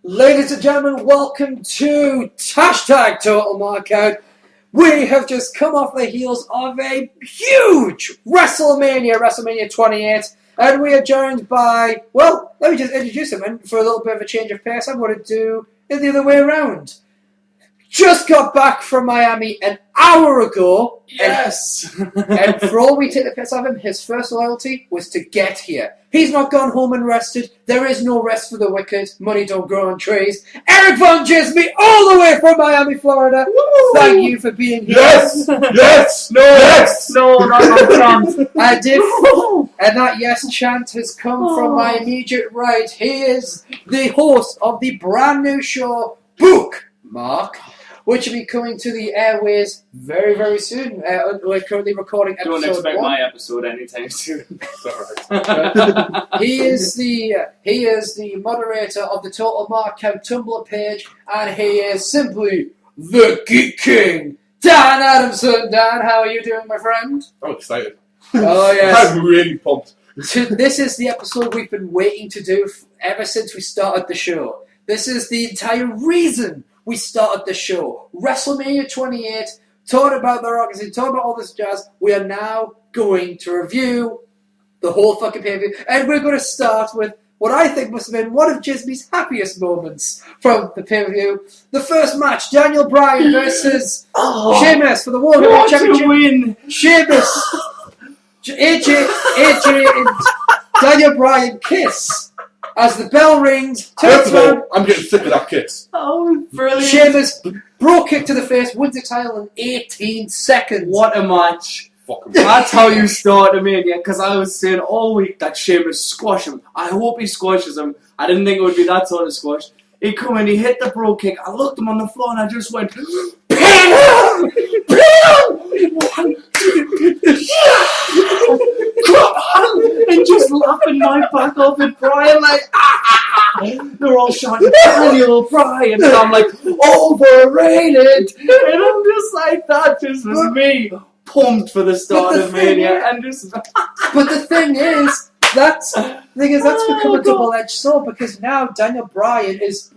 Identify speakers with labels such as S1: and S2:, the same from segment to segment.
S1: Ladies and gentlemen, welcome to hashtag Total Markout. We have just come off the heels of a huge Wrestlemania 28, and we are joined by, well, let me just introduce him, and for a little bit of a change of pace, I'm going to do it the other way around. Just got back from Miami an hour ago.
S2: Yes!
S1: And for all we take the piss off him, his first loyalty was to get here. He's not gone home and rested. There is no rest for the wicked. Money don't grow on trees. Erik Van Djismie, all the way from Miami, Florida. Woo! Thank you for being here.
S2: Yes! Yes! No! Yes!
S3: No, not chant.
S1: And that yes chant has come from my immediate right. He is the host of the brand new show, Bookmark, which will be coming to the airways very, very soon. We're currently recording episode 1.
S3: Don't expect my episode anytime soon.
S1: He is the moderator of the Total Markout Tumblr page, and he is simply the Geek King, Dan Adamson. Dan, how are you doing, my friend?
S2: I'm excited.
S1: Oh yes,
S2: I'm really pumped.
S1: This is the episode we've been waiting to do ever since we started the show. This is the entire reason we started the show. Wrestlemania 28, talking about the Rockets, talking about all this jazz. We are now going to review the whole fucking pay-per-view. And we're going to start with what I think must have been one of Djismie's happiest moments from the pay-per-view. The first match, Daniel Bryan versus Sheamus for the World Heavyweight Championship.
S3: Win!
S1: Sheamus, AJ and Daniel Bryan kiss. As the bell rings,
S2: First of all, I'm getting sick of that kiss.
S3: Oh, brilliant.
S1: Sheamus, bro kick to the face, wins the title in 18 seconds.
S3: What a match.
S2: Fucking
S3: That's how you start a Mania, because I was saying all week that Sheamus squash him. I hope he squashes him. I didn't think it would be that sort of squash. He come in, he hit the bro kick, I looked him on the floor and I just went, pin him! Pin him! 1, 2, come on! And just laughing my back off at Brian like, they're all shouting, Daniel Bryan, and I'm like, overrated! And I'm just like, that just was me, pumped for the start of Mania, and just...
S1: But the thing is, that's become a double-edged sword, because now Daniel Bryan is,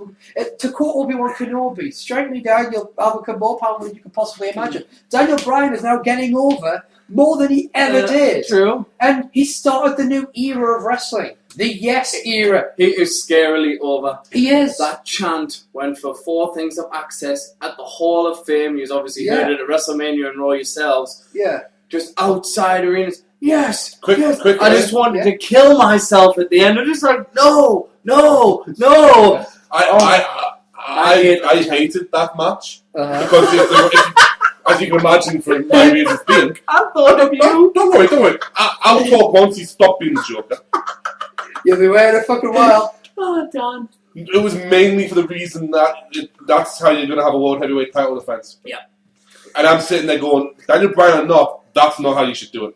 S1: to quote Obi-Wan Kenobi, strike me down, I'll become more powerful than you can possibly imagine. Daniel Bryan is now getting over more than he ever did.
S3: True.
S1: And he started the new era of wrestling. The yes era.
S3: He is scarily over.
S1: He is.
S3: That chant went for 4 things of access at the Hall of Fame. You've obviously heard it at WrestleMania and Raw yourselves.
S1: Yeah.
S3: Just outside arenas. Yes.
S2: Quick.
S3: I just wanted to kill myself at the end. I'm just like, no.
S2: I hated that match because if as you can imagine from my reasons being,
S3: I thought of you.
S2: Don't worry. I'll talk once he stopped being the Joker.
S1: You'll be waiting a fucking while.
S3: Oh, Dan.
S2: It was mainly for the reason that that's how you're going to have a World Heavyweight title defense.
S3: Yeah.
S2: And I'm sitting there going, Daniel Bryan or not, that's not how you should do it.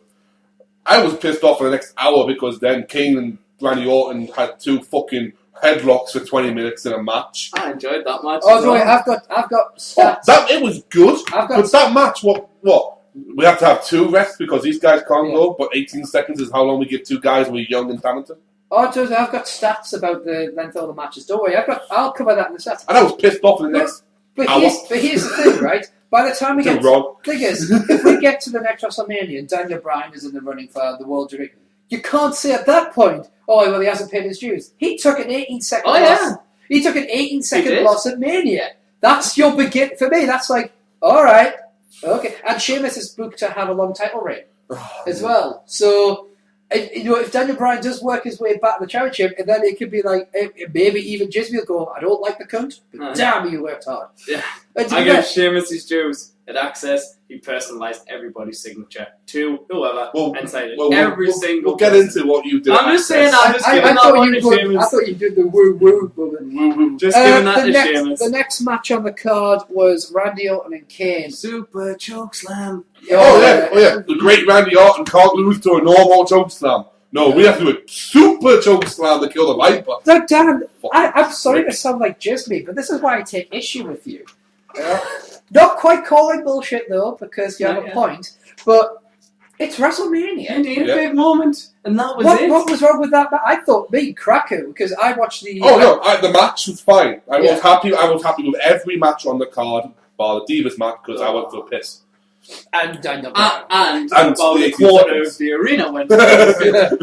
S2: I was pissed off for the next hour because then Kane and Randy Orton had 2 fucking headlocks for 20 minutes in a match.
S3: I enjoyed that match.
S1: Oh, sorry, I've got stats.
S2: It was good, but that match, what? We have to have 2 rests because these guys can't go, but 18 seconds is how long we give 2 guys who are young and talented.
S1: Oh, Joseph, I've got stats about the length of the matches. Don't worry, I'll cover that in the stats.
S2: And I was pissed off in the next hour.
S1: Here's the thing, right? By the time we get if we get to the next WrestleMania and Daniel Bryan is in the running for the World Jury, you can't say at that point, oh, well, he hasn't paid his dues. He took an 18-second loss. Yeah. He took an 18-second loss at Mania. That's your begin for me. That's like, all right, okay. And Sheamus is booked to have a long title reign as well. So, if Daniel Bryan does work his way back to the championship, and then it could be like, maybe even Djismie will go, I don't like the cunt, but damn, you worked hard.
S3: Yeah. I give Sheamus his dues. At Access, he personalised everybody's signature to whoever and cited every single.
S2: We'll get into what you did.
S3: I'm just saying, I'm just giving that one to Sheamus.
S1: I thought you did the woo-woo.
S3: Just giving that to Sheamus.
S1: The next match on the card was Randy Orton and Kane.
S3: Super chokeslam.
S2: Oh yeah. The great Randy Orton can't lose to a normal chokeslam. No, we have to do a super chokeslam to kill the Viper.
S1: No, Dan, I'm sorry to sound like Djismie, but this is why I take issue with you. Not quite calling bullshit though, because you have a point. But It's WrestleMania.
S3: You need a big moment, and that was it.
S1: What was wrong with that? I thought Cracker, because I watched the.
S2: Oh no, the match was fine. I was happy. I was happy with every match on the card, bar the Divas match, because I went for a piss.
S1: And Daniel
S3: and about a quarter of the arena went.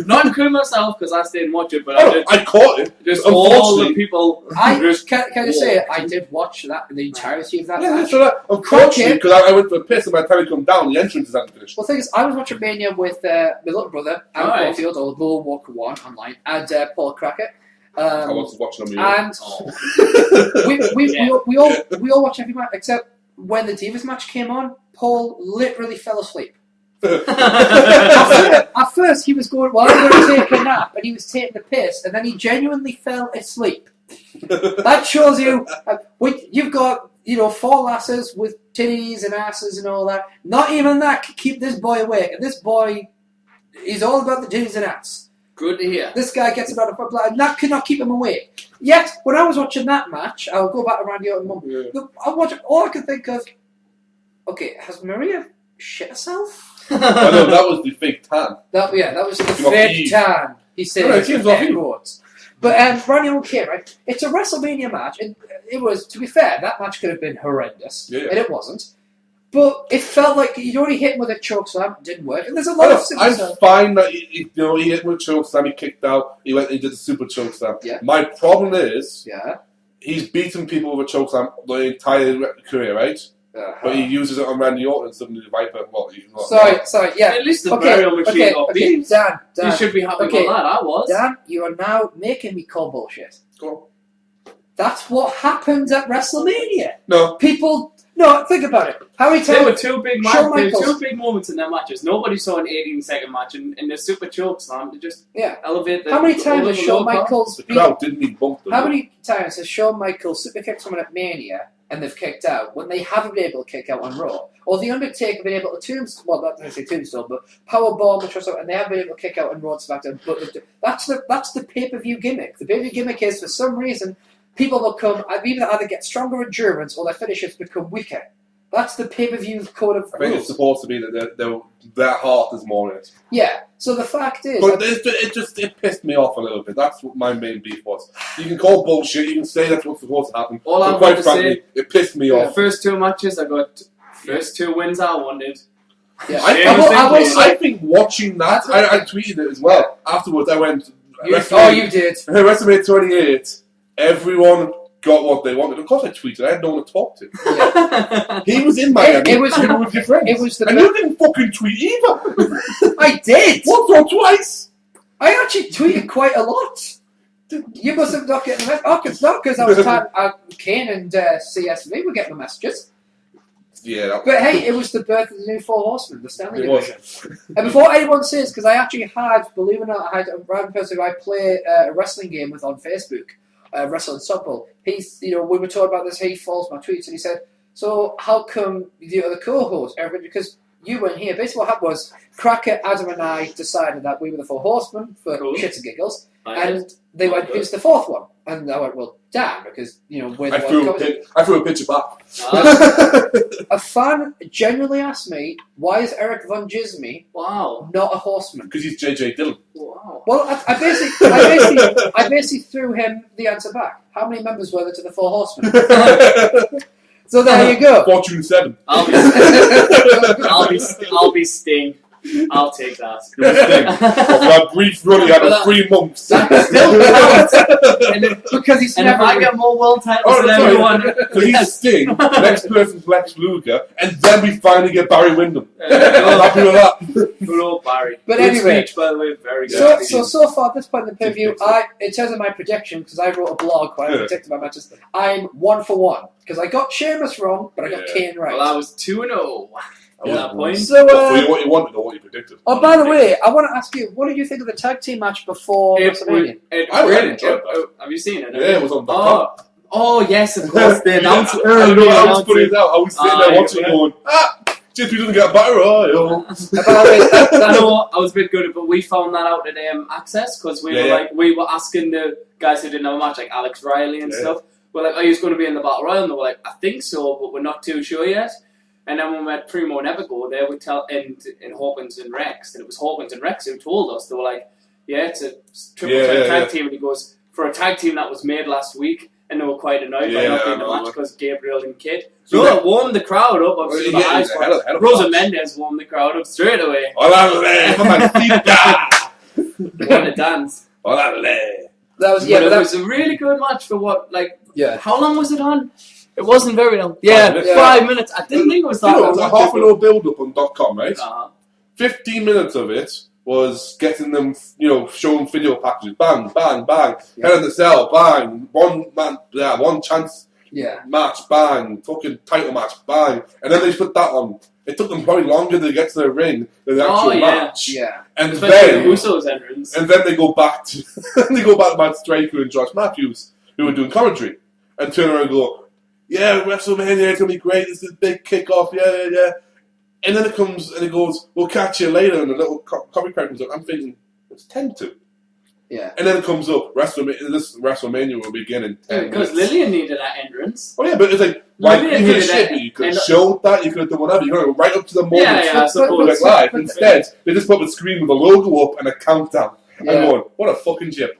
S3: Not including myself, because I stayed and watched it, but
S2: I caught it.
S3: Just all the people.
S1: Can I say I did watch the entirety of that match.
S2: So unfortunately, because I went for a piss, and by the time we come down, the entrance is hadn't finished.
S1: Well, the thing is, I was watching Mania with my little brother, Aaron Caulfield, or Low Walker 1 online, and Paul Crackett.
S2: I was watching them.
S1: And we all watch every match, except when the Divas match came on, Paul literally fell asleep. At first, he was going, well, I'm going to take a nap, and he was taking the piss, and then he genuinely fell asleep. That shows you, you've got, 4 lasses with titties and asses and all that. Not even that can keep this boy awake, and this boy is all about the titties and ass.
S3: Good to hear.
S1: This guy gets about a foot, and that could not keep him awake. Yet, when I was watching that match, I'll go back to Randy Orton mum. I watched all I could think of. Okay, has Maria shit herself?
S2: I know that was the fake tan.
S1: That was the fake tan. He said. But Randy Orton came, right? It's a WrestleMania match, and it was. To be fair, that match could have been horrendous, and it wasn't. But it felt like you'd already hit him with a chokeslam, didn't work. And there's a lot of
S2: I'm fine that he hit him with a chokeslam, he kicked out, he went and did the super chokeslam.
S1: Yeah.
S2: My problem is,
S1: yeah,
S2: he's beaten people with a chokeslam the entire career, right? But he uses it on Randy Orton and suddenly the Viper. Well,
S1: sorry, yeah.
S3: At least the burial machine got beat.
S1: Dan,
S3: you should be happy with that. I was.
S1: Dan, you are now making me call bullshit.
S2: Go on.
S1: That's what happened at WrestleMania.
S2: No.
S1: No, think about it. How many times?
S3: There were two big moments in their matches. Nobody saw an 18-second match, and the super chokeslam to just elevate the.
S1: How many times has Shawn Michaels?
S2: The crowd didn't even bump them.
S1: How many times has Shawn Michaels super kicked someone at Mania and they've kicked out when they haven't been able to kick out on Raw? Or the Undertaker been able to tombstone, well, not necessarily tombstone, but powerbomb or something, and they haven't been able to kick out on Raw and SmackDown. But that's the pay-per-view gimmick. The pay-per-view gimmick is, for some reason, people will come either get stronger endurance or their finishes become weaker. That's the pay-per-view code of rules.
S2: I think it's supposed to be that their heart is more in it.
S1: Yeah. So the fact is,
S2: but it pissed me off a little bit. That's what my main beef was. You can call bullshit. You can say that's what's supposed to happen.
S3: All I'm
S2: quite frankly, it pissed me off.
S3: The first 2 matches, I got first 2 wins I wanted.
S1: Yeah.
S2: I think watching that, I tweeted it as well. Afterwards, I went.
S1: You did.
S2: WrestleMania 28. Everyone got what they wanted. Of course, I tweeted. I had no one to talk to. Yeah. He was in Miami.
S1: It was
S2: with your friends. And you didn't fucking tweet either.
S1: I did.
S2: Once or twice.
S1: I actually tweeted quite a lot. You must have not getting the message. Oh, it's not because I was Kane and CSV were getting the messages.
S2: Yeah.
S1: But hey, it was the birth of the new Four Horsemen, the Stanley Division. And before anyone says, because I actually had, believe it or not, I had a random person who I play a wrestling game with on Facebook. Wrestling Supple. He's, we were talking about this. He follows my tweets and he said, "So how come the other co-host? Everybody, because you weren't here." Basically, what happened was Cracker, Adam, and I decided that we were the Four Horsemen for shits and giggles, and they went, "Who's the fourth one?" And I went, "Well, Dan, because we're the
S2: I threw a picture back.
S1: A fan genuinely asked me, "Why is Erik Van Djismie not a horseman?"
S2: Because he's JJ Dillon.
S3: Wow.
S1: Well, I basically threw him the answer back. How many members were there to the Four Horsemen? So there you go.
S2: Fortune 7.
S3: I'll be Sting. I'll take that.
S2: That brief run, he had 3 months.
S1: Because he's
S3: and
S1: never.
S3: If I get more world titles than everyone.
S2: So he's Sting, next person's Lex Luger, and then we finally get Barry Windham. I'm happy with that.
S3: Good old Barry.
S1: But
S3: good
S1: anyway,
S3: speech, by the way, very good.
S1: So far at this point in the preview, in terms of my prediction, because I wrote a blog where I predicted my matches, I'm 1 for 1 because I got Sheamus wrong, but I got Kane right.
S3: Well, I was 2-0. At that point.
S1: So,
S2: for what you wanted or what you predicted.
S1: Oh, by the way, I want to ask you, what did you think of the tag team match before WrestleMania?
S2: I really enjoyed that.
S3: Have you seen it?
S2: Yeah, it was on
S3: Oh, yes, of course. They announced it
S2: I was putting it out. I was sitting there watching going, JP doesn't get battle royal.
S3: I was a bit good, but we found that out at Access because we were asking the guys who didn't have a match, like Alex Riley and stuff. We're like, "Are you going to be in the battle royal?" And they were like, "I think so, but we're not too sure yet." And then when we had Primo and Epico, they would tell in Hawkins and Rex, and it was Hawkins and Rex who told us. They were like, "Yeah, it's a triple threat tag team." And he goes, "For a tag team that was made last week," and they were quite annoyed by not being the match because Gabriel and Kid. So that warmed the crowd up. Obviously, Rosa Mendes warmed the crowd up straight away. What a dance!
S1: That was
S3: a really good match for what, like, how long was it on?
S4: It wasn't very long.
S3: 5 minutes. I didn't think it was that long.
S2: It was a half an hour build up on .com, right? 15 minutes of it was getting them, showing video packages. Bang, bang, bang. Hell in the Cell, bang. One chance match, bang. Fucking title match, bang. And then they just put that on. It took them probably longer to get to the ring than the actual match.
S1: Yeah.
S2: And
S3: especially Russo's entrance.
S2: And then they go back to Matt Striker and Josh Matthews, who were doing commentary, and turn around and go, "Yeah, WrestleMania, it's gonna be great. This is a big kickoff. Yeah." And then it comes and it goes, "We'll catch you later." And the little copy crack comes up. I'm thinking it's 10 to.
S1: Yeah.
S2: And then it comes up, WrestleMania will begin in 10
S3: because
S2: minutes.
S3: Lillian needed that entrance.
S2: Oh yeah, but it's like, you could have showed that, you could have done whatever. You could have right up to the moment.
S3: I suppose.
S2: Live. Instead, they just put the screen with a logo up and a countdown. I'm going, what a fucking chip.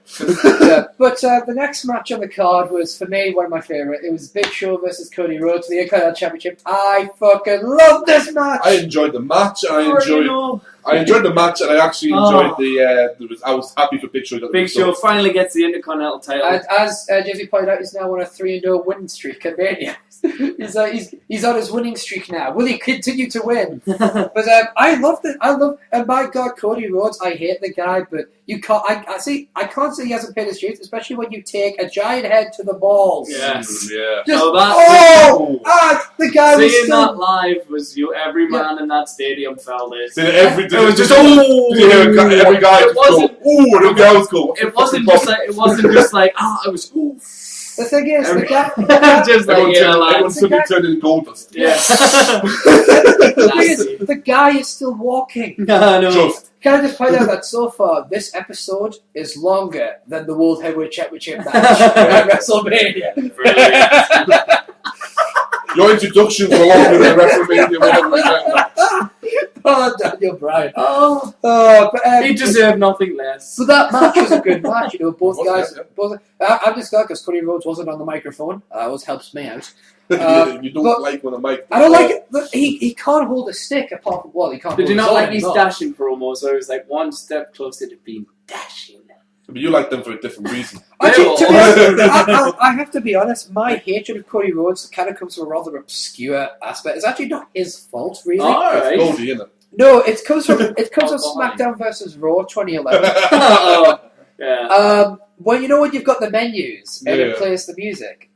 S1: But the next match on the card was, for me, one of my favourite. It was Big Show versus Cody Rhodes for the Intercontinental Championship. I fucking love this match.
S2: I enjoyed the match. I enjoyed the match, and I actually enjoyed I was happy for Big Show.
S3: Big Show finally gets the Intercontinental title.
S1: And as Jesse pointed out, he's now on a 3-0 winning streak at Mania. He's on his winning streak now. Will he continue to win? But I loved it. And my God, Cody Rhodes. I hate the guy, but you can't. I can't say he hasn't paid his dues, especially when you take a giant head to the balls.
S3: Yes.
S2: Yeah.
S1: The guy was
S3: seeing that live was every man in that stadium felt it.
S2: Every guy just go, ooh, and the girls go.
S3: It wasn't just like I was ooh.
S1: The thing is, the guy
S3: just like
S2: everyone suddenly turned into gold dust.
S3: Yeah.
S1: The thing is, the guy is still walking.
S3: No.
S1: Can I just point out that so far this episode is longer than the World Heavyweight Championship match at WrestleMania.
S3: Brilliant.
S2: Your introductions were longer than WrestleMania.
S1: Daniel Bryan.
S3: He deserved nothing less.
S1: So that match was a good match. Both guys. I'm just glad because Cody Rhodes wasn't on the microphone. That always helps me out.
S2: You don't like when a mic.
S1: I don't like it. Look, he can't hold a stick apart from he can't.
S3: Did you
S1: hold
S3: not
S1: his
S3: like these dashing promos? So it was like one step closer to being dashing.
S2: But you like them for a different reason.
S1: Actually, to be honest, I have to be honest. My hatred of Cody Rhodes kind of comes from a rather obscure aspect. It's actually not his fault, really.
S2: It's Cody, isn't it?
S1: No, it comes from SmackDown versus Raw 2011.
S3: Yeah.
S1: When you've got the menus and it plays the music.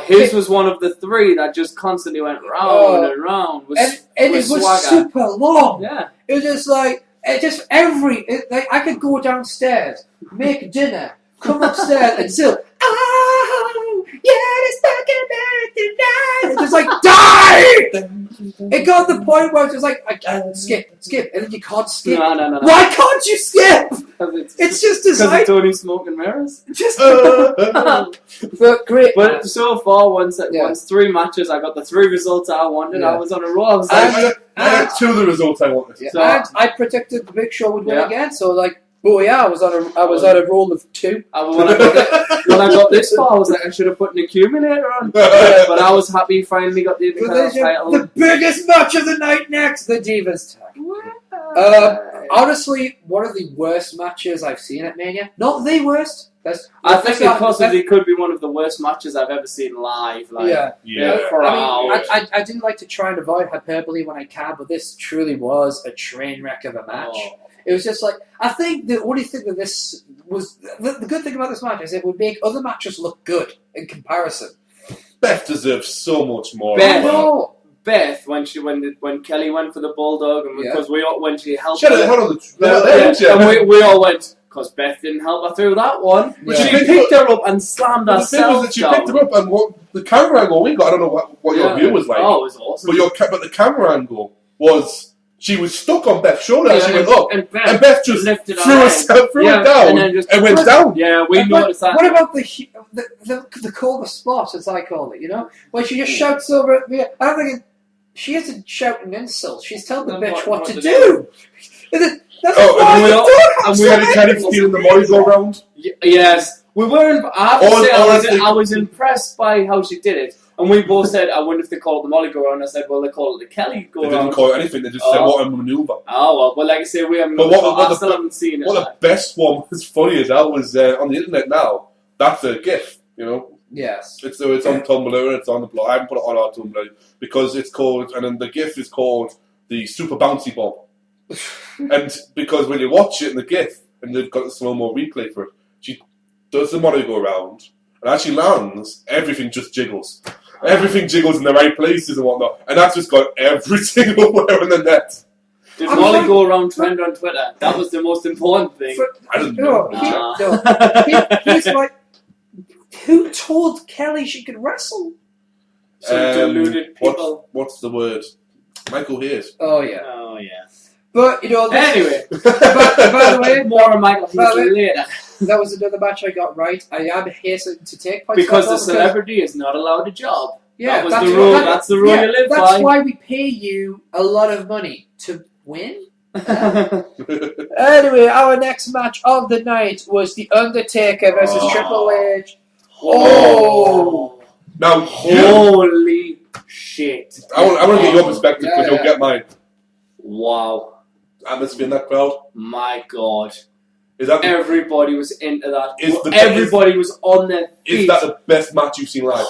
S3: His was one of the three that just constantly went round and round.
S1: And it was super long.
S3: Yeah.
S1: It was just like, I could go downstairs, make dinner, come upstairs and still, it's talking about tonight. It's just like, die! It got to the point where it's just like, I can't skip, and then you can't skip.
S3: No.
S1: Why can't you skip? It's just designed.
S3: Because it's only smoke and mirrors.
S1: But great.
S3: But so far, once 3 matches, I got the 3 results I wanted. I was on a roll. I was like,
S2: I got 2 of the results I wanted.
S1: Yeah. So, and I predicted the Big Show would win again. So I was on a roll of 2.
S3: When I got this far, I was like, I should have put an accumulator on. But I was happy finally got the Intercontinental title.
S1: The biggest match of the night next, the Divas tag. Honestly, one of the worst matches I've seen at Mania. Not the worst.
S3: I think it possibly could be one of the worst matches I've ever seen live. For hours.
S1: I didn't like to try and avoid hyperbole when I can, but this truly was a train wreck of a match. It was just like, I think the only thing that this was, the good thing about this match is it would make other matches look good in comparison.
S2: Beth deserves so much more.
S3: Beth, when Kelly went for the Bulldog, and because when she helped
S2: her,
S3: and we all went, because Beth didn't help her through that one.
S2: Yeah.
S3: She picked her up and slammed herself down.
S2: She picked her up, and the camera angle we got, I don't know what your view was like.
S3: Oh, it was awesome.
S2: But the camera angle was, she was stuck on Beth's shoulder and she went up. And Beth just threw it down and went down.
S3: Yeah, we noticed that.
S1: What about the coldest spot, as I call it, when she just shouts over at me? I'm thinking, She isn't shouting insults. She's telling the bitch what to do. That's
S2: and we had a Kenny stealing the money go round.
S3: Yes. We weren't. I have to say, I was impressed by how she did it. And we both said, I wonder if they call it the Molly go round. I said, well, they call it the Kelly go round.
S2: They didn't call it anything. They just said, what a maneuver.
S3: Oh, well, like I say, we haven't. I still haven't seen it.
S2: The best one was funny as hell was on the internet now. That's a GIF, you know.
S1: Yes.
S2: It's on Tumblr and it's on the blog. I haven't put it on our Tumblr because it's called, and then the GIF is called the Super Bouncy Bomb. And because when you watch it in the GIF, and they've got the slow-mo replay for it, she does the money go around, and as she lands, everything just jiggles. Everything jiggles in the right places and whatnot, and that's just got every single where in the net.
S3: Did Molly go around trend on Twitter? That was the most important thing.
S2: I didn't know.
S1: He's like, who told Kelly she could wrestle?
S3: Some deluded people.
S2: What's the word? Michael Hayes.
S1: Oh yeah. But
S3: anyway.
S1: by the way,
S3: more on Michael Hayes later.
S1: That was another match I got right. I am hastened to take points
S3: because the celebrity is not allowed a job.
S1: Yeah,
S3: that's the rule. That's the rule you live by.
S1: That's why we pay you a lot of money to win. Anyway, our next match of the night was The Undertaker versus Triple H. Oh!
S2: Now,
S3: holy shit!
S2: I want to get your perspective because you'll get mine.
S3: Wow!
S2: Atmosphere in that crowd.
S3: My God!
S2: Is that
S3: everybody was into that? Everybody was on their feet.
S2: Is that the best match you've seen live?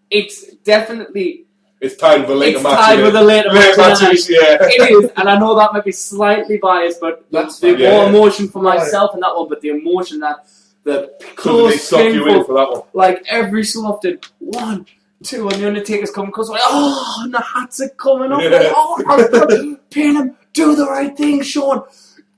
S3: It's definitely.
S2: It's tied with a later match.
S3: It's tied with a later match.
S2: Yeah.
S3: It is, and I know that might be slightly biased, but that's the more emotion for myself in that one. But the emotion that the close,
S2: they suck you in for that one.
S3: Like every so often, 1, 2, and the Undertaker's coming close. Like, and the hats are coming up.
S2: Yeah.
S3: Like, pin him, do the right thing, Sean.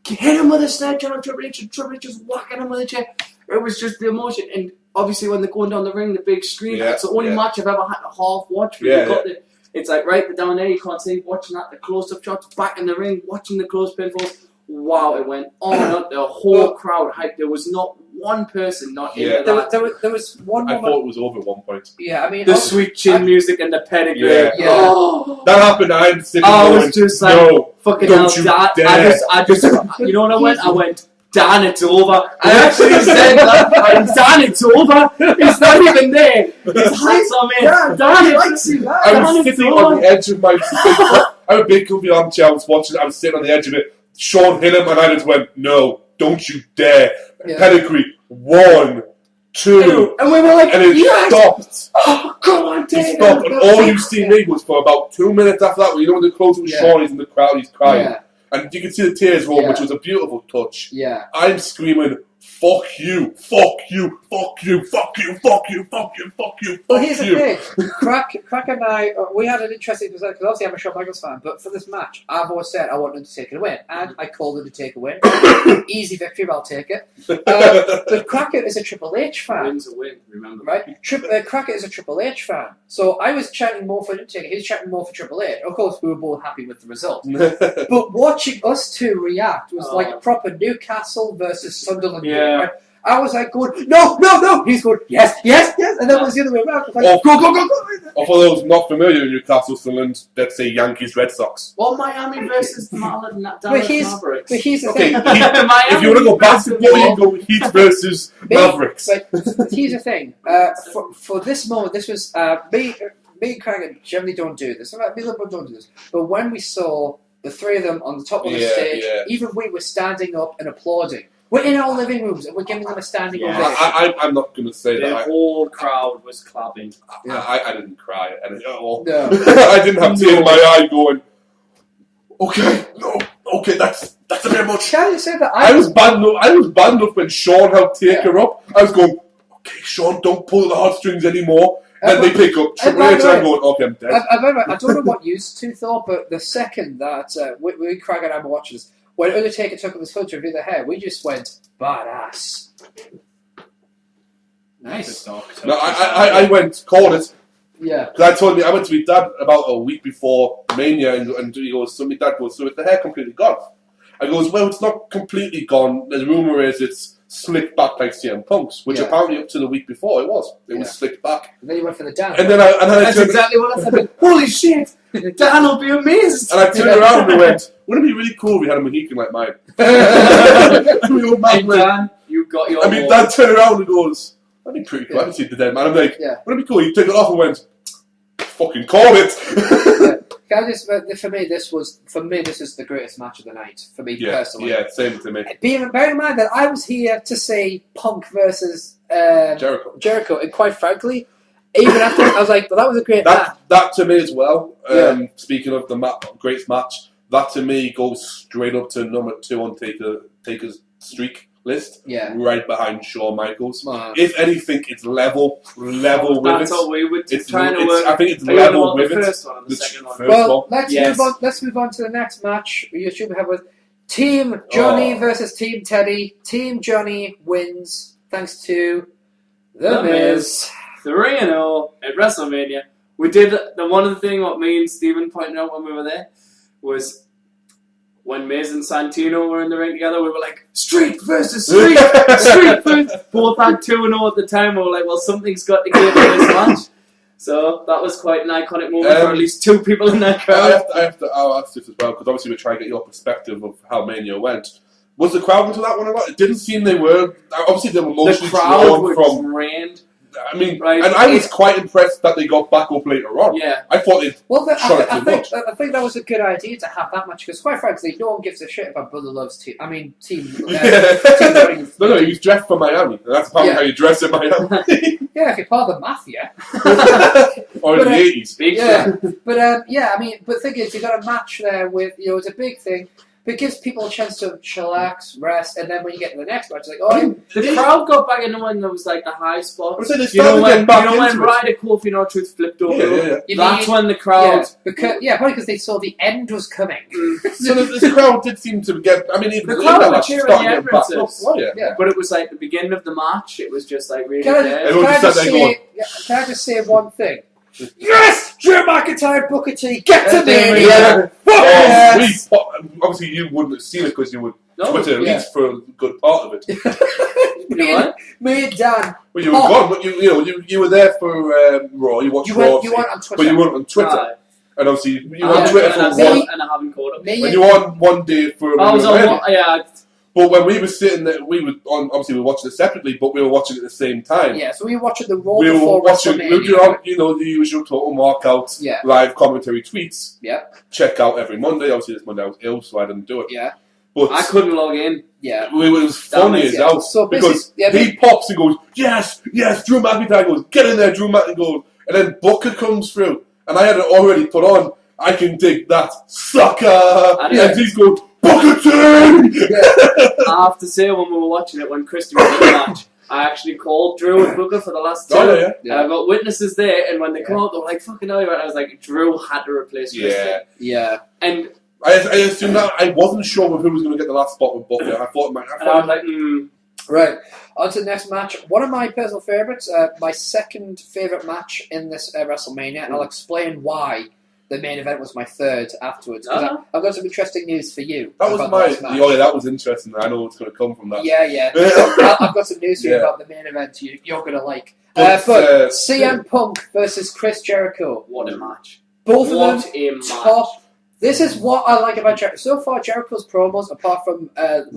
S3: Hit him with a sledgehammer, Triple H just whacking him with a chair. It was just the emotion, and obviously when they're going down the ring, the big screen. It's the only match I've ever had to half watch. It's like right down there, you can't see. Watching that, the close-up shots, back in the ring, watching the close pinfalls. Wow, it went on and on. The whole crowd hyped. There was not one person not in that.
S1: There was one moment.
S2: I thought it was over at one point.
S1: Yeah, I mean
S3: the sweet chin music and the pedigree.
S2: Yeah.
S3: Oh.
S2: That happened. I
S3: was just like, no, fucking hell, I just, you know what I went? I went, Dan, it's over. I actually said that. Dan, it's over. It's not even there. His hands on me. Dan,
S2: I was sitting on the edge of my I have a big comfy armchair. I was watching it. I was sitting on the edge of it. Sean hit him, and I just went, no, don't you dare. Yeah. Pedigree, 1, 2.
S3: And we were like,
S2: and it stopped.
S3: Oh, come on, Dave.
S2: It stopped, and all you see me was for about 2 minutes after that, when you know when the close with Sean, he's in the crowd, he's crying. Yeah. And you can see the tears roll, which was a beautiful touch.
S1: Yeah.
S2: I'm screaming, fuck you, fuck you, fuck you, fuck you, fuck you, fuck you, fuck you, fuck
S1: well, here's
S2: you.
S1: the thing. Crack and I, we had an interesting discussion, because obviously I'm a Shawn Michaels fan, but for this match, I've always said I want Undertaker to win, and I called Undertaker win. Easy victory, but I'll take it. But Crackett is a Triple H fan.
S3: Win's a win, remember.
S1: Right? Crackett is a Triple H fan. So I was chatting more for Undertaker, he was chatting more for Triple H. Of course, we were both happy with the result. But watching us two react was like a proper Newcastle versus Sunderland game, right? I was like going, no. He's going, yes. And then it was the other way around. Like, go.
S2: Or for those not familiar with Newcastle, Sunderland, let's say Yankees, Red Sox.
S3: Well, Miami versus Dallas Mavericks.
S1: But here's the thing.
S2: If you want to go basketball, you go Heat versus Mavericks.
S1: But here's the thing. For this moment, this was me and Craig generally don't do this. Me and LeBron don't do this. But when we saw the three of them on the top of the stage, even we were standing up and applauding. We're in our living rooms and we're giving them a standing ovation.
S2: I'm not going to say that.
S3: The whole crowd was clapping.
S2: I didn't cry at all.
S1: No.
S2: I didn't have tears in my eye going, okay, that's a bit much.
S1: Can you say that?
S2: I was banned up when Sean helped take her up. I was going, okay, Sean, don't pull the heartstrings anymore. Then they pick up Triple H and I'm going, okay, I'm dead.
S1: I don't know what you two thought, but the second that we Craig and I were watching this, when Undertaker took up his filter to do the hair, we just went, badass.
S3: Nice.
S2: No, I went, called it.
S1: Yeah.
S2: Because I went to my dad about a week before Mania, and he goes, so is the hair completely gone? I goes, well, it's not completely gone. The rumour is it's slicked back like CM Punk's, which apparently up to the week before it was slicked back.
S1: And then he went for the Dan.
S2: And then
S3: that's exactly what I said. Holy shit! Dan will be amazed.
S2: And I turned around and went, wouldn't it be really cool if we had a Mohican like mine?
S3: Hey, Dan, you got your.
S2: I mean, Dan turned around and goes, that'd be pretty cool. I haven't seen the dead man. I'm like, wouldn't it be cool? He took it off and went, fucking call it.
S1: Can I just, for me, this is the greatest match of the night for me personally.
S2: Yeah, same to me.
S1: Bear in mind that I was here to see Punk versus Jericho, and quite frankly, even after I was like, well, that was a great match.
S2: That to me as well. Speaking of the greatest match, that to me goes straight up to number 2 on Taker's streak list.
S1: Yeah,
S2: right behind Shawn Michaels.
S1: Man.
S2: If anything, it's level with it.
S3: That's what we would try to work.
S2: I think it's level with it.
S3: The first one or the second one?
S1: Well, let's move on to the next match. You should have with Team Johnny versus Team Teddy. Team Johnny wins thanks to The Miz.
S3: 3-0 at WrestleMania. We did one of the things what me and Steven pointed out when we were there was when Miz and Santino were in the ring together, we were like, Street versus Street! Street versus... Both had 2-0 at the time. We were like, well, something's got to give in this match. So that was quite an iconic moment for at least 2 people in that crowd.
S2: I'll ask this as well, because obviously we're trying to get your perspective of how Mania went. Was the crowd into that one or not? It didn't seem they were. Obviously, they were mostly drawn from...
S3: drained.
S2: I mean, and I was quite impressed that they got back up later on.
S3: Yeah.
S2: I thought they shot it too much.
S1: I think that was a good idea to have that match, because quite frankly, no one gives a shit about Brother Love's team. I mean, team...
S2: No, he was dressed for Miami. That's probably how you dress in Miami.
S1: Yeah, if you're part of the mafia.
S2: Or in the 80s.
S1: But the thing is, you got a match there with, it's a big thing. It gives people a chance to chillax, rest, and then when you get to the next match, it's like,
S3: the crowd got back into when there was like the high spot.
S2: So
S3: when Ryder Kofi No Truth flipped over? That's when the crowd...
S1: probably because they saw the end was coming.
S2: So the crowd did seem to get... I mean, even
S3: the crowd were cheering the
S2: entrances.
S3: But it was like the beginning of the match, it was just like really...
S1: Can I just say one thing? Yes! Drew McIntyre, Booker T, get to Mania!
S2: Obviously, you wouldn't have seen it because you would Twitter at least for a good part of it.
S1: Me and Dan.
S2: Well, you were gone, but you were there for Raw. You watched Raw,
S1: you weren't on Twitter,
S2: but you weren't on Twitter. And obviously, you were on Twitter for one.
S3: And I haven't caught up.
S2: And you were on one day for.
S3: I was on one.
S2: But when we were sitting there, we were on. Obviously, we were watching it separately, but we were watching it at the same time.
S1: Yeah, so we were watching the Raw
S2: before
S1: WrestleMania.
S2: We were on, the usual Total Markout live commentary tweets.
S1: Yeah.
S2: Check out every Monday. Obviously, this Monday I was ill, so I didn't do it.
S1: Yeah.
S2: But
S3: I couldn't log in.
S2: Yeah. It was funny as hell. So because he pops and goes, yes, Drew McIntyre goes, get in there, Drew McIntyre goes. And then Booker comes through. And I had it already put on, I can dig that, sucker. And he's going, Booker T!
S3: I have to say, when we were watching it, when Christy was in the match, I actually called Drew and Booker for the last 2. And I got witnesses there, and when they come out, they were like, fucking hell, I was like, Drew had to replace Christy.
S1: Yeah.
S3: And
S2: I assumed that. I wasn't sure who was going to get the last spot with Booker. I thought it might.
S3: I was like,
S1: Right. On to the next match. One of my personal favourites, my second favourite match in this WrestleMania, and I'll explain why the main event was my third afterwards. I've got some interesting news for you.
S2: That was that was interesting. I know what's going to come from that.
S1: Yeah. I've got some news for you about the main event you're going to like. But CM Punk versus Chris Jericho.
S3: What a match.
S1: Both of them top. This is what I like about Jericho. So far, Jericho's promos, apart from the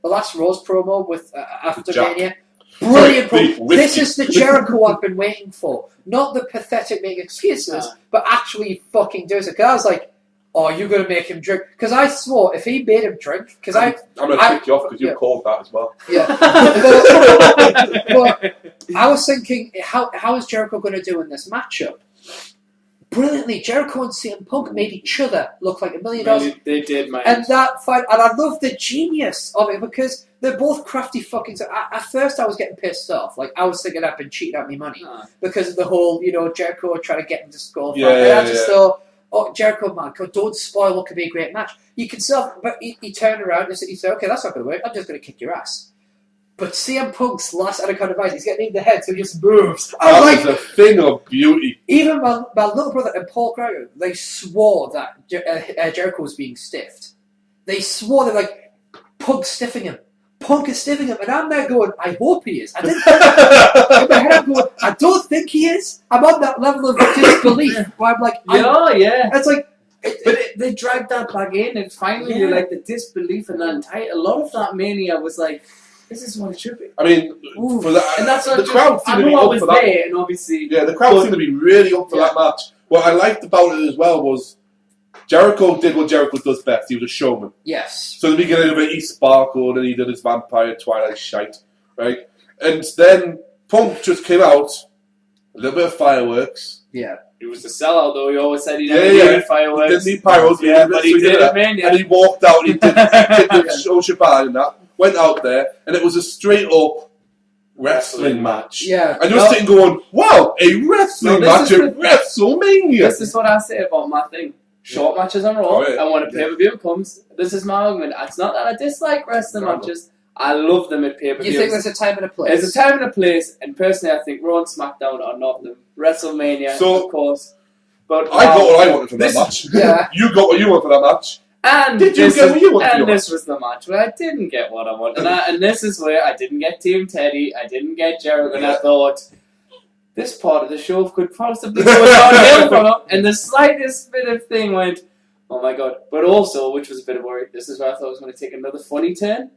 S1: last Rose promo with after Mania, brilliant promo. This is the Jericho I've been waiting for. Not the pathetic making excuses, but actually fucking does it. Because I was like, oh, you're going to make him drink. Because I swore, if he made him drink, because I'm
S2: going to kick you off because you called that as well.
S1: Yeah. but I was thinking, how is Jericho going to do in this matchup? Brilliantly, Jericho and CM Punk made each other look like $1 million.
S3: They did, man.
S1: And that fight, and I love the genius of it because they're both crafty fucking. At first, I was getting pissed off. Like I was thinking I've been cheating out my money because of the whole, Jericho trying to get him to score. And I just thought, oh, Jericho, man, don't spoil what could be a great match. You can still, but he turned around and he said, okay, that's not going to work. I'm just going to kick your ass. But CM Punk's last anaconda device, he's getting in the head, so he just moves.
S2: That was a thing of beauty.
S1: Even my little brother and Paul Crowder, they swore that Jericho was being stiffed. They swore, they're like, Punk's stiffing him. Punk is stiffing him, and I'm there going, I hope he is. I didn't think in my head I'm going, I don't think he is. I'm on that level of disbelief where I'm like,
S3: yeah.
S1: It's like,
S3: they dragged that back in, and finally,
S1: Yeah.
S3: like the disbelief in that entire. A lot of that Mania was like, this is what it should be.
S2: I mean, for that,
S3: and that's
S2: the crowd seemed to be up for that.
S3: And obviously,
S2: yeah, the crowd seemed to be really up for that match. What I liked about it as well was Jericho did what Jericho does best. He was a showman.
S1: yes.
S2: So at the beginning of it, he sparkled and he did his vampire Twilight shite, right? And then Punk just came out, a little bit of fireworks.
S1: Yeah.
S3: he was a sellout though. He always said he never needed fireworks.
S2: He didn't need pyros,
S3: but he did it, man. Yeah.
S2: And he walked out. He did the show shebang and that. Went out there, and it was a straight up wrestling match.
S1: Yeah.
S2: And you're sitting going, wow, a wrestling match at WrestleMania.
S3: This is what I say about my thing. Short matches on Raw, and when a pay-per-view comes, this is my argument. It's not that I dislike wrestling matches. I love them at pay-per-views.
S1: You think there's a time and a place?
S3: There's a time and a place, and personally I think Raw and SmackDown are not them. WrestleMania, of course. But
S2: I got what I wanted from that match.
S1: Yeah.
S2: You got what you wanted from that match.
S3: And
S2: did you get what you wanted?
S3: And this was the match where I didn't get what I wanted. And this is where I didn't get Team Teddy, I didn't get Jericho, and I thought, this part of the show could possibly go downhill from him. And the slightest bit of thing went, oh my god. But also, which was a bit of worry, this is where I thought it was going to take another funny turn.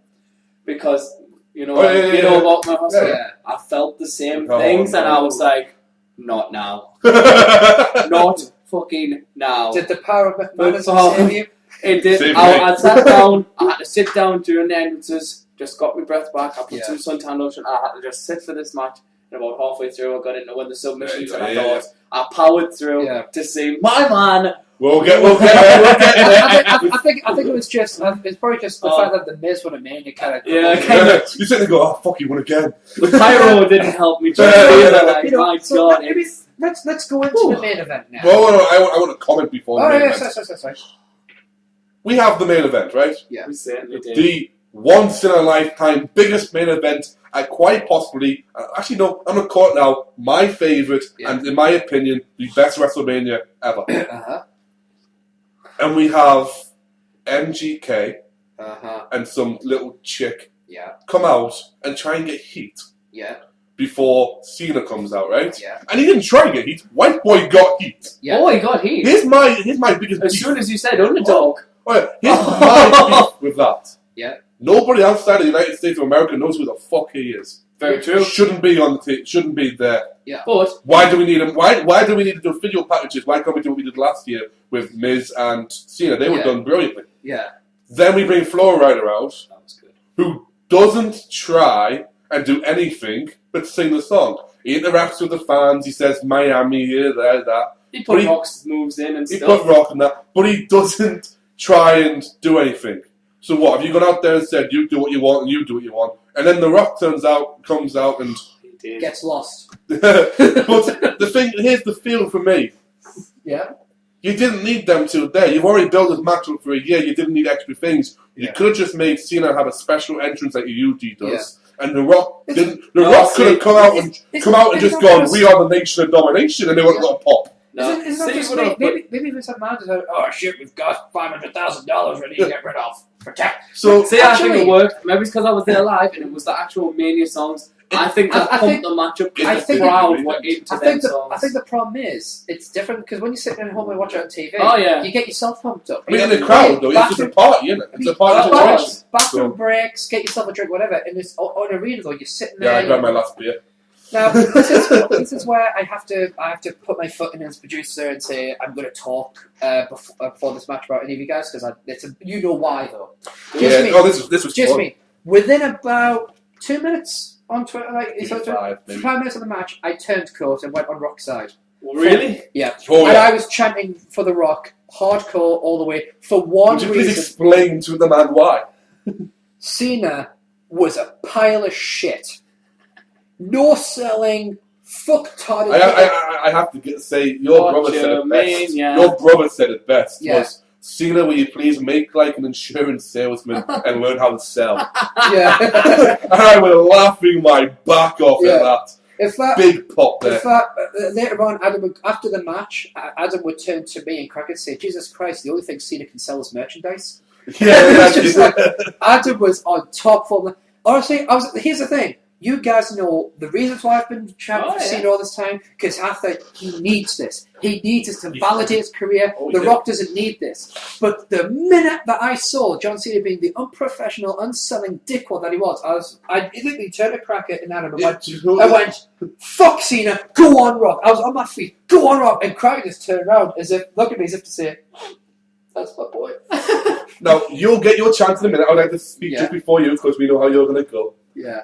S3: Because, about my hospital, I felt the same things, and I was like, not now. Not fucking now.
S1: Did the power of McMahon save you?
S3: It did. I sat down. I had to sit down during the entrances. Just got my breath back. I put some suntan lotion. I had to just sit for this match. And about halfway through, I got into one of the submissions, and I thought I powered through to see my man.
S2: We'll get there.
S1: I think it was just. It's probably just the fact that the Miz won a Mania kind of.
S2: You sit there and go, oh fuck, he won again.
S3: The pyro didn't help me. My God.
S1: Maybe let's go into the main event now.
S2: Well, I want to comment before the main event.
S1: Sorry.
S2: We have the main event, right?
S1: Yeah,
S3: we certainly did.
S2: The once in a lifetime biggest main event, quite possibly. Actually, no, I'm gonna call it now. My favorite, and in my opinion, the best WrestleMania ever. And we have MGK and some little chick come out and try and get heat.
S1: Yeah.
S2: Before Cena comes out, right?
S1: Yeah.
S2: And he didn't try and get heat. White boy got heat.
S1: Yeah.
S3: Oh, he got heat.
S2: Here's my biggest
S3: As
S2: beef.
S3: soon as you said underdog.
S2: Here's my beef with that.
S1: Yeah.
S2: Nobody outside of the United States of America knows who the fuck he is.
S3: Very true.
S2: Shouldn't be on the shouldn't be there.
S1: Yeah.
S3: But
S2: why do we need him? Why do we need to do video packages? Why can't we do what we did last year with Miz and Cena? They were done brilliantly.
S1: Yeah.
S2: Then we bring Flo Rida out,
S3: that was good.
S2: Who doesn't try and do anything but sing the song. He interacts with the fans. He says Miami here, there, that.
S3: He put Rock's moves in and
S2: he
S3: stuff.
S2: He put Rock in that, but he doesn't try and do anything. So what? Have you gone out there and said you do what you want and you do what you want, and then The Rock comes out and
S1: gets lost.
S2: But the thing here's the feel for me.
S1: Yeah.
S2: You didn't need them two there. You've already built this match up for a year. You didn't need extra things. You could have just made Cena have a special entrance like he usually does. And The Rock didn't. The Rock could have come out and just gone, we are the nation of domination, and they would have got a pop.
S1: No. Isn't that just maybe Vince McMahon said, oh shit, we've got $500,000 ready to get rid of. Protect.
S3: So, I think it worked. Maybe it's because I was there live and it was the actual Mania songs. I think they pumped the match up because the crowd were into them songs.
S1: I think the problem is, it's different because when you're sitting at home and watch it on TV, you get yourself pumped up.
S2: I mean, in the crowd, though, it's just a party, isn't it? It's a party situation.
S1: Bathroom breaks, get yourself a drink, whatever. And it's on arena, though, you're sitting there.
S2: Yeah, I grabbed my last beer.
S1: Now, this is where I have to put my foot in as producer and say I'm going to talk before this match about any of you guys because you know why though.
S2: This was
S1: just
S2: fun.
S1: me. Within about 2 minutes on Twitter,
S2: 5
S1: minutes of the match, I turned coat and went on Rock's side.
S3: Really?
S1: Yeah. And I was chanting for The Rock, hardcore all the way for one reason.
S2: Would you please explain to the man why?
S1: Cena was a pile of shit. No selling, fuck-tarded.
S2: I have to say, your brother said it best. Your brother said it best. Was, Cena, will you please make like an insurance salesman and learn how to sell?
S1: Yeah.
S2: And I was laughing my back off at that. Big pop there.
S1: In fact, later on, after the match, Adam would turn to me and crack and say, Jesus Christ, the only thing Cena can sell is merchandise.
S2: Yeah,
S1: Adam was on top form. Honestly, here's the thing. You guys know the reasons why I've been champion for Cena all this time, because I thought he needs this. He needs this to validate his career. The Rock doesn't need this. But the minute that I saw John Cena being the unprofessional, unselling dickwad that he was, I literally turned a crack at inanimate. I went, fuck Cena, go on Rock. I was on my feet, go on Rock. And Craig just turned around, look at me as if to say, that's my boy.
S2: Now, you'll get your chance in a minute. I would like to speak just before you, because we know how you're going to go.
S1: Yeah.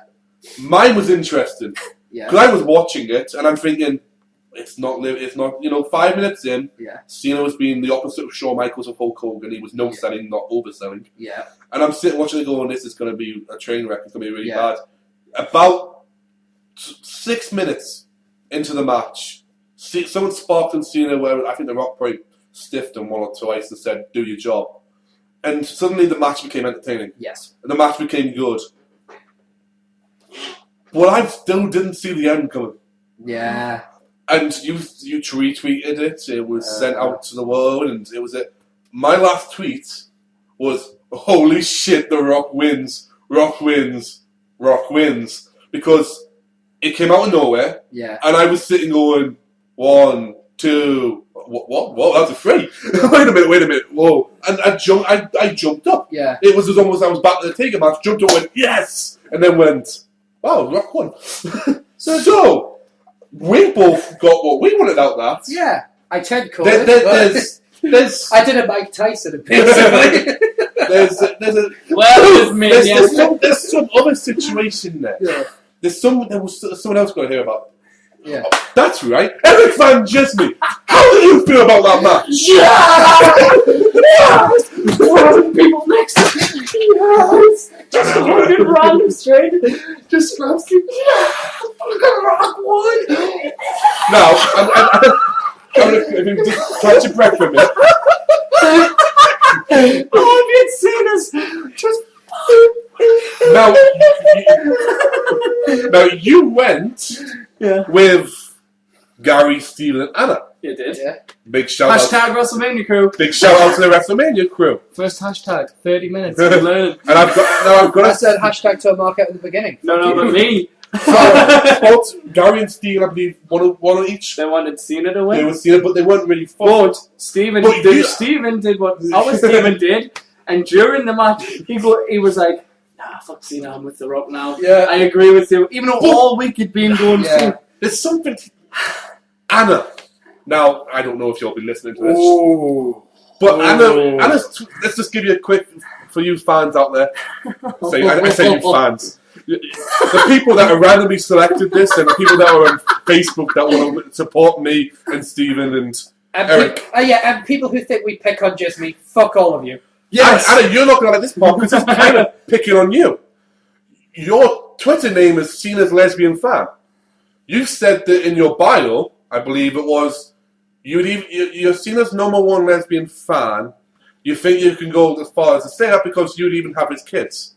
S2: Mine was interesting.
S1: Yeah.
S2: Because I was watching it, and I'm thinking, it's not, 5 minutes in, Cena was being the opposite of Shawn Michaels and Hulk Hogan. He was no-selling, not overselling.
S1: Yeah.
S2: And I'm sitting watching it going, this is going to be a train wreck. It's going to be really bad. About 6 minutes into the match, someone sparked on Cena where I think The Rock probably stiffed him one or twice and said, do your job. And suddenly the match became entertaining.
S1: Yes.
S2: And the match became good. But I still didn't see the end coming.
S1: Yeah.
S2: And you retweeted it. It was sent out to the world, and it was my last tweet was, holy shit, The Rock wins. Rock wins. Rock wins. Because it came out of nowhere.
S1: Yeah.
S2: And I was sitting going, 1, 2, what? That's a 3. Wait a minute. Whoa. And I jumped up.
S1: Yeah.
S2: It was almost I was back to the Taker match, jumped up, went, yes! And then went, wow, Rock won. So, we both got what we wanted out that.
S1: Yeah. I turned cold.
S2: There's
S1: I did a Mike Tyson, basically.
S2: there's some other situation there. Yeah. There was someone else going to hear about.
S1: Yeah.
S2: Oh, that's right. Erik Van Djismie. How do you feel about that match?
S3: Yes! People next to me. Yes! Just fucking random straight. Just grabs you. Yeah! Fucking Rock won!
S2: Now, if you just catch your breath for a minute.
S3: Have you seen us? Just.
S2: Now you went with Gary, Steven, and Anna.
S3: You did.
S1: Yeah.
S2: Big shout out.
S3: Hashtag Wrestlemania crew.
S2: Big shout out to the Wrestlemania crew.
S3: First hashtag, 30 minutes. Learning.
S2: And I've got.
S1: I said hashtag to a market at the beginning.
S3: No, but me.
S2: Both Gary and Steven, I believe, one on each.
S3: They wanted Cena to win.
S2: They were Cena, but they weren't really fun.
S3: But Steven did what our Steven did, and during the match, he was like, nah, fuck Cena, I'm with The Rock now.
S2: Yeah.
S3: I agree with you. Even though all week he'd been going through.
S2: There's something. Anna. Now, I don't know if you'll be listening to this.
S1: Ooh.
S2: But Anna's. Let's just give you a quick, for you fans out there. I say you fans. The people that have randomly selected this and the people that are on Facebook that want to support me and Steven and Eric.
S1: And people who think we pick on Djismie, fuck all of you.
S2: Yes. Anna, you're not going to like this part because it's kind of picking on you. Your Twitter name is Cena's lesbian fan. You said that in your bio, I believe it was, you're Cena's #1 lesbian fan. You think you can go as far as to say that because you'd even have his kids.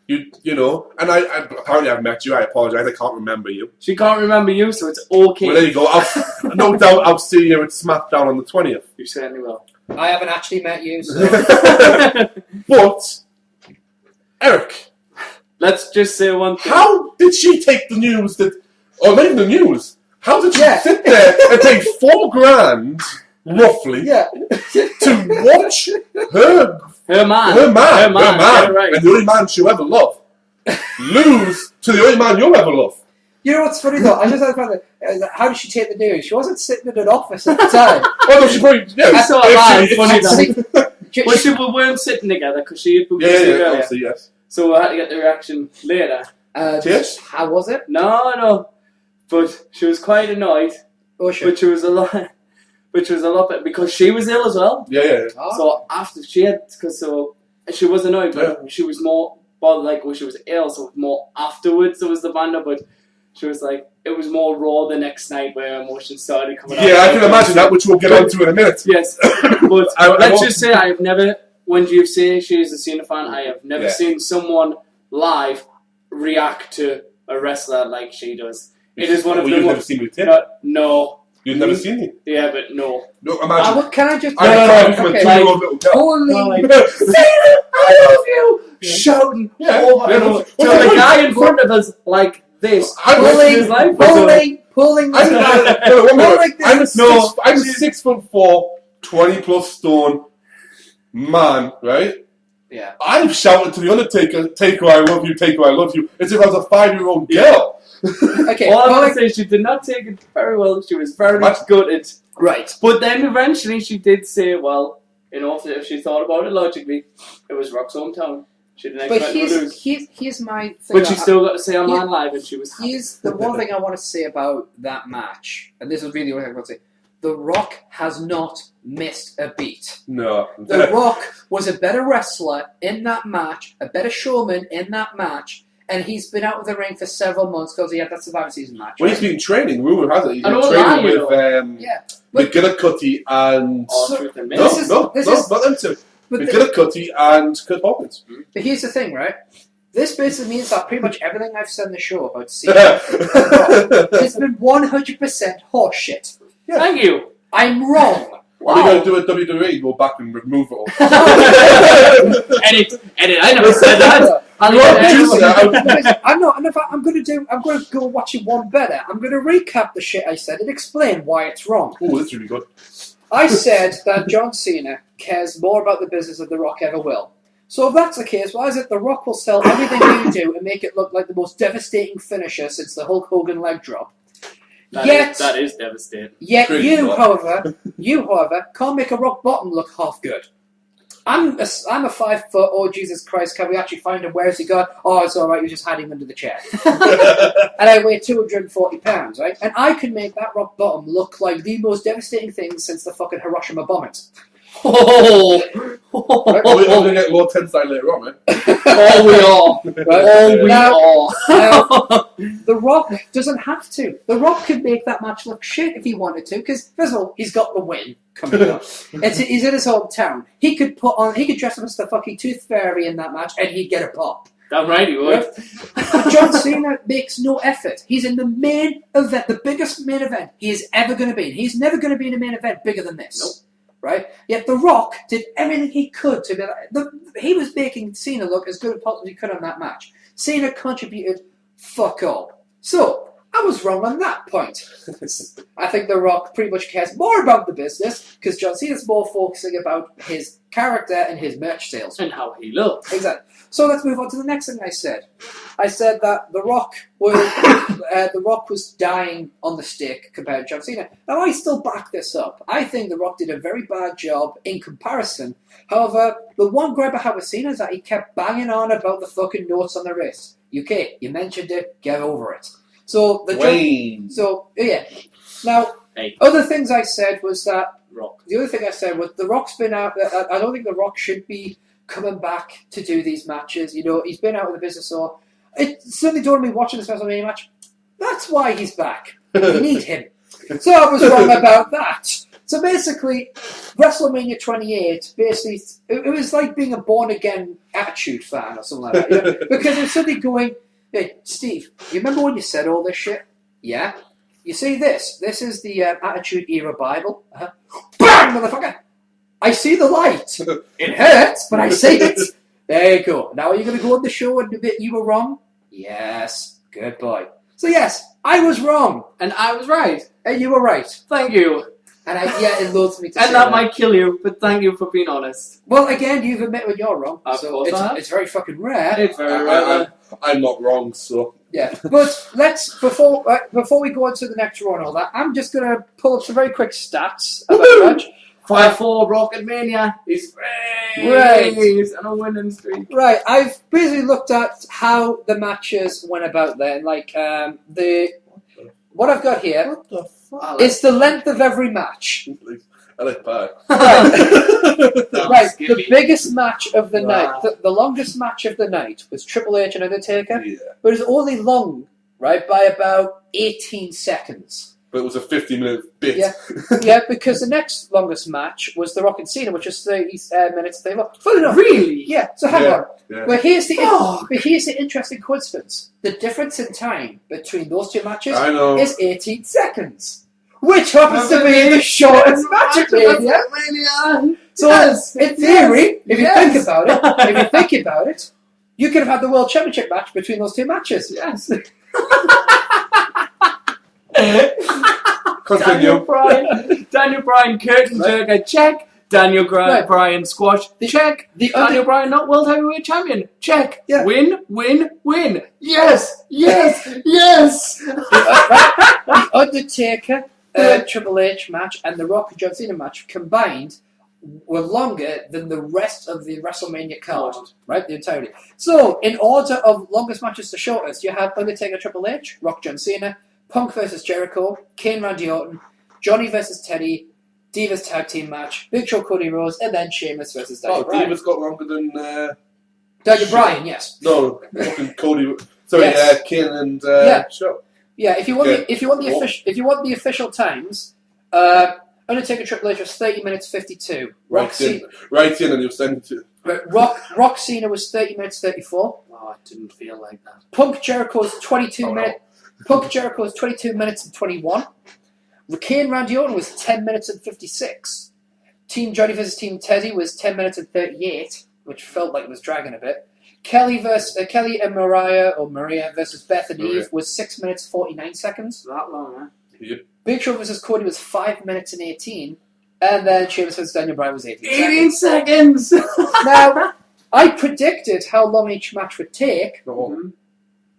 S2: You know, and I apparently I've met you. I apologize, I can't remember you.
S3: She can't remember you, so it's okay.
S2: Well, there you go. No doubt I'll see you at SmackDown on the 20th.
S3: You certainly will.
S1: I haven't actually met you, so.
S2: But Eric,
S3: let's just say one thing.
S2: How did she take the news or not even the news? How did she sit there and pay $4,000 roughly to watch her man,
S3: right.
S2: and the only man she'll ever love, lose to the only man you'll ever love?
S1: You know what's funny though? I just had to find out, how did she take the news? She wasn't sitting in an office at the time.
S2: Oh no, she probably. Yeah,
S3: I saw it funny that. We weren't sitting together because she had booked us earlier.
S2: Yes.
S3: So we had to get the reaction later.
S2: Yes.
S1: How was it?
S3: No. But she was quite annoyed.
S1: Oh, sure.
S3: Which was a lot better because she was ill as well.
S2: Yeah.
S1: Oh.
S3: So after she was annoyed, but she was more bothered like when she was ill. So more afterwards there was the banter, but she was like it was more raw the next night where her emotions started coming out.
S2: Yeah, I can imagine that, which we'll get onto in a minute.
S3: Yes, but let's just say I have never. When you say she is a Cena fan, I have never seen someone live react to a wrestler like she does. It is one of the
S2: You've never seen me tip?
S3: No.
S2: You've never seen it?
S3: Yeah, but no.
S2: No, imagine.
S1: Can I just...
S2: I'm from a
S1: Okay.
S2: 2-year-old little girl.
S1: Holy...
S3: Cena, I love you! Shouting over and over to the guy in front of us like this.
S1: Pulling this
S2: I'm a 6'4", 20+ stone man, right?
S1: Yeah.
S2: I've shouted to the Undertaker, "Taker, I love you, Taker, I love you," as if I was a 5-year-old girl.
S1: Okay.
S3: All I'm going to say, she did not take it very well. She was very gutted.
S1: Right.
S3: But then eventually she did say, well, you know, if she thought about it logically, it was Rock's hometown. She didn't expect to lose.
S1: Here's my thing.
S3: But she still got to say I'm on live, and she was happy.
S1: Here's the one thing I want to say about that match, and this is really the only thing I want to say. The Rock has not missed a beat.
S2: No.
S1: The Rock was a better wrestler in that match, a better showman in that match, and he's been out of the ring for several months because he had that Survivor Season match.
S2: Well,
S1: right?
S2: he's been training. Rumour has it he's been training with McGillicuddy and not them two. McGillicuddy and Kurt Hawkins.
S1: But here's the thing, right? This basically means that pretty much everything I've said in the show about Cena has been 100% horseshit.
S3: Yeah. Thank you.
S1: I'm wrong.
S2: What are you going to do at WWE? Go back and remove it all.
S3: Edit. I never said that.
S1: I'm going to go watch it one better. I'm going to recap the shit I said and explain why it's wrong.
S2: Oh, that's really good.
S1: I said that John Cena cares more about the business than The Rock ever will. So if that's the case, why is it The Rock will sell everything you do and make it look like the most devastating finisher since the Hulk Hogan leg drop?
S3: That is devastating.
S1: Yet you, however, can't make a Rock Bottom look half good. I'm a 5 foot. Oh Jesus Christ! Can we actually find him? Where's he gone? Oh, it's all right. You just had him under the chair. And I weigh 240 pounds, right? And I can make that Rock Bottom look like the most devastating thing since the fucking Hiroshima bombings.
S2: Oh, we're going to get more Tensai later on, man.
S3: Oh, we are.
S1: The Rock doesn't have to. The Rock could make that match look shit if he wanted to, because first of all, he's got the win coming up. He's in his hometown. He could dress up as the fucking Tooth Fairy in that match, and he'd get a pop.
S3: Damn right he would.
S1: But John Cena makes no effort. He's in the main event, the biggest main event he is ever going to be in. He's never going to be in a main event bigger than this. Nope. Right? Yet The Rock did everything he could to be he was making Cena look as good as possibly he could on that match. Cena contributed fuck all. So, I was wrong on that point. I think The Rock pretty much cares more about the business because John Cena's more focusing about his character and his merch sales.
S3: And how he looks.
S1: Exactly. So let's move on to the next thing I said. I said that The Rock was dying on the stick compared to John Cena. Now, I still back this up. I think The Rock did a very bad job in comparison. However, the one gripe I have with Cena is that he kept banging on about the fucking notes on the wrist. UK, you mentioned it, get over it. So, Now, other things I said was that... The other thing I said was The Rock's been out... I don't think The Rock should be coming back to do these matches. You know, he's been out of the business, so it certainly don't me watching this WrestleMania match. That's why he's back. We need him. So I was wrong about that. So basically, WrestleMania 28, basically, it was like being a born-again Attitude fan or something like that. You know? Because it's suddenly going, hey, Steve, you remember when you said all this shit? Yeah? You see this? This is the Attitude Era Bible. Bang, motherfucker! I see the light. It hurts, but I see it. There you go. Now are you going to go on the show and admit you were wrong? Yes. Good boy. So yes, I was wrong.
S3: And I was right.
S1: And you were right.
S3: Thank you.
S1: And it loads me to say
S3: and that might kill you, but thank you for being honest.
S1: Well, again, you've admitted when you're wrong.
S3: Of course
S1: it's very fucking rare.
S3: It's very rare.
S2: I'm not wrong, so...
S1: Yeah, but before we go on to the next row and all that, I'm just going to pull up some very quick stats about the match.
S3: 5-4 Rocketmania is
S1: right
S3: and a winning streak.
S1: Right, I've basically looked at how the matches went about there, and what I've got here is the length of every match.
S2: I like pie.
S1: Right, the biggest match of the night, the longest match of the night was Triple H and Undertaker, but it was only long, right, by about 18 seconds.
S2: But it was a 50-minute bit.
S1: Yeah, because the next longest match was The Rock and Cena, which was 30 minutes. Full enough.
S3: Really?
S1: Yeah. So hang on.
S2: Yeah.
S1: But here's the interesting coincidence. The difference in time between those two matches is 18 seconds. which happens to be the shortest match at Mania. So, in theory, if you think about it, you could have had the World Championship match between those two matches.
S3: Yes.
S2: Continue.
S3: Daniel Bryan, curtain jerker, check. Daniel Bryan squash, check. Daniel Bryan not World Heavyweight Champion, check.
S1: Yeah.
S3: Win, win, win. Yes, yes, yes.
S1: The Undertaker, Triple H match and the Rock and John Cena match combined were longer than the rest of the WrestleMania card, right? The entirety. So, in order of longest matches to shortest, you have Undertaker, Triple H, Rock, John Cena, Punk versus Jericho, Kane, Randy Orton, Johnny versus Teddy, Divas tag team match, Big Show, Cody Rhodes, and then Sheamus versus Daniel Bryan.
S2: Divas got longer than
S1: Daniel Bryan, yes.
S2: No, fucking Cody. Sorry,
S1: Yes.
S2: Kane and Show.
S1: Yeah, if you want the official times, Undertaker Triple H was 30 minutes 52.
S2: Right in, and you send it to.
S1: Rock Cena was 30 minutes 34.
S3: Oh, it didn't feel like that.
S1: Punk Jericho was 22 minutes. Punk Jericho was 22 minutes and 21. Kane Randy Orton was 10 minutes and 56. Team Johnny versus Team Teddy was 10 minutes and 38, which felt like it was dragging a bit. Kelly and Maria versus Beth and Eve was 6 minutes 49 seconds.
S3: That long, huh?
S2: Yep.
S1: Big Show versus Cody was 5 minutes and 18. And then Sheamus versus Daniel Bryan was 18
S3: seconds.
S1: Now, I predicted how long each match would take.
S2: Mm-hmm.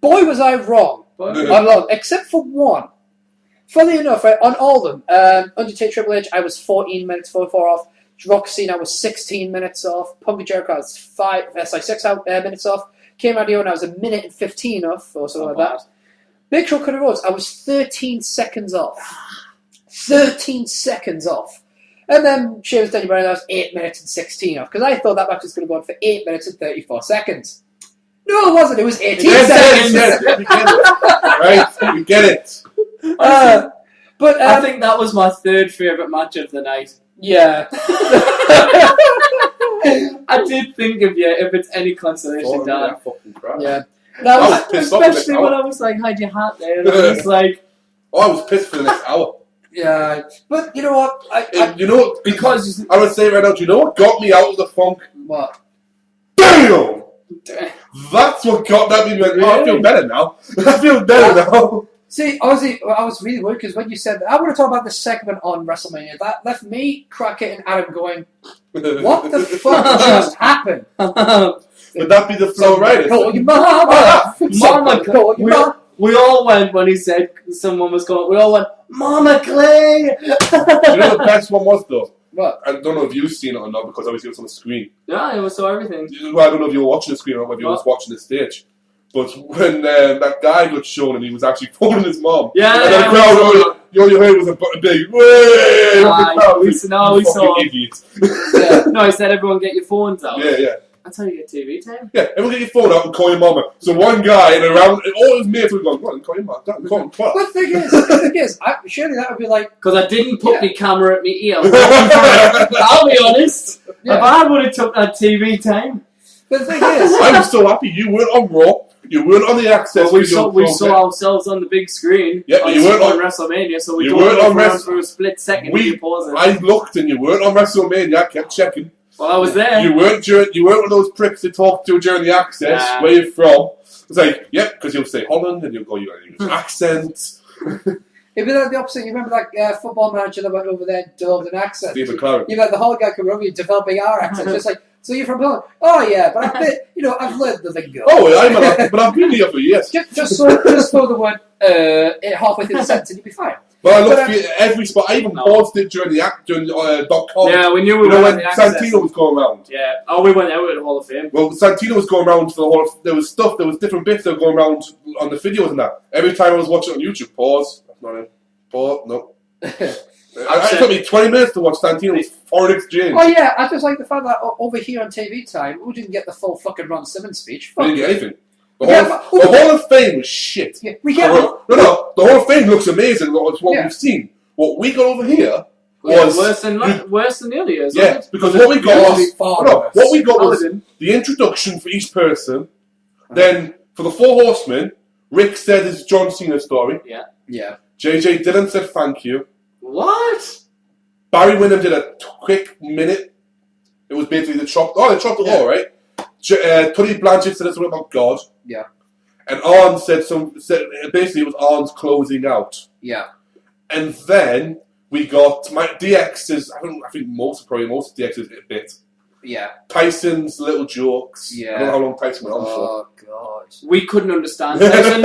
S1: Boy, was I wrong. I'm wrong, except for one. Funny enough, right, on all of them, Undertaker Triple H, I was 14 minutes 44 off. Rock Cena, I was 16 minutes off. Punk and Jericho, I was 6 minutes off. Kane Randy Orton, I was 1 minute and 15 off, or something like that. Big Show Cody Rhodes, I was 13 seconds off. 13 seconds off. And then Sheamus Daniel Bryan, I was 8 minutes and 16 off, because I thought that match was going to go on for 8 minutes and 34 seconds. No, it wasn't. It was 18 seconds.
S2: Right, you get it.
S1: But
S3: I think that was my third favourite match of the night.
S1: Yeah.
S3: I did think of you, if it's any consolation, Dan.
S1: Yeah.
S2: I was pissed off
S3: Especially when I was like, hide your hat there, and I was like...
S2: Oh, I was pissed for the next hour.
S1: Yeah. But you know what?
S2: Because I would say right now, do you know what got me out of the funk?
S1: What?
S2: Damn! That's what got that me. Really? Oh, I feel better now. I feel better now.
S1: See, honestly, I was really worried because when you said that, I want to talk about the segment on WrestleMania. That left me, Crockett, and Adam going, what the fuck just happened?
S2: Would that be the flow right?
S1: Call your mama!
S3: Mama,
S1: call your mama!
S3: We all went when he said someone was going, we all went, Mama Clay!
S2: Do you know the best one was though?
S1: What?
S2: I don't know if you've seen it or not because obviously it was on the screen.
S3: Yeah, it saw everything.
S2: Well, I don't know if you were watching the screen or whether you was watching the stage. But when that guy got shown and he was actually phoning his mom,
S3: yeah,
S2: and the crowd, all you heard was a big way.
S3: We saw.
S2: Idiot.
S1: Yeah.
S3: No, he said everyone get your phones out.
S2: Yeah.
S3: That's how you get TV time.
S2: Yeah, everyone get your phone out and call your mama. So one guy and around, and all his mates were going, "Go on, call your mom, call him."
S1: But the thing is, surely that would be like...
S3: Because I didn't put my camera at my ear. I'll be honest.
S1: Yeah.
S3: If I would have took that TV time.
S1: But the thing is...
S2: I was so happy you weren't on Raw. You weren't on the Access.
S3: Well, we saw ourselves on the big screen.
S2: Yeah, but you weren't on
S3: WrestleMania, so we
S2: you
S3: don't
S2: weren't on
S3: know for a split second.
S2: I looked and you weren't on WrestleMania. I kept checking.
S3: Well, I was there.
S2: You weren't one of those pricks they talked to during the Access.
S3: Nah.
S2: Where you from? It's like, yep, because you'll say Holland and you'll go, you got an accent.
S1: It'd be like the opposite. You remember that football manager that went over there and developed an accent?
S2: Steve McLaren.
S1: You had the whole guy come over you developing our accent. Just like, so you're from Holland? Oh yeah, but I've learned the lingo.
S2: Oh, but I've been here for years.
S1: Just throw the word halfway through the sentence and you'll be fine.
S2: But I looked at every spot. I even paused it during .com.
S3: Yeah, we knew we were
S2: when Santino was going around.
S3: Yeah. Oh, we went out with the Hall of Fame.
S2: Well, Santino was going around for the whole. There was different bits that were going around on the videos and that. Every time I was watching it on YouTube, pause. That's not it. Pause. No. It took me 20 minutes to watch Santino's foreign exchange.
S1: Oh yeah, I just like the fact that over here on TV time, we didn't get the full fucking Ron Simmons speech.
S2: We didn't get anything. The Hall of Fame was shit.
S1: Yeah, we get
S2: No, the Hall of Fame looks amazing. It's what we've seen. What we got over here was
S3: worse than the other years.
S2: Yeah, because what we got was the introduction for each person. Then for the Four Horsemen, Rick said his John Cena story.
S3: Yeah.
S1: Yeah.
S2: JJ Dillon said thank you.
S3: What?
S2: Barry Windham did a quick minute. It was basically they chopped it all, right? Tony Blanchard said something about God.
S1: Yeah.
S2: And Arn said basically it was Arn's closing out.
S1: Yeah.
S2: And then we got my DX's. I think most of DX's bit.
S1: Yeah.
S2: Tyson's little jokes.
S1: Yeah.
S2: I don't know how long Tyson went on for.
S1: Oh God.
S3: We couldn't understand Tyson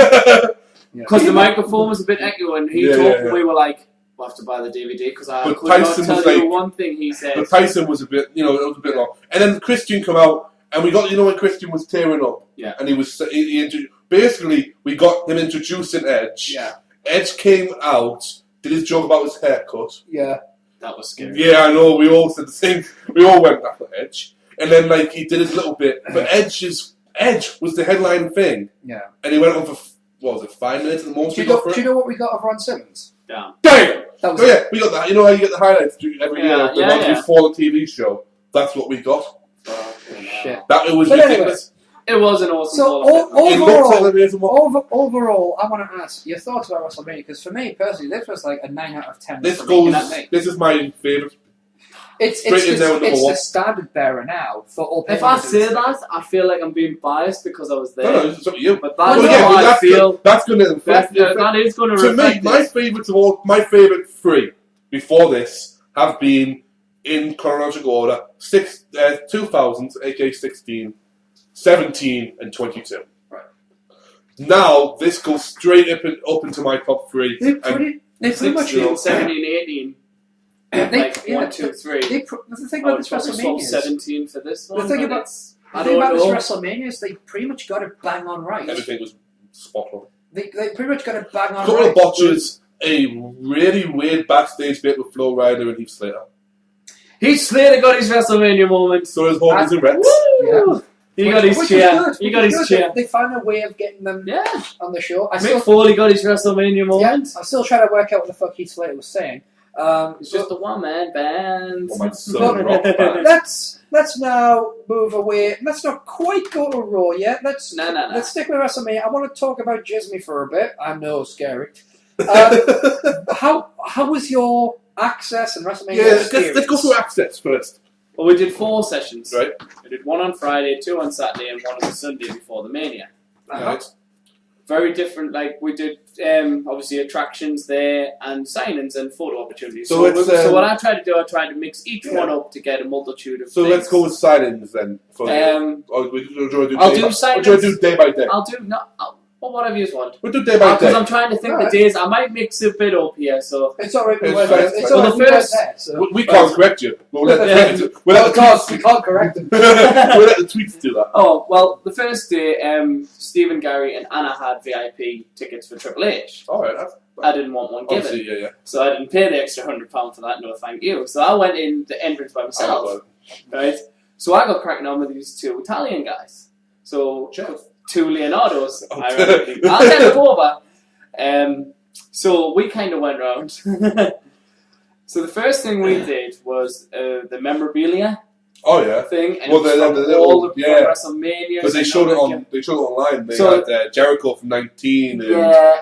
S3: because the microphone was a bit echoey and he talked and we were like, we'll have to buy the DVD because I could
S2: Tyson
S3: not tell you one thing he said.
S2: But Tyson was a bit, it was a bit long. And then Christian come out and we got, when Christian was tearing up.
S3: Yeah.
S2: And basically we got him introducing Edge.
S1: Yeah.
S2: Edge came out, did his joke about his haircut.
S1: Yeah.
S3: That was scary.
S2: Yeah, I know. We all said the same. We all went after Edge, and then he did his little bit. But Edge was the headline thing.
S1: Yeah.
S2: And he went on for 5 minutes at the most.
S1: Do you know what we got of Ron Simmons?
S3: Damn.
S2: Damn.
S1: That was
S2: We got that. You know how you get the highlights every year before the TV show. That's what we got.
S1: Oh, shit.
S2: It was
S1: but
S2: ridiculous.
S3: It was an awesome.
S1: So overall, I want to ask your thoughts about WrestleMania because for me personally, this was like a 9 out of 10.
S2: This is my favourite.
S1: It's the standard bearer now for all.
S3: If I say that, I feel like I'm being biased because I was there.
S2: No, it's up to you.
S3: But that's how I feel.
S2: That's going to.
S3: That is going to reflect.
S2: To me, my favourite three before this have been in chronological order: 2000, aka 16, 17, and 22.
S1: Right.
S2: Now this goes straight up into my top three.
S1: They pretty much
S3: 16, 17, 18. Like 1, 2, 3.
S1: The thing about this WrestleMania is
S3: 17 for this one.
S1: The thing about this WrestleMania is they pretty much got it bang on right.
S2: Everything was spot on.
S1: They pretty much got it bang on
S2: A couple
S1: right.
S2: of botches, a really weird backstage bit with Flo Rida and Heath Slater.
S3: Heath Slater got his WrestleMania moment.
S2: So his Hawkins and Rex.
S1: Yeah.
S3: He got his chair. He got his chair.
S1: They found a way of getting them on the show.
S3: Mick Foley got his WrestleMania moment.
S1: I'm still trying to work out what the fuck Heath Slater was saying.
S3: It's just a one-man band.
S1: Let's now move away. Let's not quite go to Raw yet. Let's stick with WrestleMania. I want to talk about Djismie for a bit. I know, scary. How was your Access and WrestleMania experience?
S2: Let's go through Access first.
S3: Well, we did 4 sessions.
S2: Right.
S3: We did 1 on Friday, 2 on Saturday, and 1 on the Sunday before the Mania.
S2: Right.
S3: Very different. We did obviously attractions there and signings and photo opportunities. So what I tried to do, I tried to mix each one up to get a multitude of.
S2: So
S3: things.
S2: let's go with signings then.
S3: I'll do signings.
S2: Or do you do day by day?
S3: I'll do whatever you want.
S2: We'll do day by day.
S3: Because I'm trying to think the days. I might mix a bit up here. So
S1: it's alright.
S2: It's
S1: all
S2: right. We can't correct you. We
S1: can't correct them.
S2: We'll let the tweets do that.
S3: Oh well, the first day, Stephen, Gary, and Anna had VIP tickets for Triple H.
S2: All right.
S3: I didn't want one given.
S2: Yeah.
S3: So I didn't pay the extra £100 for that. No, thank you. So I went in the entrance by myself. Right. So I got cracking on with these 2 Italian guys. So. 2 Leonardos, ironically. I'll get them over. So we kind of went round. So the first thing we did was the memorabilia thing, and all the WrestleMania.
S2: Because they showed it online. They had Jericho from 19 and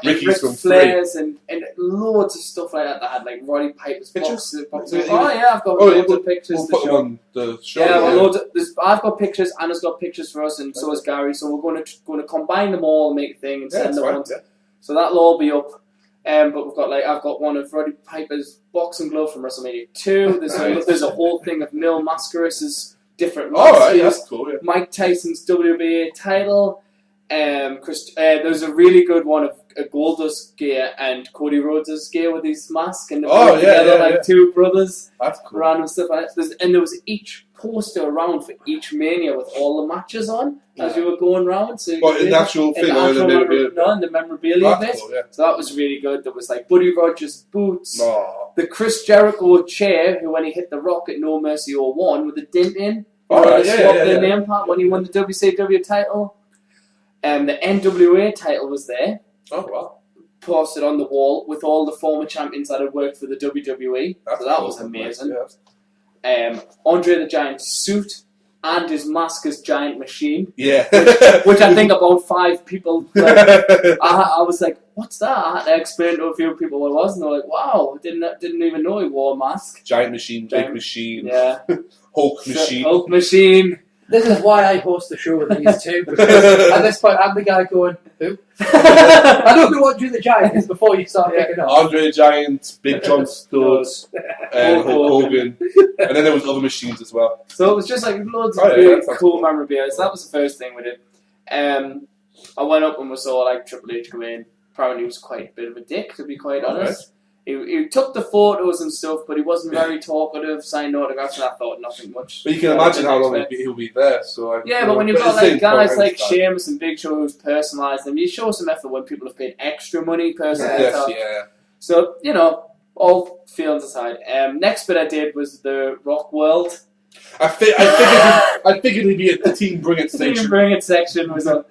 S2: Ricky's from 3.
S3: And loads of stuff like that. That had Roddy Piper's boxes. I've got loads of pictures.
S2: We'll put them on the show.
S3: I've got pictures. Anna's got pictures for us, and so has Gary. So we're going to combine them all and make a thing and send them on. So that'll all be up. But we've got I've got one of Roddy Piper's boxing glove from WrestleMania 2. There's a whole thing of Mil Mascaras' different masks.
S2: That's cool. Yeah.
S3: Mike Tyson's WBA title. There's a really good one of Goldust gear and Cody Rhodes' gear with his mask, and they're together 2 brothers.
S2: That's cool.
S3: Random stuff like that. And there was each poster around for each Mania with all the matches on as you were going round. So
S2: in the actual thing,
S3: in the memorabilia bit.
S2: Cool, yeah.
S3: So that was really good. There was Buddy Rogers' boots,
S2: the
S3: the Chris Jericho chair, who when he hit the Rock at No Mercy 01 with the dint in, the name part when he won the WCW title. The NWA title was there.
S2: Oh wow!
S3: Posted on the wall with all the former champions that had worked for the WWE.
S2: That's
S3: so that
S2: cool.
S3: was amazing.
S2: Yes.
S3: Andre the Giant's suit and his mask is Giant Machine.
S2: Yeah.
S3: Which I think about 5 people. I was like, what's that? I had to explain to a few people what it was, and they're like, wow, didn't even know he wore a mask.
S2: Giant Machine, Big Machine,
S3: yeah.
S2: Hulk Machine.
S3: Hulk Machine.
S1: This is why I host the show with these two, because at this point I'm the guy going, who? I know who Andre the Giant is before you start picking up.
S2: Andre the Giant, Big John Studd, and Hulk Hogan. And then there was other machines as well.
S3: So it was just like loads of really cool memorabilia. So that was the first thing we did. I went up and we saw like Triple H come in. Apparently he was quite a bit of a dick, to be quite honest. He took the photos and stuff, but he wasn't very talkative, signed autographs, and I thought nothing much.
S2: But you can imagine how long he'll be there. So
S3: but when you've got like guys like Sheamus and Big Show who's personalised them, you show some effort when people have paid extra money personalised.
S2: Yeah.
S3: So, all feelings aside. Next bit I did was the Rock World.
S2: I figured he'd be at the Team Bring It section.
S3: Team Bring It section was a...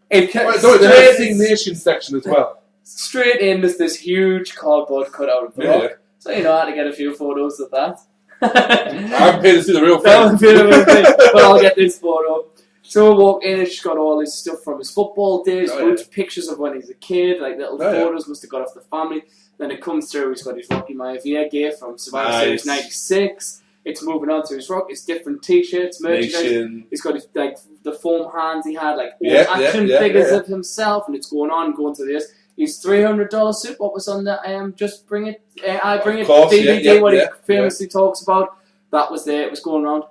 S2: The Team Nation section as well.
S3: Straight in, there's this huge cardboard cutout of the Rock. Yeah. So, I had to get a few photos of that.
S2: I'm paid to see the real thing.
S3: But I'll get this photo. So we walk in, and she's got all his stuff from his football days, pictures of when he's a kid, like little photos must have got off the family. Then it comes through, he's got his Rocky Maivia gear from Survivor Series 96. It's moving on to his Rock, his different t-shirts, merchandise. He's got his, like, the foam hands he had, like, all action figures of himself, and it's going to this. His $300 suit, what was on the Just Bring It, I Bring It DVD, what he famously talks about. That was there, it was going around.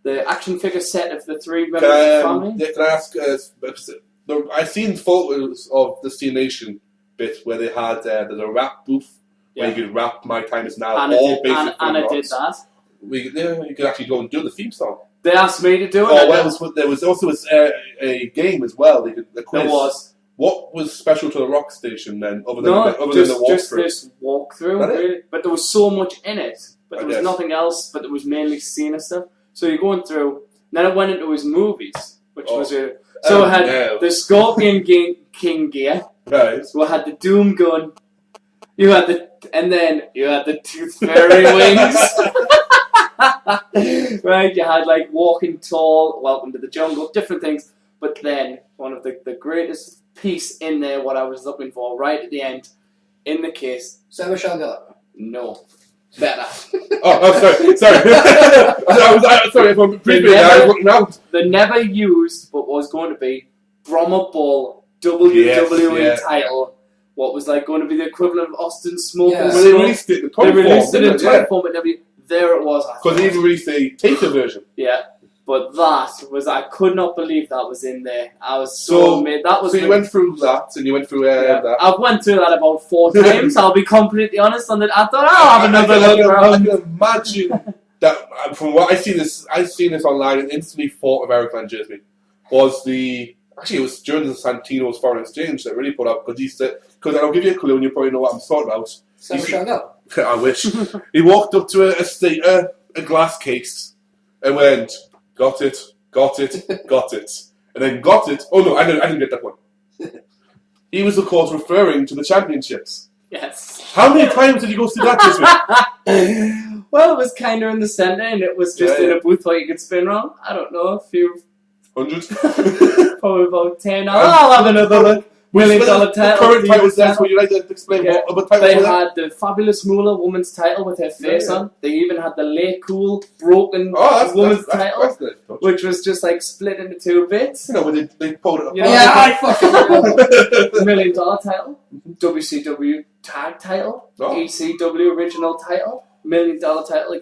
S3: The action figure set of the 3 members of the family.
S2: Can I ask, I've seen photos of the Steel Nation bit where they had, there's a rap booth where you could rap My Time Is Now, all basic
S3: Anna did that.
S2: You could actually go and do the theme song.
S3: They asked me to do it.
S2: There was also a game as well. The quiz.
S3: There was.
S2: What was special to the Rock Station then, other than the walkthrough?
S3: Just this walkthrough, really. But there was so much in it. But there was nothing else. But there was mainly Cena stuff. So you're going through. Then it went into his movies, which was it had the Scorpion King gear.
S2: Right.
S3: So it had the Doom gun. You had the Tooth Fairy wings. Right, you had like Walking Tall, Welcome to the Jungle, different things. But then one of the greatest piece in there, what I was looking for, right at the end, in the case.
S1: Sarah Michelle Gellar.
S3: No.
S1: Better.
S2: Sorry. Sorry, if I'm briefly, I was looking out.
S3: The never used, but was going to be Brahma Bull WWE title. What was like going to be the equivalent of Austin Smoke?
S2: Yeah. Well, they released it in
S3: toy form, but there it was.
S2: Because they even released a taker version.
S3: Yeah. But I could not believe that was in there. I was so amazed.
S2: So you went through that, and you went through that.
S3: I went through that about 4 times, I'll be completely honest on that. I thought, I'll have another look around.
S2: I can imagine that, from what I've seen this online, and instantly thought of Erik Van Djismie. Actually, it was during the Santino's Foreign Exchange that really put up, because he said, because I'll give you a clue and you probably know what I'm talking about. I wish. He walked up to a glass case and went, got it. And then got it. Oh no, I didn't get that one. He was, of course, referring to the championships.
S3: Yes.
S2: How many times did you go see that this week?
S3: Well, it was kind of in the centre, and it was just in a booth where you could spin around. I don't know, a few...
S2: 100?
S3: Probably about 10. I'll have another look. $1 million title.
S2: The current titles, that's what you like to explain. What other titles
S3: they had the Fabulous Moolah women's title with her face on. They even had the Lay Cool broken women's title, which was just like split into 2 bits.
S2: You know, when they pulled it up.
S1: I fucking
S3: $1 million title, WCW tag title, ECW original title, $1 million title.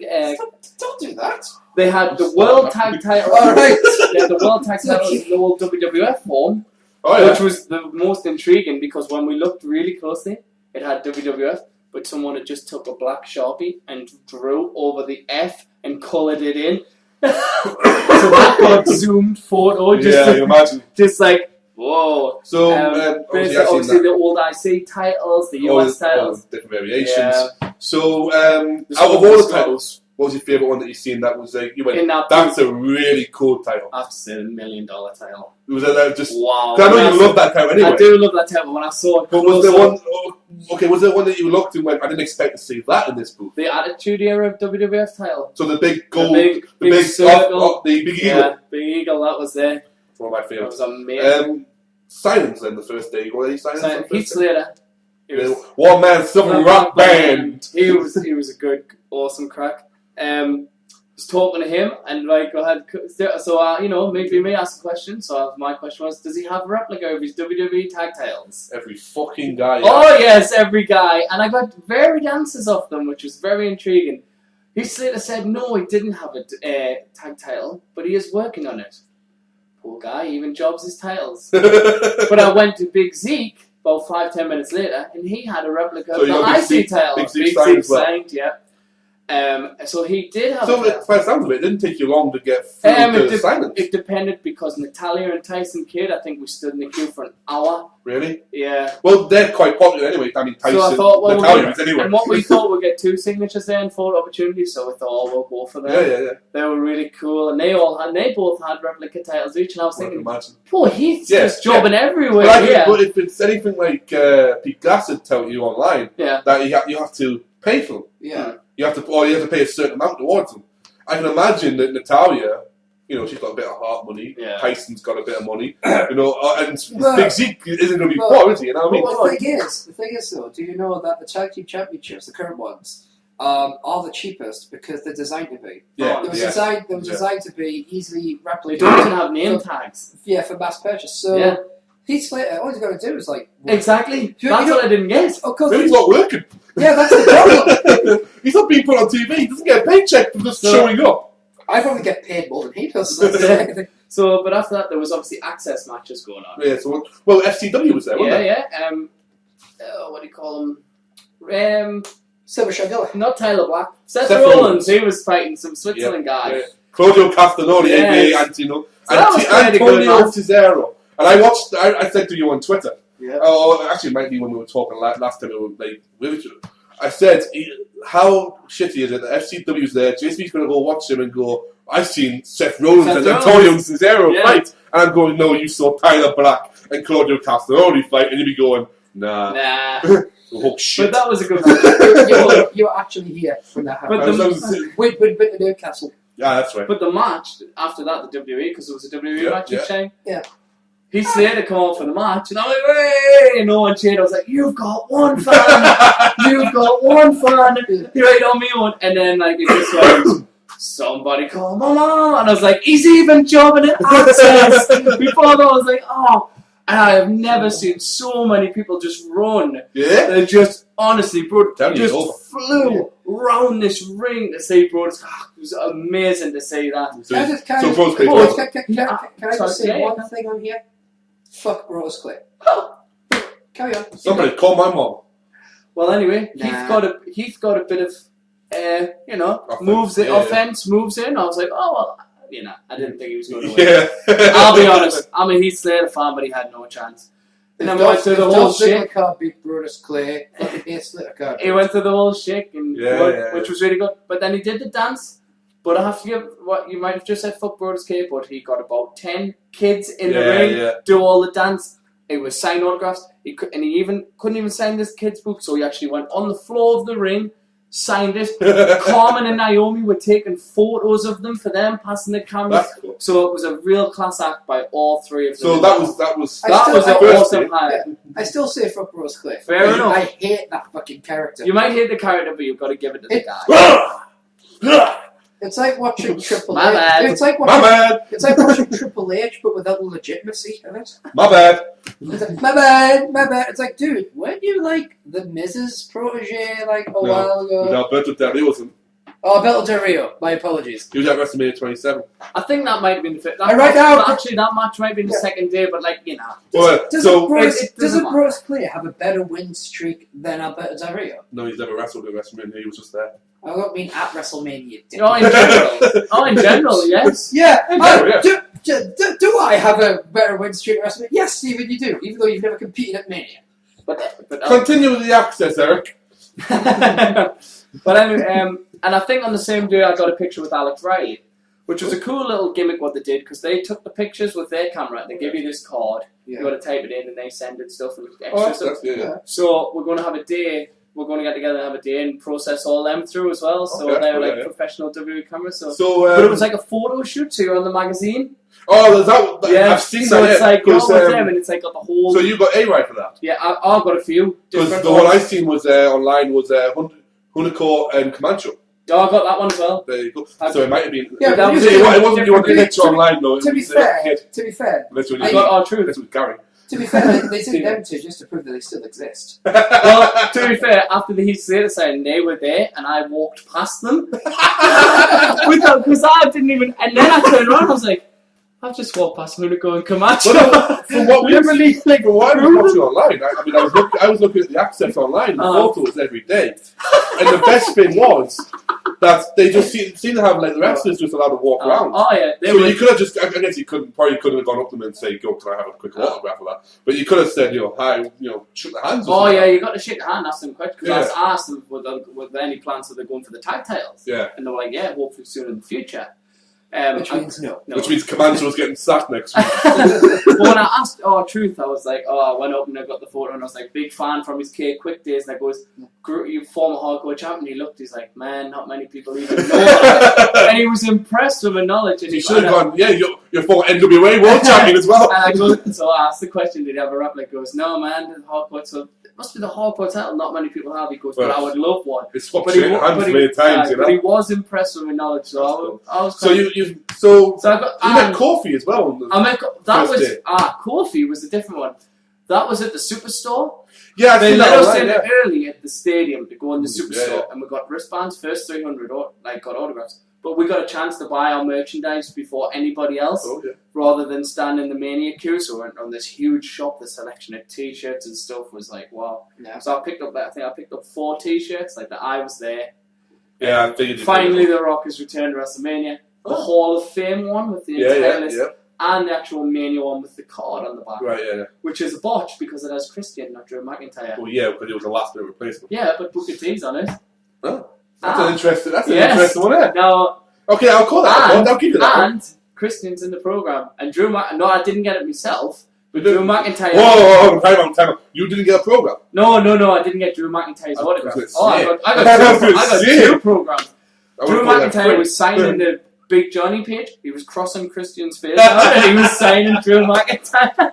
S1: Don't do that.
S3: They had the World Tag title.
S1: Alright.
S3: They had the World Tag title in the old WWF form. Which was the most intriguing, because when we looked really closely, it had WWF, but someone had just took a black Sharpie and drew over the F and coloured it in. So that got zoomed photo.
S2: You imagine.
S3: Just like, whoa.
S2: So,
S3: obviously the old IC titles, the US titles.
S2: Different variations. Yeah. So, out of all the titles, What was your favourite one that you've seen that was like, you went,
S3: that
S2: that's a really cool title?
S3: I have to say the $1 million title.
S2: Was that just...
S3: Wow.
S2: Because I know you love that title anyway.
S3: I do love that title, but when I saw it...
S2: But was there one... Okay, was there one that you looked and went, I didn't expect to see that in this booth?
S3: The Attitude Era WWF title.
S2: So the big gold...
S3: The big circle.
S2: The big eagle.
S3: Yeah, big eagle, that was there.
S2: One of my
S3: That
S2: favourites.
S3: was amazing.
S2: Silence then, the first day. Were any silence?
S3: Heath Slater.
S2: One man Southern rock band.
S3: He was a good, awesome crack. Was talking to him and like go ahead. So maybe me ask a question. So my question was, does he have a replica of his WWE tag titles?
S2: Every fucking guy. Yeah.
S3: Oh yes, every guy. And I got varied answers off them, which was very intriguing. Heath Slater said no, he didn't have a tag title, but he is working on it. Poor guy, he even jobs his titles. But I went to Big Zeke about 5-10 minutes later, and he had a replica of the IC title.
S2: Big Zeke signed,
S3: yeah. So he did have.
S2: So by the sounds of it didn't take you long to get through the silence.
S3: It depended because Natalia and Tyson Kidd, I think we stood in the queue for an hour.
S2: Really?
S3: Yeah.
S2: Well, they're quite popular anyway. I mean, Tyson,
S3: so I thought,
S2: Natalia anyway.
S3: And what we thought we'd get 2 signatures there and 4 opportunities, so we thought, we'll go for them.
S2: Yeah.
S3: They were really cool, and they both had replica titles each, and I was thinking,
S2: imagine.
S3: poor Heath's just jobbing everywhere.
S2: But if it's anything like Pete Glass had told you online, that you have to pay for them.
S1: Yeah.
S2: You have to pay a certain amount towards them. I can imagine that Natalia, she's got a bit of heart money.
S3: Yeah.
S2: Tyson's got a bit of money. And Big Zeke isn't going to be poor, is he? You know what I mean?
S1: Well, the thing is though, do you know that the tag team championships, the current ones, are the cheapest because they're designed to be.
S2: Yeah.
S1: They were designed to be easily replicated.
S3: They don't even have name tags.
S1: Yeah, for mass purchase. So Heath Slater, all he's got to do is like...
S3: Exactly. That's what I didn't get.
S2: Maybe he's not working.
S1: Yeah, that's the problem.
S2: He's not being put on TV. He doesn't get a paycheck for just showing up.
S1: I probably get paid more than he does.
S3: So, but after that, there was obviously access matches going on.
S2: Yeah, well, FCW was there, wasn't
S3: there? Yeah. What do you call him?
S1: Silver Shagilla.
S3: Not Tyler Black. Seth Rollins. He was fighting some Switzerland guy.
S2: Yeah. Claudio Castagnoli, a.k.a. Antonio Cesaro. And I said to you on Twitter, actually it might be when we were talking last time we were like, with each other. I said, how shitty is it that FCW's there, JSB's going to go watch him and go, I've seen Seth Rollins and Antonio Cesaro fight, and I'm going, no, you saw Tyler Black and Claudio Castagnoli fight, and you'd be going, nah. Oh, shit.
S3: But that was a good match.
S1: You were actually here when that happened. We'd been to Newcastle.
S2: Yeah, that's right.
S3: But the match after that, the WWE, because it was a WWE match each time.
S1: Yeah.
S3: Heath Slater come on for the match, and I'm like, hey! And no one cheered. I was like, you've got one fan! You've got one fan! Right on me one. And then, like, it just went, somebody call Mama! And I was like, he's even jobbing at access! Before that, I was like, oh. And I have never seen so many people just run.
S2: Yeah?
S3: They just, honestly, bro, just flew around this ring to see, bro. It was amazing to see that.
S1: Can I just say one thing on here? Fuck Bros Clay. Carry on.
S2: Somebody call my mom.
S3: Well, anyway, Heath got a bit of, offense moves in. I was like, oh well. I didn't think he was going to win.
S2: Yeah.
S3: I'll be honest. I'm a Heath Slater fan, but he had no chance. And then we went through the whole shit.
S1: Can't beat Brutus Clay. Heath Slater can't.
S3: He went through the whole shit, and which was really good. But then he did the dance. But I have to give what you might have just said. Fuck Brutus Clay, but he got about 10 kids in the ring do all the dance. It was sign autographs. He couldn't even sign this kid's book, so he actually went on the floor of the ring. Signed it. Carmen and Naomi were taking photos of them for them, passing the camera.
S2: Cool.
S3: So it was a real class act by all 3 of them.
S2: So that was
S3: an awesome highlight.
S1: I still say fuck Rose Clay.
S3: Fair enough.
S1: I hate that fucking character.
S3: You might hate the character, but you've got to give it to the guy.
S1: It's like watching Triple
S3: H.
S1: It's like watching Triple H, but without the legitimacy of it.
S2: My bad.
S1: My bad. It's like, dude, weren't you like the Mrs. protege like a while ago?
S2: No, Alberto Del Rio wasn't.
S1: Oh, Alberto Del Rio. My apologies.
S2: He was at WrestleMania 27.
S3: I think that might have been the fit.
S1: Actually,
S3: that match might have been the second day, but
S1: Doesn't Bruce Clay have a better win streak than Alberto Del Rio?
S2: No, he's never wrestled at WrestleMania. He was just there.
S1: I don't mean at WrestleMania.
S3: In general, yes.
S1: Yeah. Do I have a better win streak at WrestleMania? Yes, Stephen, you do. Even though you've never competed at Mania.
S2: But continue with the access, Eric.
S3: But anyway, and I think on the same day I got a picture with Alex Riley, which was a cool little gimmick what they did, because they took the pictures with their camera. They give you this card. You got to type it in, and they send it stuff and extra stuff. So we're going to have a day. We're going to get together and have a day and process all them through as well. So they're like professional WWE cameras. But it was like a photo shoot. So you're on the magazine.
S2: Oh, is that? Yeah. I've seen
S3: so
S2: that.
S3: It's like you're with them, and it's like got the whole.
S2: So you got A-Right for that?
S3: Yeah, I've got a few.
S2: Because the one I seen was online was Hunico and Camacho.
S3: Oh, I got that one as well.
S2: There you go. So it might have been.
S3: Yeah,
S2: but it wasn't you wanted to picture online though.
S1: To be fair,
S2: This was Gary.
S1: To be fair, they took them two just to prove that they still exist.
S3: Well, to be fair, after the Heat Theatre sign, they were there, and I walked past them. Because I didn't even. And then I turned around, and I was like, I've just walked past Hunico and Camacho.
S2: From what I was watching online, I was looking at the access online, the photos every day, and the best thing was that they just seem to have like the wrestlers just allowed to walk around.
S3: Oh yeah,
S2: you could have just. I guess you couldn't have gone up to them and say, "Go, can I have a quick autograph of that?" But you could have said, "Hi," shook the hands.
S3: Oh yeah, you got to shake the hand, ask them questions. Because I asked them, "Were there any plans that they're going for the tag titles?"
S2: Yeah,
S3: and they were like, "Yeah, hopefully soon in the future."
S1: Which means no.
S2: Which means Camacho's getting sacked next week.
S3: But when I asked Truth, I was like, I went up and I got the photo and I was like, big fan from his Quick Days. And I goes, you former hardcore champion. He looked, he's like, man, not many people even know that. And he was impressed with my knowledge. And
S2: he should have gone, you're former NWA world champion as well.
S3: And so I asked the question, did he have a replica? He goes, no, man, the hardcore, so it must be the hardcore title. Not many people have. He goes, but I would love one.
S2: It's swapped hands many times,
S3: But he was impressed with my knowledge. So I was
S2: So I got, you met Kofi as well.
S3: Kofi was a different one. That was at the Superstore.
S2: Yeah,
S3: they let us in early at the stadium to go in the Superstore, and we got wristbands. First 300 got autographs, but we got a chance to buy our merchandise before anybody else, rather than stand in the Mania queue. So we went on this huge shop. The selection of T-shirts and stuff was like wow. Yeah. So I picked up 4 T-shirts. Like I was there.
S2: Yeah, I think
S3: finally The Rock has returned to Wrestlemania. The Hall of Fame one with the entire list, and the actual Mania one with the card on the back.
S2: Right,
S3: which is a botch because it has Christian, not Drew McIntyre.
S2: Well, yeah, because it was a last minute replacement.
S3: Yeah, but Booker T's on it.
S2: Oh, that's an interesting one, yeah.
S3: Now,
S2: okay, I'll call that. I'll give you that.
S3: And Christian's in the program, and Drew. No, I didn't get it myself. But Drew McIntyre.
S2: Whoa, time out. You didn't get a program?
S3: No, I didn't get Drew McIntyre's autograph. I got 2 programs. Drew McIntyre was signing the Big Johnny page. He was crossing Christian's face out, and he was signing Drew McIntyre.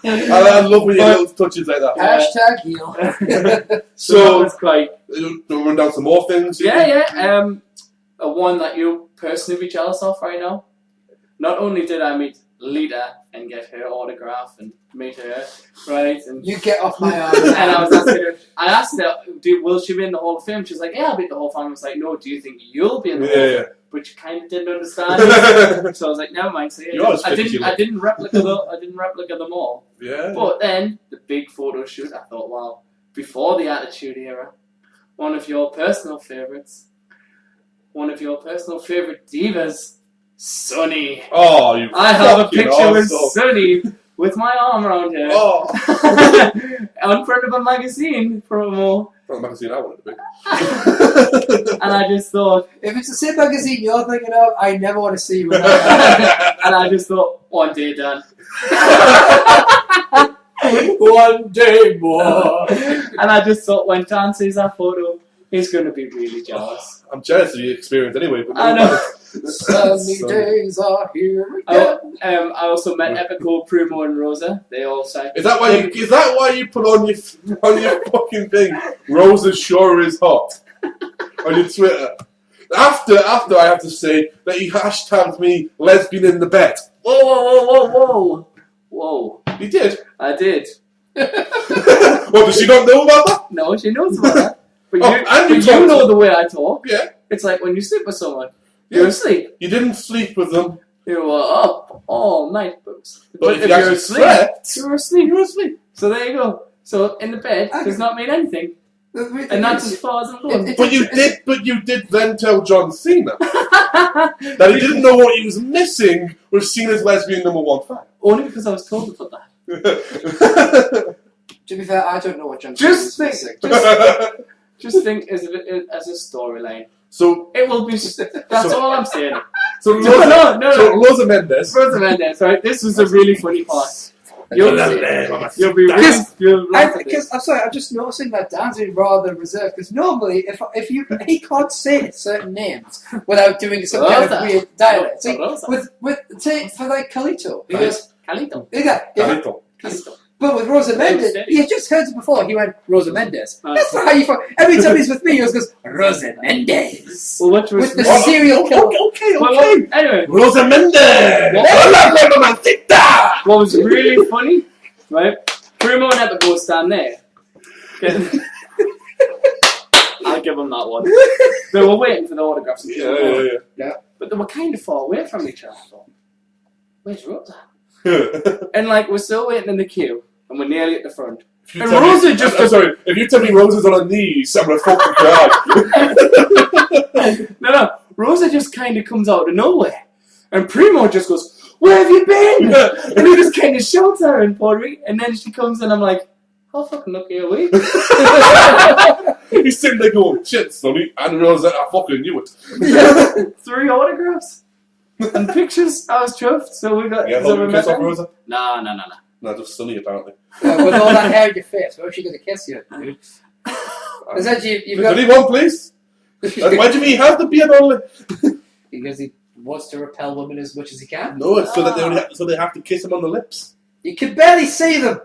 S2: I love when you little touches like that.
S1: Hashtag heel.
S2: So
S3: it's quite.
S2: We'll run down some more things.
S3: Yeah. A one that you personally be jealous of right now. Not only did I meet Lita and get her autograph and meet her, right? And
S1: you get off my arm.
S3: And I asked her, will she be in the Hall of Fame? She was like, yeah, I'll be in the Hall of Fame. I was like, no, do you think you'll be in the Hall of Fame? But you kind of didn't understand. So I was like, never mind. So I didn't replica them all.
S2: Yeah.
S3: But then the big photo shoot, I thought, wow, before the Attitude Era, one of your personal favorite divas, Sunny.
S2: Oh,
S3: I have a picture with Sunny with my arm around her.
S2: Oh.
S3: On front of a magazine promo.
S2: Not the magazine I wanted to be.
S3: And I just thought,
S1: if it's the same magazine you're thinking of, I never want to see you. And
S3: I just thought, one day, Dan.
S1: One day more.
S3: And I just thought, when Dan sees that photo, he's going to be really jealous.
S2: I'm jealous of your experience anyway. But
S3: I know.
S1: Sunny days are here again.
S3: I also met Epico, Primo, and Rosa. They all sang.
S2: Is that why you put on your fucking thing? Rosa sure is hot on your Twitter. After I have to say that you hashtagged me lesbian in the bed.
S3: Whoa.
S2: You did?
S3: I did.
S2: Well, does she not know about that?
S3: No, she knows about that. But
S2: you
S3: know the way I talk.
S2: Yeah.
S3: It's like when you sleep with someone. You're asleep.
S2: You didn't sleep with them.
S3: You were up all night, folks.
S2: But if you're asleep,
S3: you were asleep. So there you go. So in the bed does not mean anything. And that's as far as I'm going.
S2: But you did then tell John Cena that he didn't know what he was missing with Cena's lesbian #1 fan.
S3: Only because I was told about that.
S1: To be fair, I don't know what John
S3: Just
S1: Cena is
S3: think. Just think as a storyline.
S2: So
S3: it will be. That's all I'm saying.
S2: So
S3: No.
S2: Rosa Mendes.
S3: Rosa Mendes, right? This was a really funny part. You'll be
S1: because I'm sorry, I'm just noticing that Dan's been rather reserved. Because normally, if he can't say certain names without doing some kind of weird dialect. See, for like Calito, he goes
S3: Calito.
S2: Calito.
S1: But with Rosa Mendes, you just heard it before. He went Rosa Mendes. That's not how you. Every time he's with me, he goes Rosa Mendes.
S3: Well, what was
S1: with the serial killer?
S2: Okay.
S3: Anyway,
S2: Rosa Mendes.
S3: What was really funny, right? Primo never goes down there. Okay. I'll give him that one. They were waiting for the autographs.
S2: Yeah.
S3: But they were kind of far away from each other. I thought, where's Rosa? And like we're still waiting in the queue, and we're nearly at the front. And Rosa just.
S2: I'm sorry. If you tell me Rosa's on her knees, I'm gonna fucking cry.
S3: No. Rosa just kind of comes out of nowhere, and Primo just goes, "Where have you been?" And he just kind of shouts at her in Puerto Rican, and then she comes in. I'm like, "How fucking lucky are we?"
S2: He's sitting there going, "Shit, Sonny, I didn't realize that. I fucking knew it."
S3: 3 autographs. And pictures, I was chuffed, so we got...
S2: Yeah, kiss off Rosa?
S3: No.
S2: No, just Sonny, apparently.
S1: With all that hair in your face, why was she going to kiss you, dude? Is that you've got...
S2: Only one, please? Why do you mean he has the beard only?
S1: Because he wants to repel women as much as he can?
S2: No, it's so that they have to kiss him on the lips.
S1: You can barely see them!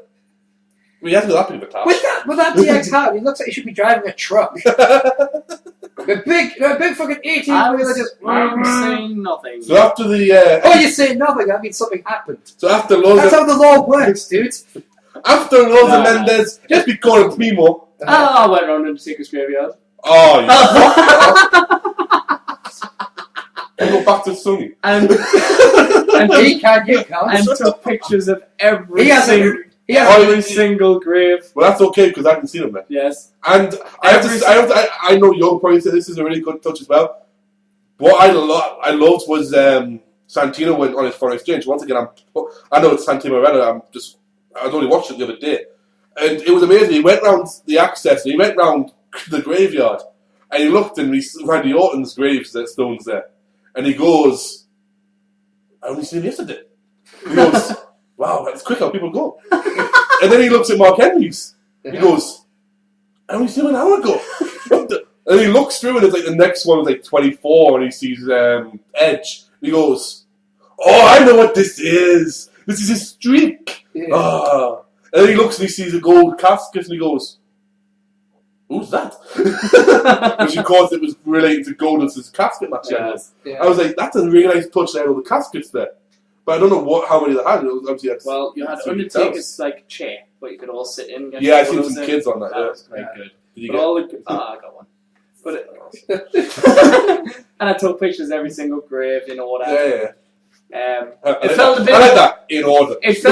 S2: Well, he hasn't got that big of a task.
S1: With that DX hat, he looks like he should be driving a truck. A big fucking 18-wheeler just...
S3: I'm saying nothing.
S2: So after the...
S1: Oh, you're saying nothing, that means something happened.
S2: So after Rosa...
S1: That's how the law works, dude.
S2: After Rosa Mendes, just be called Primo.
S3: I went around Undertaker's graveyard.
S2: Oh, you go back to Sonny.
S3: And
S1: he can't, you can't.
S3: And took pictures of every single grave.
S2: Well, that's okay because I haven't seen them then.
S3: Yes.
S2: And I know you'll probably say this is a really good touch as well. What I loved was Santino went on his foreign exchange. Once again, I know it's Santino Moreno. I only watched it the other day, and it was amazing. He went round the access. And he went round the graveyard, and he looked and Randy Orton's stones there, and he goes, "I only seen him yesterday." He goes, "Wow, that's quick how people go." And then he looks at Mark Henry's. He goes, "I only seen him an hour ago." And he looks through, and it's like the next one was like 24, and he sees Edge. He goes, "Oh, I know what this is. This is his streak." Yeah. And then he looks and he sees a gold casket, and he goes, "Who's that?" Which of course it was related to Goldust's casket match.
S3: Yes.
S2: Yeah. I was like, "That's a really nice touch there with the caskets there." But I don't know how many they had. It was obviously
S3: well, you had Undertaker's like chair, but you could all sit in.
S2: Yeah, I seen some kids on that.
S3: That was quite good.
S2: Did you
S3: I got one. But and I took pictures of every single grave in order.
S2: Yeah.
S3: It felt a bit.
S2: I like that in order.
S3: It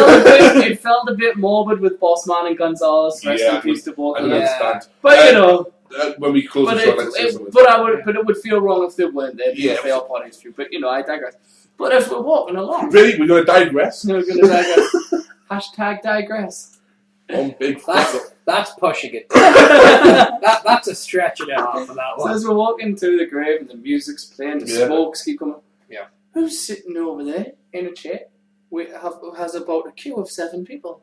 S3: felt a bit morbid with Bossman and Gonzalez. Rest in peace to both of them.
S2: Understand.
S3: But you know,
S2: when we close the show,
S3: but it would feel wrong if they weren't there.
S2: Yeah,
S3: they are part of history. But you know, I digress. But if we're walking along,
S2: really, we're going to digress.
S3: We're going to digress. Hashtag digress.
S2: One big
S1: that's pushing it. That's a stretch and a half for that one.
S3: So as we're walking to the grave and the music's playing, the smokes keep coming.
S1: Yeah.
S3: Who's sitting over there in a chair? Has about a queue of 7 people.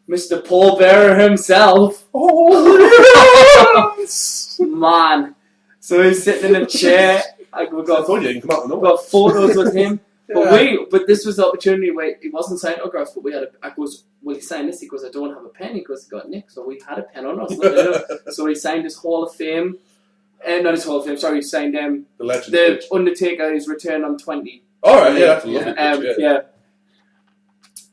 S3: Mr. Paul Bearer himself. Oh yes! Man. So he's sitting in a chair. We've got photos with him. But this was the opportunity where he wasn't signing autographs, but we had will he sign this? He goes, "I don't have a pen." He goes, "He got Nick." So we had a pen on us. So he signed his Hall of Fame. Not his Hall of Fame, sorry, he signed the Undertaker's return on 20.
S2: Alright, yeah, that's a lovely picture.
S3: Yeah.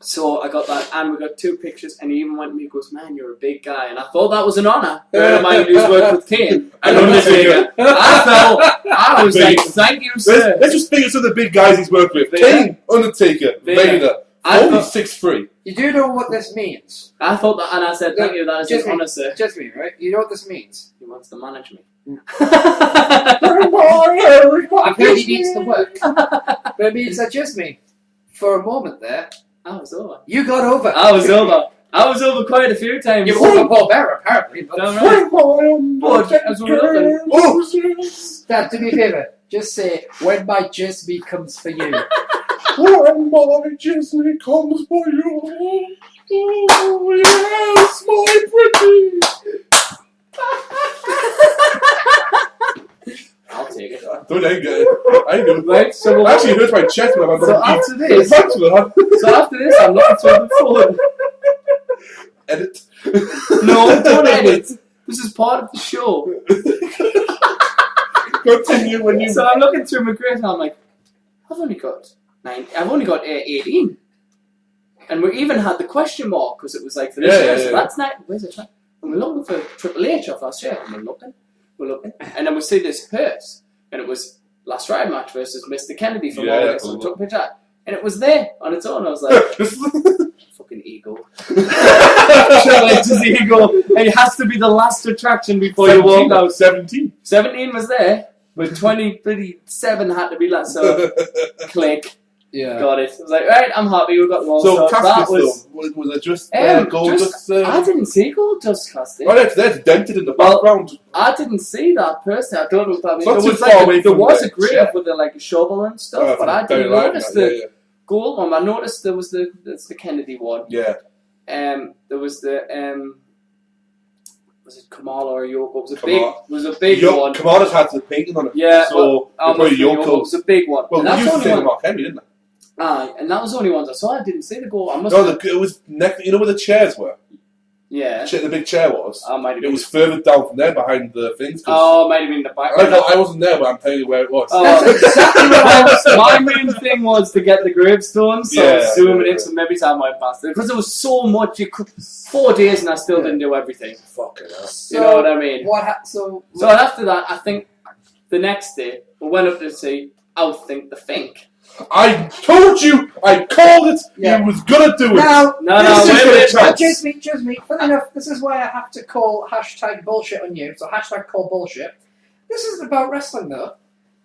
S3: So I got that, and we got 2 pictures, and he even went to me and goes, "Man, you're a big guy." And I thought that was an honour. Bearing in mind who's worked with Kane and Undertaker. I was like, "Thank you, sir."
S2: Let's just think of some of the big guys he's worked with. Kane, Undertaker, Vader. Only 6'3".
S1: You do know what this means.
S3: I thought that, and I said, "Thank you, that is an honour, sir."
S1: Just me, right? You know what this means?
S3: He wants to manage me.
S1: I've heard he needs to work. But it means that just me. For a moment there,
S3: I was over.
S1: You got over.
S3: I was over. I was over quite a few times.
S1: You were over Paul Bearer, apparently. But,
S3: but as we were looking,
S1: Dad, do me a favour. Just say, when my Djismie comes for you.
S2: When my Djismie comes for you. Oh, yes, my pretty.
S3: I'll take it.
S2: Don't I get it? I know.
S3: Right, so
S2: I actually hurt my chest when I'm
S3: so after this,
S2: Thanks for that.
S3: so after this, I'm looking through the phone.
S2: Edit.
S3: No, don't edit. This is part of the show.
S2: Continue when you.
S3: So I'm looking through my grade and I'm like, I've only got 18. And we even had the question mark because it was like for this year. So that's not. Where's it? And we're looking for Triple H off last year. And we're looking. And then we see this hearse. And it was Last Ride match versus Mr. Kennedy from all this. So we took a picture. And it was there on its own. I was like, fucking ego. Triple H's ego. It has to be the last attraction before you walk out.
S2: 17
S3: was there. But 27 had to be last. So, click.
S1: Yeah.
S3: Got it. I was like, right, I'm happy. We got them all.
S2: So
S3: that
S2: was it just gold dust?
S3: I didn't see gold dust casting.
S2: Oh, that's dented in the background.
S3: I didn't see that personally. I don't know what that means.
S2: There
S3: was a grave with a shovel and stuff, but I didn't notice the gold one. I noticed there was the Kennedy one.
S2: Yeah.
S3: There was the was it Kamala or Yoko? It was a big one.
S2: Kamala's had the painting on it.
S3: Yeah.
S2: So probably Yoko.
S3: It was a big one.
S2: Well,
S3: we
S2: used to say Mark Henry, didn't they?
S3: Aye, and that was the only ones I saw. I didn't see the goal.
S2: It was next. You know where the chairs were?
S3: Yeah.
S2: The big chair was.
S3: It
S2: was further down from there behind the things.
S3: Oh, it might have been the back.
S2: I wasn't there, but I'm telling you where it was.
S3: That's exactly what I was. My main thing was to get the gravestones, so I was zooming in, so maybe I went past it. Because there was so much, 4 days and I still didn't do everything.
S2: Fucking hell.
S3: You know what I mean?
S1: So
S3: after that, I think the next day, we went up to see Outthink the Fink.
S2: I told you! I called it!
S1: Yeah.
S2: You was gonna do it!
S1: Djismie, funny enough, this is why I have to call hashtag bullshit on you. So hashtag call bullshit. This isn't about wrestling though,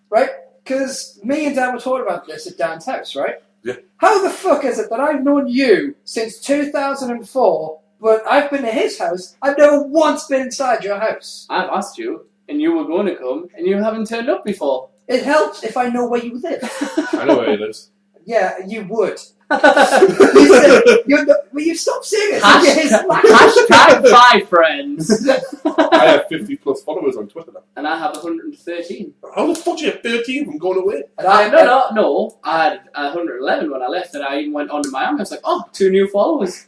S1: right? Because me and Dan were talking about this at Dan's house, right?
S2: Yeah.
S1: How the fuck is it that I've known you since 2004, but I've been to his house, I've never once been inside your house?
S3: I've asked you, and you were going to come, and you haven't turned up before.
S1: It helps if I know where you live.
S2: I know where he lives.
S1: Yeah, you would. You stop saying it.
S3: Hashtag 5 friends.
S2: I have 50 plus followers on Twitter now.
S3: And I have 113.
S2: How the fuck do you have 13 from going away?
S3: No. I had 111 when I left, and I even went on to Miami. I was like, 2 new followers.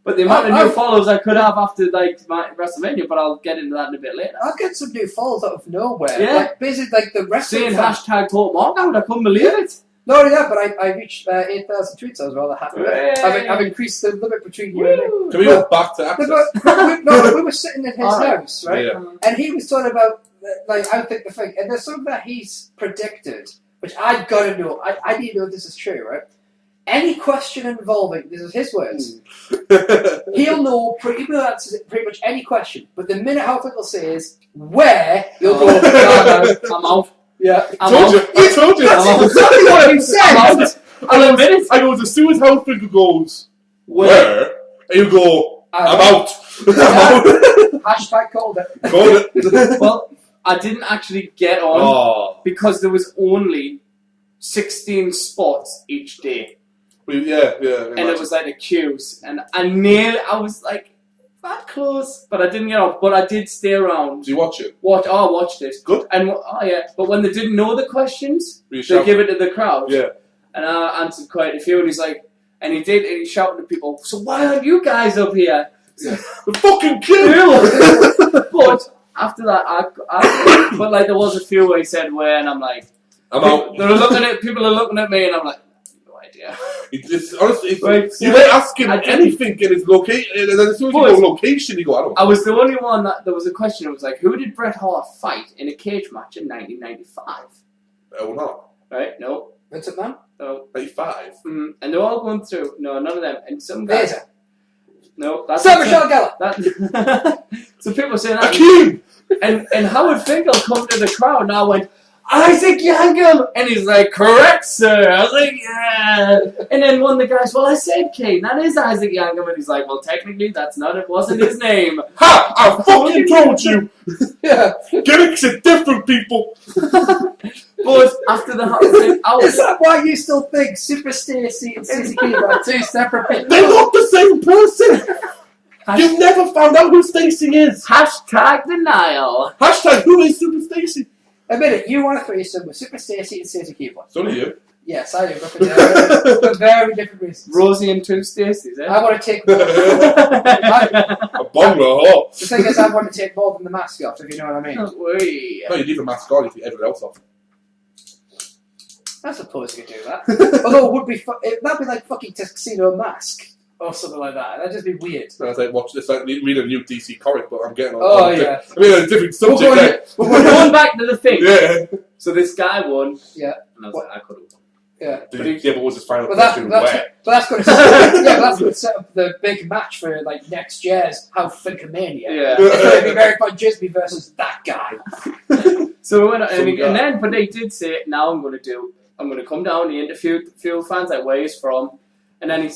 S3: But the amount of new followers I could have after my Wrestlemania, but I'll get into that in a bit later.
S1: I'll get some new followers out of nowhere.
S3: Yeah.
S1: Basically, the wrestling.
S3: Saying hashtag talk mark out, I couldn't believe it.
S1: Not only that, but I reached 8,000 tweets. I was rather happy with it. I've increased the limit between you and me.
S2: Can we go back to Access?
S1: We were sitting in his house, right?
S2: Yeah.
S1: And he was talking about, I think the thing, and there's something that he's predicted, which I've got to know. I need to know if this is true, right? Any question involving, this is his words, he'll know pretty much any question. But the minute how people say is where, he'll go,
S3: I'm out.
S1: Yeah,
S2: I told you.
S1: That's exactly what he said.
S2: I go, as soon as Housefinger goes, where? And you go, I'm out.
S1: Hashtag called it.
S2: Called it.
S3: Well, I didn't actually get on because there was only 16 spots each day.
S2: Yeah.
S3: And it was like the queues, and I was like that close, but I didn't get off. But I did stay around.
S2: Did you watch it?
S3: I watched it.
S2: Good.
S3: And but when they didn't know the questions, they
S2: shout?
S3: give it to the crowd.
S2: Yeah.
S3: And I answered quite a few, and he's like, and he shouted to people, so why aren't you guys up here?
S2: Yeah. The fucking queue.
S3: But after that, but like there was a few where he said where, and I'm like,
S2: I'm out.
S3: People are looking at me, and I'm like, yeah.
S2: It's honestly,
S3: you
S2: can ask him anything in his location, and then as soon as you go location, you go, I don't know.
S3: I was the only one that there was a question. It was like, who did Bret Hart fight in a cage match in 1995?
S2: Oh, no.
S3: Right? No.
S1: What's it, man?
S3: No.
S2: 95.
S3: And they're all going through. No, none of them. And some guys.
S1: Vader.
S3: No, that's
S1: Sir Michelle Gellar.
S3: So people saying that.
S2: Akeem!
S3: And Howard Finkel come to the crowd, and I went, Isaac Yankem! And he's like, correct, sir. I was like, yeah. And then one of the guys, well, I said Kane. That is Isaac Yankem. And he's like, well, technically, it wasn't his name.
S2: Ha! I fucking told you!
S1: Yeah.
S2: Gimmicks are different, people!
S3: But after the whole thing,
S1: Is that why you still think Super Stacy and Stacey Keebler are two separate people?
S2: They're not the same person! You've never found out who Stacy is!
S3: Hashtag denial.
S2: Hashtag who is Super Stacy?
S1: Admit it, you want a threesome with Super Stacy and Stacey Keebler.
S2: So do you.
S1: Yes, I do, but for very different reasons.
S3: Rosie and two Stacys, eh?
S1: I want to take more.
S2: A bungalow.
S1: The thing is, I want to take more than the mask off, if you know what I mean.
S2: No, you leave the mask on if you everything else off.
S1: I suppose you could do that. Although it would be that'd be like fucking Tuxedo Mask or something like that. That'd just be weird.
S2: And I was like, watch this. Like, read a new DC comic, but I'm getting on.
S1: Oh yeah.
S2: I mean, a different subject.
S3: We're going back to the thing.
S2: Yeah.
S3: So this guy won.
S1: Yeah.
S3: And I was like, I could have won.
S1: Yeah.
S2: But what was his final
S1: But
S2: question?
S1: that's going to set up the big match for like next year's How Finkomania.
S3: Yeah.
S1: It's going to be Erik Van Djismie versus that guy.
S3: So we went, and then, but they did say, now I'm going to come down. He interviewed a few fans, like where he's from, and then he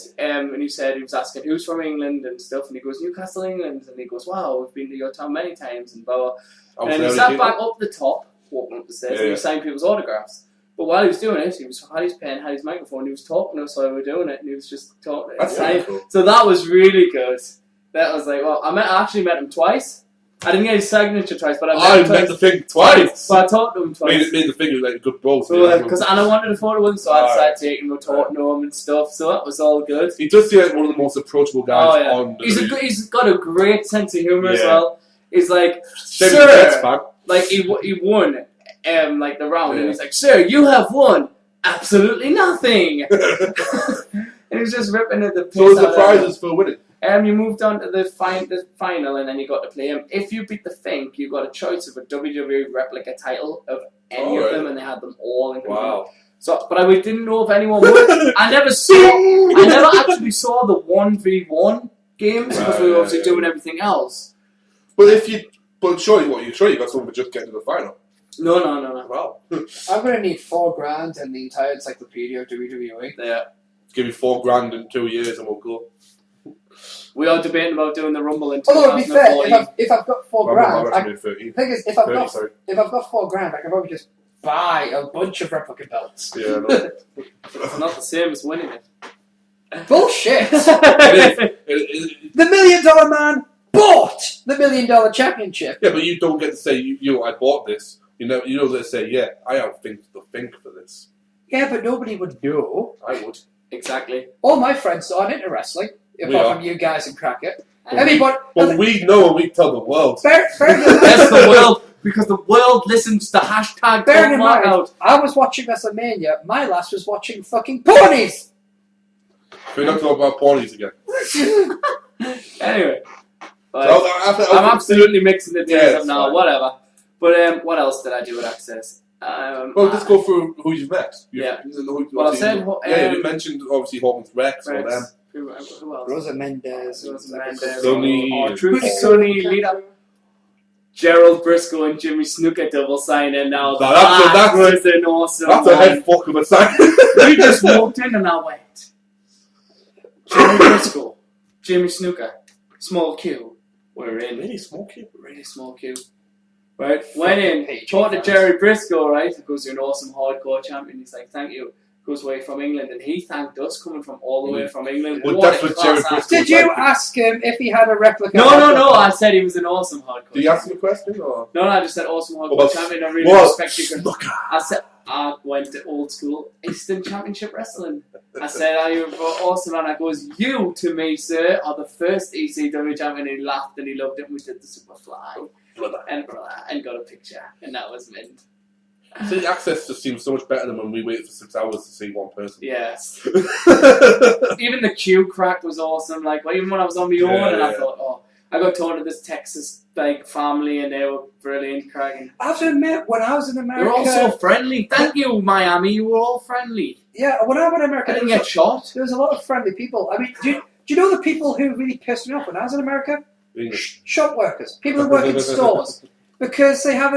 S3: said he was asking who's from England and stuff, and he goes Newcastle, England, and he goes, wow, we've been to your town many times, and blah blah. And then he sat back up the top, walking up the stairs, and he was signing people's autographs. But while he was doing it, he had his pen, had his microphone, he was talking to us while we were doing it, and he was just talking.
S2: That's really cool.
S3: So that was really good. That was like, well, I actually met him twice. I didn't get his signature twice, but I
S2: met the thing twice.
S3: But I talked to him twice.
S2: Made the thing like a good bro.
S3: So, because Anna wanted a photo with him, so I decided to take him, talking to him and stuff. So that was all good.
S2: He does seem like one of the most approachable guys on.
S3: He's got a great sense of humor as well. He's like,
S2: sir,
S3: like he won, like the round, and he's like, sir, you have won absolutely nothing. And he's just ripping at the piss.
S2: So what was the prizes for winning?
S3: You moved on to the final, and then you got to play him. If you beat the Fink, you got a choice of a WWE replica title of any of them, and they had them all in control.
S2: Wow.
S3: So, but we didn't know if anyone would. I never actually saw the 1v1 games because we were obviously doing everything else.
S2: But surely you got someone to just get to the final.
S3: No.
S2: Wow.
S1: I'm going to need $4,000 and the entire encyclopedia of WWE.
S3: Yeah.
S2: Give me $4,000 in 2 years, and we'll go.
S3: We are debating about doing the Rumble in
S1: Although, to be fair, if I've got $4,000,
S2: the
S1: thing is, if I've got $4,000, I can probably just buy a bunch of replica belts.
S2: Yeah, no.
S3: It's not the same as winning it.
S1: Bullshit!
S2: The
S1: $1 Million Man bought the $1 Million Championship.
S2: Yeah, but you don't get to say, I bought this. You don't get to say, yeah, I outthink the Fink for this.
S1: Yeah, but nobody would know.
S2: I would.
S3: Exactly.
S1: All my friends aren't into wrestling, apart from you guys in Crackit.
S2: But we know and we tell the world.
S3: That's the world, because the world listens to hashtag
S1: Bearing in mind, I was watching WrestleMania, my last was watching fucking ponies!
S2: We're not talking about ponies again.
S3: Anyway.
S2: I'm
S3: absolutely mixing the days up now,
S2: fine.
S3: Whatever. But what else did I do with Access?
S2: Let's go through who you've met.
S3: Well, I said...
S2: you mentioned, obviously, Hawkins Rex or them.
S3: Who else?
S1: Rosa Mendez.
S3: Sonny, Lita. Gerald Briscoe and Jimmy Snuka double signing now.
S2: That
S3: was an awesome
S2: That's a head fuck of a sign.
S3: We just walked in and I went, Jimmy Briscoe, Jimmy Snuka, small queue. We're in.
S2: Really small queue?
S3: Really small queue. Right? Went in, talked to Jerry Briscoe, right? He goes, you're an awesome hardcore champion. He's like, thank you. Goes away from England, and he thanked us coming from all the way from England.
S2: Well, that's what Jerry Briscoe.
S1: Did you ask him if he had a replica?
S3: No. I said he was an awesome hardcore.
S2: Did you ask him a question? Or?
S3: No, I just said awesome hardcore champion. I really respect you.
S2: I
S3: said I went to old school Eastern Championship Wrestling. I said, "Are you awesome?" And I goes, "You to me, sir, are the first ECW champion." And he laughed and he loved it. And we did the Superfly and got a picture, and that was mint.
S2: See, Access just seems so much better than when we waited for 6 hours to see one person.
S3: Yes. Even the queue crack was awesome. Like, even when I was on my own, and I thought, I got told to this Texas family, and they were brilliant, cracking.
S1: I have to admit, when I was in America,
S3: they were all so friendly. Thank you, Miami. You were all friendly.
S1: Yeah, when I went to America,
S3: I didn't get shot.
S1: There was a lot of friendly people. I mean, do you know the people who really pissed me off when I was in America? Shop workers, people who work in stores, because they have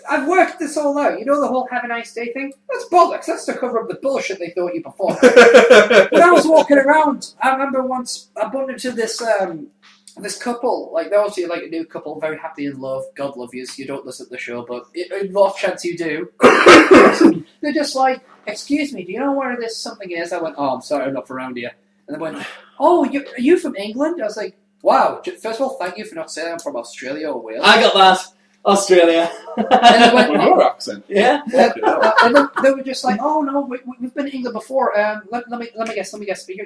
S1: I've worked this all out. You know the whole have a nice day thing? That's bollocks. That's to cover up the bullshit they thought you performed. When I was walking around, I remember once I bumped into this this couple. Like they're obviously like a new couple, very happy in love. God love yous. You don't listen to the show, but in off chance you do. They're just like, excuse me, do you know where this something is? I went, oh, I'm sorry, I'm not from around here. And they went, oh, are you from England? I was like, wow. First of all, thank you for not saying I'm from Australia or Wales.
S3: I got that. Australia.
S2: With your accent.
S3: Yeah.
S1: And then they were just like, oh no, we've been to England before. Let me guess. Are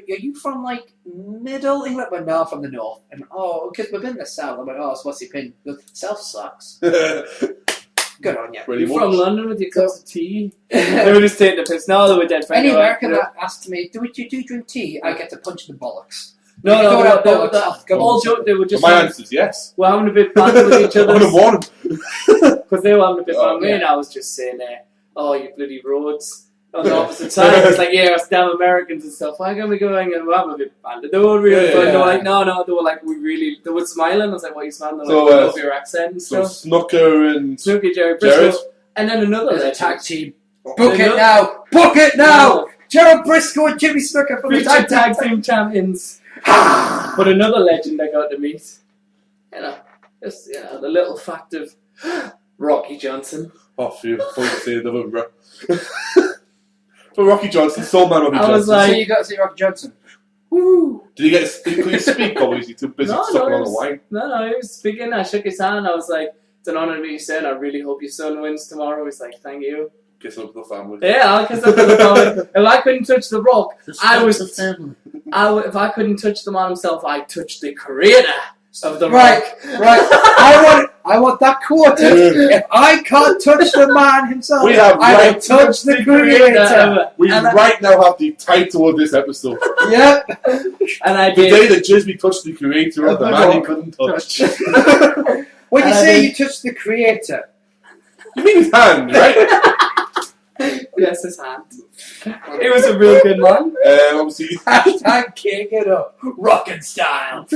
S1: you from like middle England? But no, I'm from the north. And because we've been in the south. I'm like, oh, so what's your opinion? The south sucks. Good on you.
S3: You're from London with your cups of tea. They were just taking the piss. No, they were dead.
S1: Any American that asks me, do you drink tea? I get to punch the bollocks.
S3: No, all joke. They were just.
S2: My answer is yes.
S3: We're having a bit banter with each other.
S2: I would have won.
S3: Because they were having a bit banter, and I was just saying, "Oh, you bloody roads." On the opposite side, it's like, yeah, us damn Americans and stuff. Why can't we go and we're having a bit banter? They were really fun. They were like, no. They were like, they were smiling. I was like, what are you smiling? They're like, I love your accent and stuff.
S2: Snooker,
S3: Jerry Briscoe, and then another
S1: tag team. Book it now. Gerald Briscoe and Jimmy Snooker for the
S3: tag team champions. But another legend I got to meet, just the little fact of Rocky Johnson.
S2: Oh, phew, to say another bro. For Rocky Johnson, Soul Man Rocky Johnson.
S1: Was like, so you got to see Rocky Johnson.
S3: Woo!
S2: Did he speak, or was he too busy sucking on the wine?
S3: No, he was speaking. I shook his hand. I was like, it's an honour to be said. I really hope your son wins tomorrow. He's like, thank you.
S2: Kiss up to the family.
S3: Yeah, I'll kiss up to the family. If I couldn't touch The Rock, if I couldn't touch the man himself, I'd touch the creator of The Rock.
S1: Right. I want that quoted. If I can't touch the man himself, I will touch the creator.
S2: We right now have the title of this episode.
S1: Yep.
S2: And I did. The day that Djismie touched the creator of the man he couldn't touch.
S1: When you say you touched the creator,
S2: you mean his hand, right?
S3: Yes, his hand. He was a real good man.
S2: Obviously.
S1: Hashtag king it up. Rockin' style.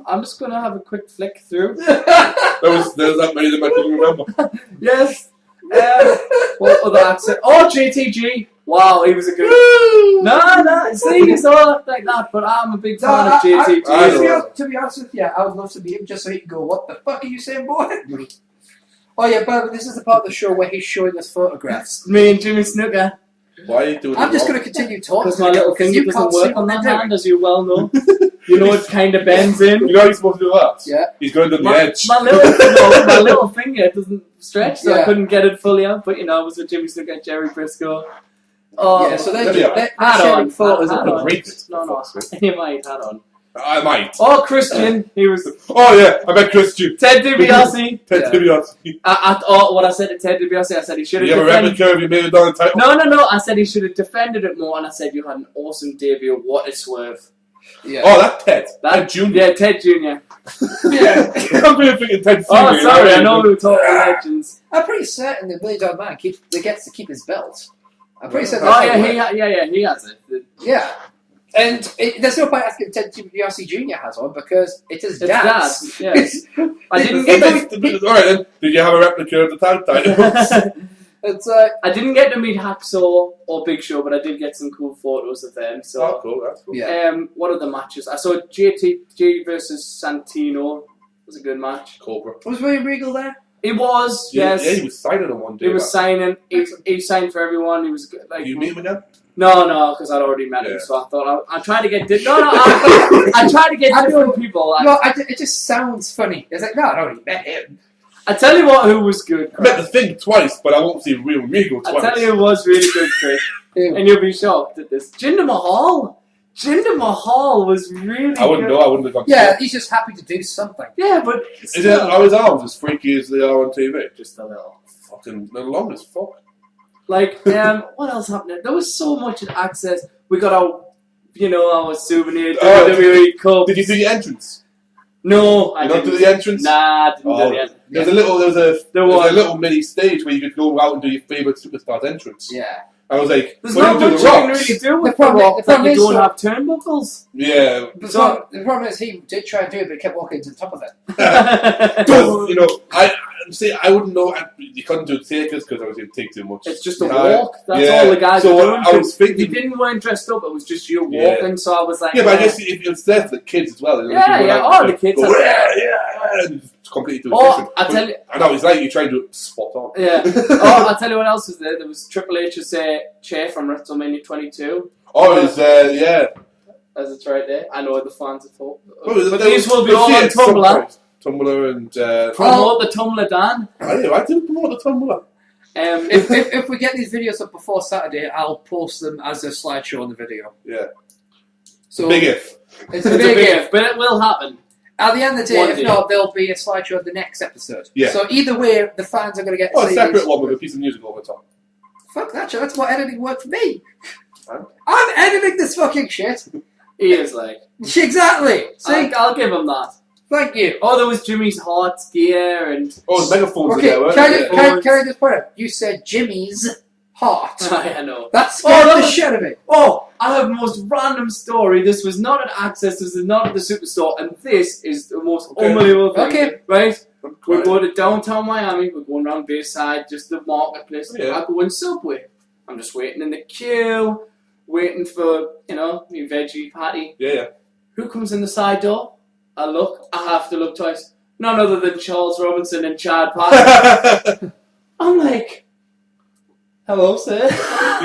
S3: I'm just going to have a quick flick through.
S2: There's that many that I couldn't remember.
S3: Yes. What other accent? Oh, JTG. Wow, he was a good... No, see, he's all like that, but I'm a big fan of JTG.
S1: To be honest with you, I would love to be him just so he can go, what the fuck are you saying, boy? Oh yeah, but this is the part of the show where he's showing us photographs.
S3: Me and Jimmy Snooker.
S2: Why are you doing
S1: I'm just going to continue talking.
S3: Because my little finger doesn't work on that hand, as you well know. You know, it kind of bends in.
S2: You know how he's supposed to do that?
S1: Yeah.
S2: He's going to the edge.
S3: My little finger doesn't stretch, so I couldn't get it fully out. But, I was with Jimmy Snooker, Jerry Briscoe.
S1: Oh, yeah, so they're sharing photos.
S3: No, you might had on.
S2: I might.
S3: Oh, Christian. He was...
S2: Oh, yeah, I met Christian.
S3: Ted DiBiase.
S2: DiBiase.
S3: What I said to Ted DiBiase, I said he should have...
S2: You have a replica of your made it on the title?
S3: No. I said he should have defended it more, and I said you had an awesome debut. What a swerve.
S2: Yeah. Oh, that's Ted. Ted Jr.
S3: Yeah, Ted Jr.
S2: Yeah. I'm really thinking Ted Jr.
S3: Oh, sorry, I know we were talking legends.
S1: I'm pretty certain the Billy Dog Man gets to keep his belt. I'm pretty certain.
S3: Oh, yeah, he has it.
S1: Yeah. And there's no point asking Ted DiBiase Jr. has one because it's his dad's.
S3: Yeah. I didn't get
S2: Alright then, did you have a replica of the tag titles?
S3: I didn't get to meet Hacksaw or Big Show, but I did get some cool photos of them. So,
S2: cool, that's cool.
S1: Yeah.
S3: What are the matches? I saw JTG versus Santino. It was a good match.
S2: Cobra.
S1: Was William Regal there?
S3: He was, yes.
S2: Yeah, he was signing on one day.
S3: He was signing. He signed for everyone. He was good. Like,
S2: you meet him again?
S3: No, because I'd already met him, so I thought I tried to get I tried to get different people.
S1: It just sounds funny. It's like, no, I already met him.
S3: I tell you what, who was good.
S2: I met the Thing twice, but I won't see Real Regal twice.
S3: I tell you who was really good, Chris, and you'll be shocked at this. Jinder Mahal. Jinder Mahal was really good.
S2: I wouldn't know. I wouldn't have gone.
S1: Yeah, he's just happy to do something.
S3: Yeah, but
S2: are his arms as freaky as they are on TV?
S3: Just a little.
S2: Fucking, they're long as fuck.
S3: Like, what else happened? There was so much access. We got our souvenir WWE Cup.
S2: Did you do the entrance?
S3: No, I didn't.
S2: Not do the entrance?
S3: Nah, I didn't do the entrance.
S2: There was a little mini stage where you could go out and do your favourite superstar's entrance.
S1: Yeah.
S2: I was like,
S3: there's
S2: what
S3: not
S2: do you
S3: much
S2: do
S3: you
S2: the
S3: can
S2: rocks?
S3: really do with
S1: The problem-
S3: the rock
S1: the
S3: that
S1: problem
S3: you
S1: is,
S3: don't
S1: so-
S3: have turnbuckles.
S2: Yeah.
S1: So the problem is he did try and do it, but he kept walking to the top of it.
S2: Because, you know, I wouldn't know. You couldn't do takers because obviously it'd take too much.
S3: It's just a
S2: time.
S3: walk. That's
S2: Yeah.
S3: all the guys
S2: So
S3: were doing.
S2: I was thinking,
S3: If you weren't dressed up, it was just you
S2: Yeah.
S3: walking. So I was like,
S2: yeah, but I guess if it's there for the kids as well.
S3: Yeah. Oh, the kids.
S2: Go, and it's completely
S3: Oh,
S2: different.
S3: I tell you.
S2: I know it's like you try to do it spot on.
S3: Yeah. Oh, I'll tell you what else was there. There was Triple H's chair from WrestleMania 22.
S2: Oh, it's yeah.
S3: As it's right there. I know the fans have thought.
S2: Well,
S3: But these will be all on Tumblr.
S2: Tumblr and.
S3: Promote the Tumblr, Dan.
S2: I didn't promote the Tumblr.
S1: If we get these videos up before Saturday, I'll post them as a slideshow on the video.
S2: Yeah.
S1: So
S2: Big if.
S1: It's a big if.
S3: But it will happen.
S1: At the end of the day,
S3: One
S1: if
S3: day.
S1: not, there'll be a slideshow of the next episode.
S2: Yeah.
S1: So either way, the fans are going to get to
S2: Oh, a
S1: see
S2: separate
S1: these.
S2: one with a piece of music over the top.
S1: Fuck that shit. That's what editing worked for me.
S2: Huh?
S1: I'm editing this fucking shit.
S3: He is like.
S1: Exactly. See?
S3: I'll give him that.
S1: Thank you.
S3: Oh, there was Jimmy's Heart gear and.
S2: Oh, the megaphones
S1: Okay,
S2: are there,
S1: can
S2: weren't
S1: I just point out? You said Jimmy's heart.
S3: I know.
S1: That scared
S3: that
S1: the
S3: was-
S1: shit out of me.
S3: Oh, I have the most random story. This was not at Access, this is not at the Superstore, and this is the most
S2: Okay.
S3: unbelievable thing.
S1: Okay.
S3: Right?
S2: they?
S3: We're going to downtown Miami, we're going around Bayside, just the marketplace.
S2: Yeah.
S3: I go in Subway. I'm just waiting in the queue, waiting for, my veggie patty.
S2: Yeah.
S3: Who comes in the side door? I look, I have to look twice. None other than Charles Robinson and Chad Patton. I'm like, hello, sir.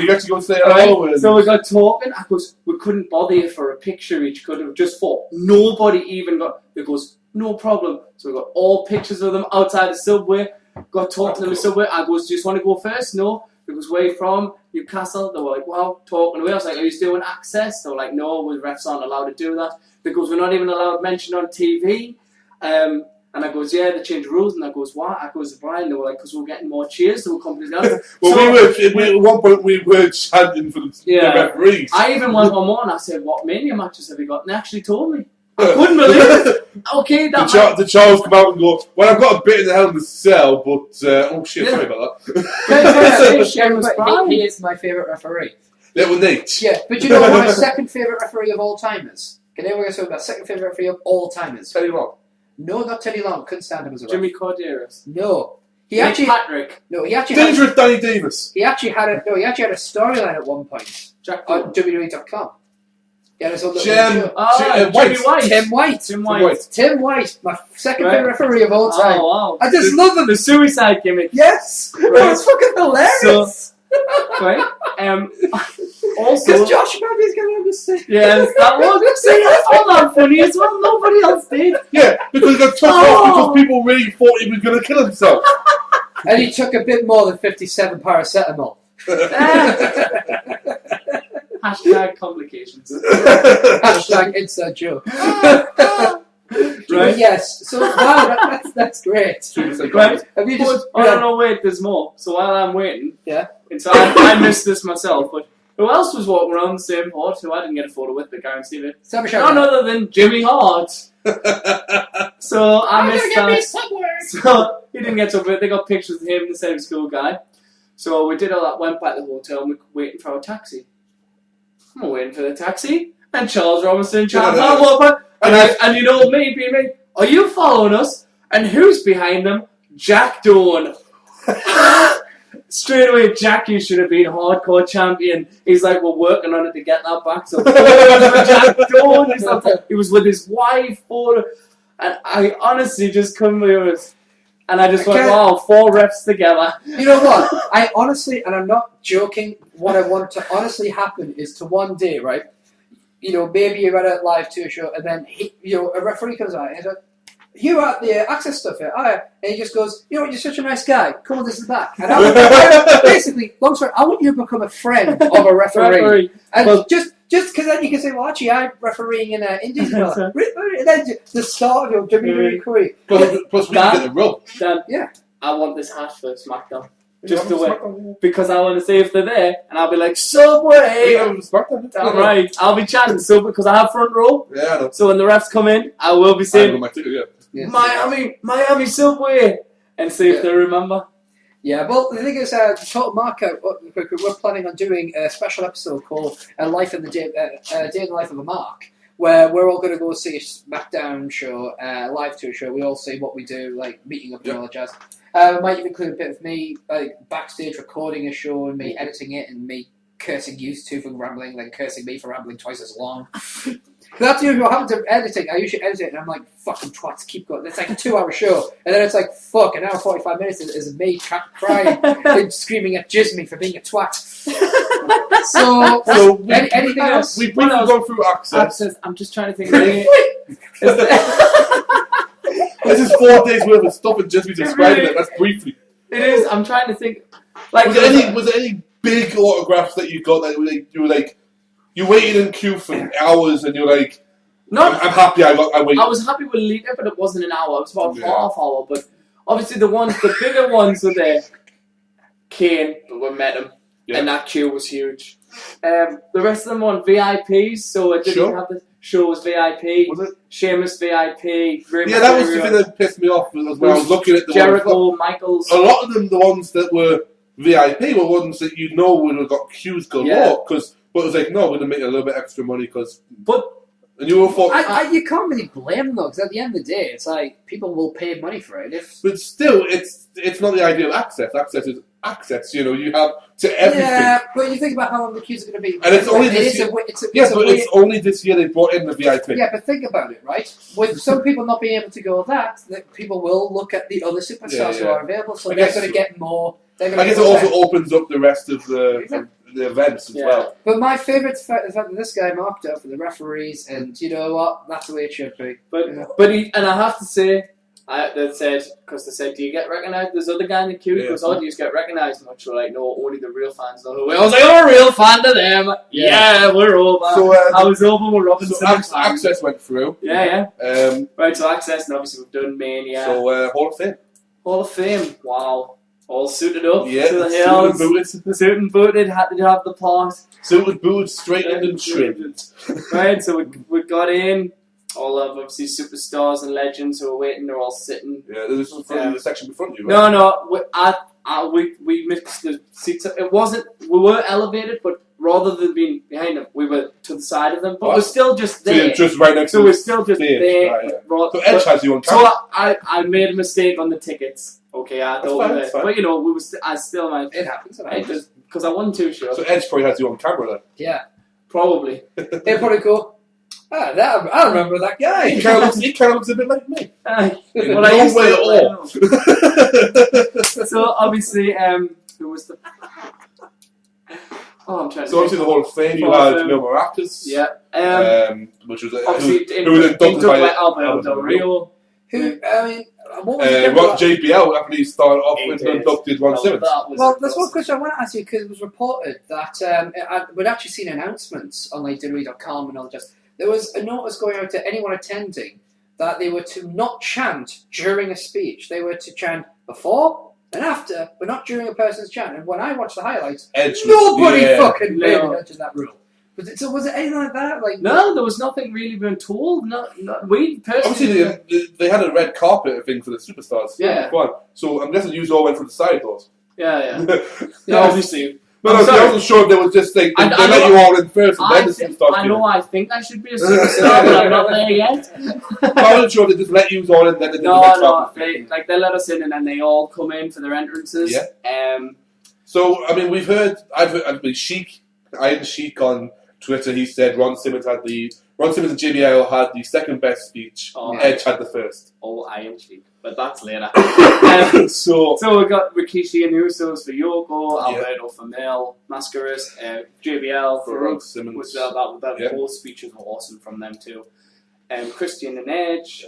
S2: You actually go and say
S3: Right,
S2: hello. And
S3: so we got talking. I goes, we couldn't bother you for a picture each, could have just for nobody even got. It goes, no problem. So we got all pictures of them outside the Subway. Got talking to them in the Subway. I goes, do you just want to go first? No. Because where you from? Newcastle. They were like, wow, talking away. I was like, are you doing Access? They were like, no, we refs aren't allowed to do that because we're not even allowed mentioned on TV. And I goes, yeah, they changed the rules. And I goes, what? I goes, Brian. They were like, because we're getting more cheers. So we're companies down.
S2: well, at one point we were chanting for the referees.
S3: I even went one more and I said, what Mania matches have you got? And they actually told me. I couldn't believe it. Okay,
S2: the Charles come out and go, well, I've got a bit in the Hell in the Cell, but oh shit, sorry about that.
S1: He is my favourite referee.
S2: Little Nate.
S1: Yeah, but you know what my second favourite referee of all time is? Can anyone guess what my second favourite referee of all time is?
S2: Tell you what.
S1: No, not Teddy Long. Couldn't stand him as a
S3: Jimmy
S1: ref.
S3: Corderas.
S1: No. He
S3: Nick
S1: actually
S3: Patrick.
S1: No, he actually had,
S2: Dangerous Danny Davis.
S1: he actually had a storyline at one point
S3: Jack
S1: on WWE.com. He had his own little
S2: Jim
S1: show.
S2: White.
S3: Jimmy White.
S1: Tim White.
S3: Tim White.
S1: Tim White, my second
S3: Right.
S1: favourite referee of all time.
S3: Oh, wow.
S1: I just love him.
S3: The suicide gimmick.
S1: Yes,
S3: Right.
S1: that was fucking hilarious.
S3: Right? Also,
S1: Because Josh Madden's going to understand.
S3: yes, that was. See, I found that funny as well. Nobody else did.
S2: Yeah, because he got took off because people really thought he was going to kill himself.
S1: And he took a bit more than 57 paracetamol.
S3: Hashtag complications.
S1: Hashtag inside joke.
S3: Right.
S1: Yes. So wow, that's great.
S3: Right.
S1: Have you
S3: But,
S1: just?
S3: no, wait, there's more. So while I'm waiting,
S1: Yeah.
S3: and so I missed this myself, but who else was walking around the same port who I didn't get a photo with, but guaranteed it?
S1: Have a shout
S3: None other than Jimmy Hart. So I missed that. So he didn't get to it. They got pictures of him, the same school guy. So we did all that, went back to the hotel, and we were waiting for our taxi. I'm waiting for the taxi, and Charles Robinson, Charles Hart, and you know me, being me, are you following us? And who's behind them? Jack Dawn. Straight away, Jackie should have been hardcore champion. He's like, we're working on it to get that back. So Jack Dawn, he was with his wife, and I honestly just couldn't believe it. And I just went, wow, 4 refs together.
S1: You know what? I honestly, and I'm not joking, what I want to honestly happen is to one day, right? You know, maybe you're at a live tour show, and then a referee comes out and he's like, you at the Access stuff here, and he just goes, you know what, you're such a nice guy, come on, this is the back. And basically, long story, I want you to become a friend of a referee. And
S3: Well,
S1: just because then you can say, well, actually, I'm refereeing in Indies. And then the start of your WWE career.
S2: Plus, we can get the rub.
S3: Dan,
S1: Yeah.
S3: I want this hat for SmackDown. Just the way. Because I want to see if they're there, and I'll be like, Subway! Damn right. I'll be chatting Subway, because I have front row.
S2: Yeah, I know.
S3: So when the refs come in, I will be
S2: I
S3: saying,
S2: know my ticket, yeah.
S3: Miami Subway! And see if they remember.
S1: Yeah, well, the thing is, Total Markout, we're planning on doing a special episode called Day in the Life of a Mark, where we're all going to go see a SmackDown show, live tour show. We all see what we do, like meeting up and all that jazz. We might even include a bit of me, like backstage recording a show and me editing it and me cursing you two for rambling, then cursing me for rambling twice as long. That's usually what happens to editing. I usually edit it and I'm like, fucking twats, keep going. It's like a 2-hour show. And then it's like, fuck, an hour 45 minutes is me crying and screaming at Djismie for being a twat. So anything else?
S2: We've gone through access.
S3: I'm just trying to think.
S2: This is 4 days worth of stuff and Djismie's describing it. That's briefly.
S3: It is. I'm trying to think. Like,
S2: was there any big autographs that you got that you were like, you waited in queue for hours and you're like, I'm happy I waited.
S3: I was happy with Lita, but it wasn't an hour. It was about half hour. But obviously the bigger ones were there. Kane, but we met him, and that queue was huge. The rest of them were on VIPs, so it didn't have the show was VIP.
S2: Was it?
S3: Sheamus VIP.
S2: Yeah, that was the thing that pissed me off when I was looking at the
S3: Jericho, Michaels.
S2: A lot of them, the ones that were VIP, were ones that you know would have got queues galore because. But it was like, no, we're going to make a little bit extra money because... And you were
S1: you can't really blame them, though, because at the end of the day, it's like, people will pay money for it.
S2: But still, it's not the idea of access. Access is access, you have to everything.
S1: Yeah, but you think about how long the queues are going to be.
S2: And it's only this year. It's only this year they brought in the VIP.
S1: Yeah, but think about it, right? With some people not being able to go that people will look at the other superstars who are available, so they're going to get more... I
S2: guess it also opens up the rest of the events as well.
S1: But my favourite is the fact that this guy marked up for the referees, and you know what? That's the way it should be.
S3: And I have to say, they said, do you get recognised? There's other guy in the queue because do you just get recognised? And we're like, no, only the real fans know who we are. I was like, I'm a real fan to them. Yeah, we're over. So, I was over with Robinson.
S2: So Access went through.
S3: Yeah. Right, so Access, and obviously we've done Mania.
S2: So Hall of Fame.
S3: Hall of Fame, wow. All suited up to the
S2: hills.
S3: Suited and booted, had to have the part.
S2: Suited, booted, straightened and trimmed.
S3: Right, so we got in. All of obviously superstars and legends who were waiting. They're all sitting.
S2: Yeah, there's the section in front of you.
S3: Right? No, we mixed the seats up. It wasn't. We were elevated, but rather than being behind them, we were to the side of them. But we're still just there.
S2: So you're just right next to
S3: we're still just there.
S2: Right, yeah. So Edge has you on camera.
S3: So I made a mistake on the tickets. Okay, I don't. But I still might.
S1: It happens.
S3: Because I won 2 shows.
S2: So Edge probably has you on camera then.
S1: Yeah,
S3: probably.
S1: They probably go. I remember that guy.
S2: He kind of looks a bit like me.
S3: Well, I used to. So obviously, who was the? I'm trying to.
S2: So obviously the Hall of Fame, you had Mil Maracas.
S3: Yeah.
S2: Which was
S3: obviously
S2: who was inducted by
S3: Alberto Del Rio.
S1: Who? I mean. What was
S2: JBL after he started off with inducted Ron Simmons.
S1: Well, there's one question I want to ask you because it was reported that we'd actually seen announcements on like WWE.com and all that. There was a notice going out to anyone attending that they were to not chant during a speech. They were to chant before and after, but not during a person's chant. And when I watched the highlights, nobody fucking paid attention to that rule. So was it anything like that? Like
S3: no, there was nothing really being told. We personally.
S2: Obviously, they had a red carpet thing for the superstars.
S3: Yeah.
S2: So I'm guessing you all went from the side doors.
S3: Yeah. Obviously.
S2: I wasn't sure if they was just like they let you all in first and then the superstars.
S3: I think I should be a superstar, but I'm not there yet.
S2: I wasn't sure they just let you all in then. They
S3: they let us in and then they all come in for their entrances.
S2: Yeah. So I mean, I've heard Sheik. I had Sheik on Twitter. He said Ron Simmons and JBL had the second best speech. Edge had the first.
S3: I am Sheik, but that's later. So we got Rikishi and Usos for Yoko, Alberto for Mel, Mascaras, JBL for
S2: Ron Simmons.
S3: That whole speech was awesome from them too. Christian and Edge.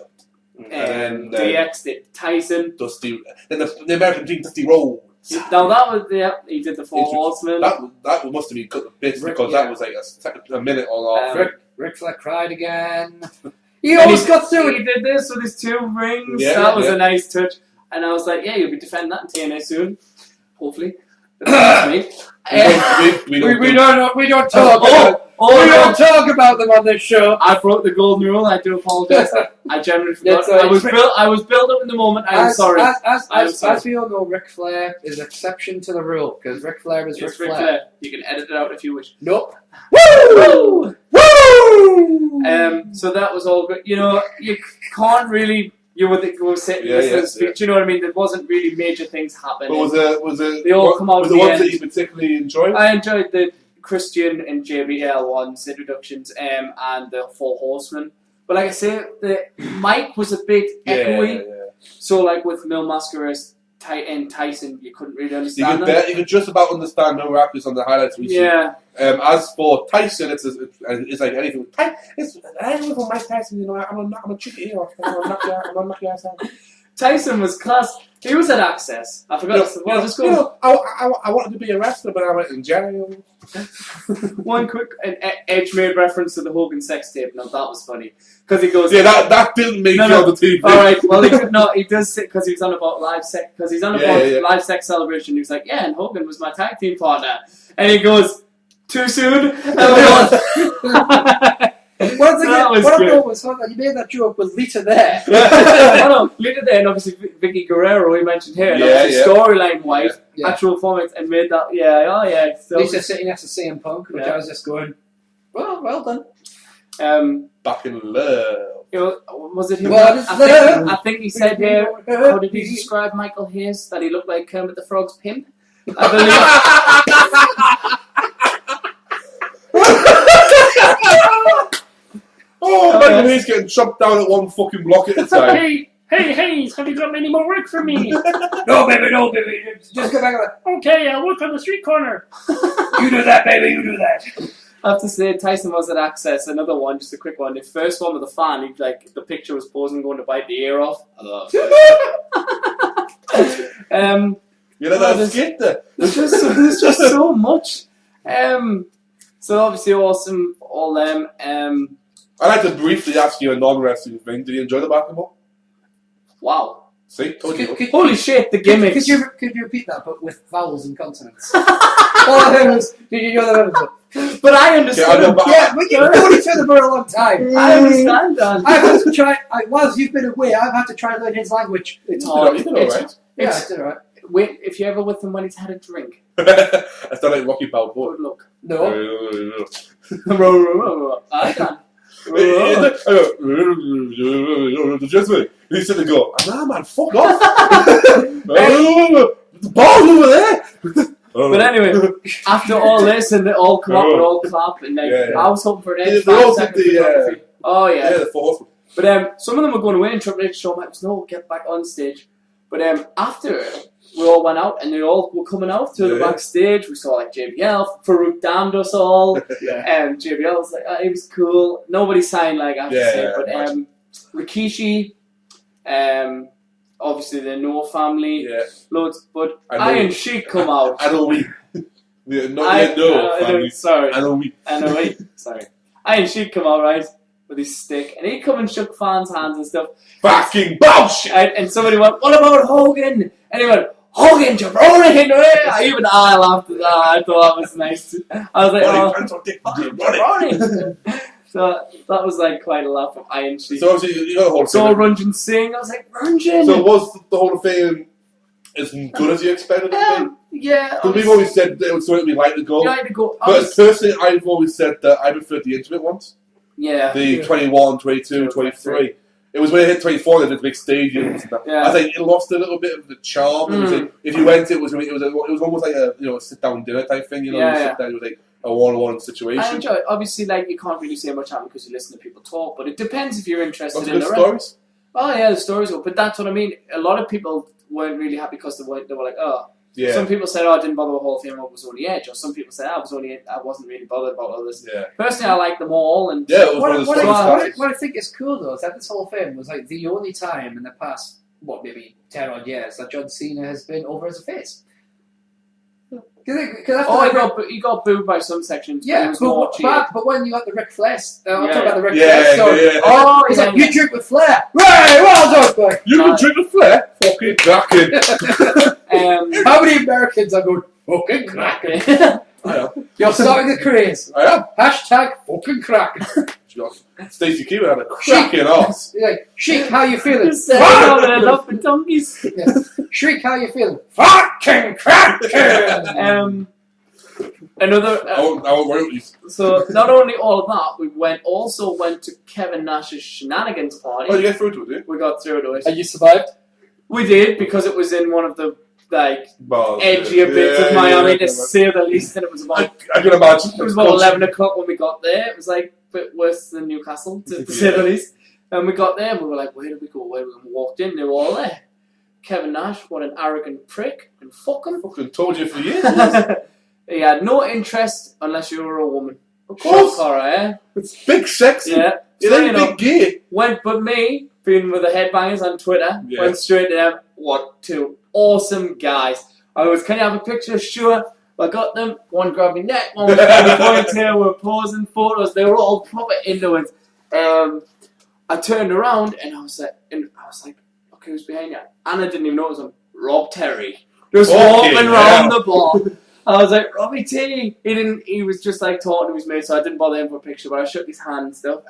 S3: And DX did Tyson.
S2: Dusty. Then the American Dream, Dusty Rhodes.
S3: Now that was he did the Four Horsemen.
S2: That must have been cut to bits because that was like a minute or off.
S1: Ric Flair cried again. He almost got through it.
S3: He did this with his 2 rings. That was a nice touch. And I was like, yeah, you'll be defending that in TNA soon. Hopefully.
S2: We don't talk about
S1: We don't talk about them on this show.
S3: I broke the golden rule. I do apologise. I generally forgot. I was built up in the moment. I'm sorry.
S1: As we all know, Ric Flair is exception to the rule because Ric Flair is Ric Flair.
S3: You can edit it out if you wish.
S1: Nope.
S3: Woo! Woo! So that was all good. You know, you can't really. You were sitting listening speak. Do you know what I mean? There wasn't really major things happening.
S2: But was it?
S3: They all come out.
S2: Was the ones that you particularly enjoyed?
S3: I enjoyed the Christian and JBL ones, introductions, and the Four Horsemen. But like I say, the mic was a bit echoey. Yeah. So like with Mil Mascaras and Tyson, you couldn't really understand them.
S2: You could just about understand no rappers on the highlights we see. As for Tyson, it's like anything. It's anything with Mike Tyson. You know, I'm a chicken here. I'm gonna knock your ass out.
S3: Tyson was class. He was at Access. I forgot.
S2: I wanted to be a wrestler, but I went in jail.
S3: One quick Edge made reference to the Hogan sex tape. Now that was funny because he goes,
S2: that didn't make it on the TV.
S3: All right, well he could not. He does sit because he was on about live sex because he's on about live sex celebration. He was like, and Hogan was my tag team partner, and he goes, too soon.
S1: What was fun that you made that joke with Lita there.
S3: Lita there, and obviously Vicky Guerrero, we mentioned here, storyline wise, actual formats, and made that, So,
S1: Lita sitting next to CM Punk, which I was just going, well done.
S2: Back in love.
S3: Was it him? I think he said here, how did he describe Michael Hayes? That he looked like Kermit the Frog's pimp? I believe.
S2: Michael Hayes getting chopped down at one fucking block at a time.
S4: Hey, Hayes, have you got any more work for me?
S1: No, baby. Just go back on.
S4: Okay, I'll work on the street corner.
S1: You do that, baby, you do that.
S3: I have to say, Tyson was at Access. Another one, just a quick one. The first one with the fan, the picture was posing going to bite the ear off. I love it.
S2: That skit there.
S3: There's just so much. So obviously awesome, all them.
S2: I'd like to briefly ask you a non-wrestling thing. Did you enjoy the basketball?
S3: Wow.
S2: See? Told you.
S3: Holy shit, the gimmick.
S1: Could you repeat that, but with vowels and consonants? All I heard was, did you know that?
S3: But I understand.
S1: We've known each other for a long time.
S3: I understand, Dan.
S1: I've had to try, whilst you've been away, I've had to try and learn his language.
S3: It's hard.
S2: You did alright.
S1: Yeah, I did alright.
S3: Wait, if you're ever with him when he's had a drink.
S2: I sound like Rocky Balboa.
S3: Good luck.
S1: No.
S3: I can.
S2: He's sitting there go, nah man, fuck off. The ball's over there.
S3: But anyway, after all this and they all come up and all clap and I was hoping for an edge.
S2: The fourth.
S3: But some of them were going away and Triple H showed Mike was no, get back on stage. But after we all went out and they all were coming out to the backstage. We saw like JBL, Farouk damned us all. JBL was like, he was cool. Nobody signed like I have to say, but Rikishi, obviously the Noah family, loads. But Iron Sheik come out.
S2: I know we. Family.
S3: Sorry.
S2: I know we.
S3: Sorry. Iron Sheik come out right with his stick, and he come and shook fans' hands and stuff.
S2: Fucking bullshit!
S3: And somebody went, "What about Hogan?" And he went, "Hogan, jabroni!" Even I laughed at that. I thought that was nice. I was like, jabroni. So that was like quite a laugh of Iron Sheik.
S2: So obviously you got the whole
S3: thing. Runjin Singh. I was like, Runjin.
S2: So was the whole thing as good as you expected it to be?
S3: Yeah.
S2: Because we've always said that it was something we like to go. But personally, I've always said that I preferred the intimate ones.
S3: Yeah.
S2: The 21, 22, 23. It was when it hit 24 and the big stadiums. And that. I think it lost a little bit of the charm. It was like, if you went, it was almost like a sit down dinner type thing. You sit down, it was like a one-on-one situation.
S3: I enjoy it. Obviously, like you can't really say much happened because you listen to people talk, but it depends if you're interested in the
S2: stories.
S3: Oh yeah, the stories. But that's what I mean. A lot of people weren't really happy because they were like, oh.
S2: Yeah.
S3: Some people said, I didn't bother with Hall of Fame, I was only Edge. Or some people said, I wasn't really bothered about all this.
S2: Yeah.
S3: Personally, I like them all. And
S1: what I think is cool, though, is that this Hall of Fame was like the only time in the past, maybe 10 odd years, that John Cena has been over as a face.
S3: He got booed by some sections.
S1: Yeah, but when you got the Ric Flair, I'm talking about the Ric
S2: Flair
S1: story.
S2: Yeah.
S1: Oh, he's like, you drink with Flair. Right, well done, boy.
S2: You can drink with Flair? Fucking cracking.
S1: How many Americans are going, fucking cracking?
S2: I am.
S1: You're starting the craze.
S2: I am.
S1: Hashtag fucking crack.
S2: Stacey Keegan had a cracking ass.
S1: Like, Sheik, how you feeling?
S3: Enough for donkeys.
S1: Yeah. Sheik, how you feeling? Fucking cracking.
S3: Another.
S2: I won't worry with these.
S3: So not only all of that, we also went to Kevin Nash's shenanigans party.
S2: Oh, you get through to it, did you?
S3: We got through to it.
S1: And you survived?
S3: We did, because it was in one of the
S2: Balls,
S3: edgier bits of Miami, to say the least. And it was about
S2: I can imagine.
S3: it was about 11 o'clock when we got there. It was like a bit worse than Newcastle, to say the least. And we got there and we were like, where did we go? Where did we walked in? They were all there. Kevin Nash, what an arrogant prick, and fuck him.
S2: Fucking told you for years.
S3: He had no interest unless you were a woman.
S2: Of course.
S3: Alright,
S2: It's big sexy.
S3: yeah.
S2: It
S3: So,
S2: ain't big gay.
S3: But me, being with the headbangers on Twitter,
S2: Yeah.
S3: went straight to them. What two awesome guys. I was, can you have a picture? Sure. I got them. One grabbed me neck, one was pointing tail, we were posing photos. They were all proper into it. I turned around and I was like, okay, who's behind you? And I didn't even notice him. Rob Terry. Just walking around the bar. I was like, Robbie T. He was just like talking to his mate, so I didn't bother him for a picture, but I shook his hand and stuff.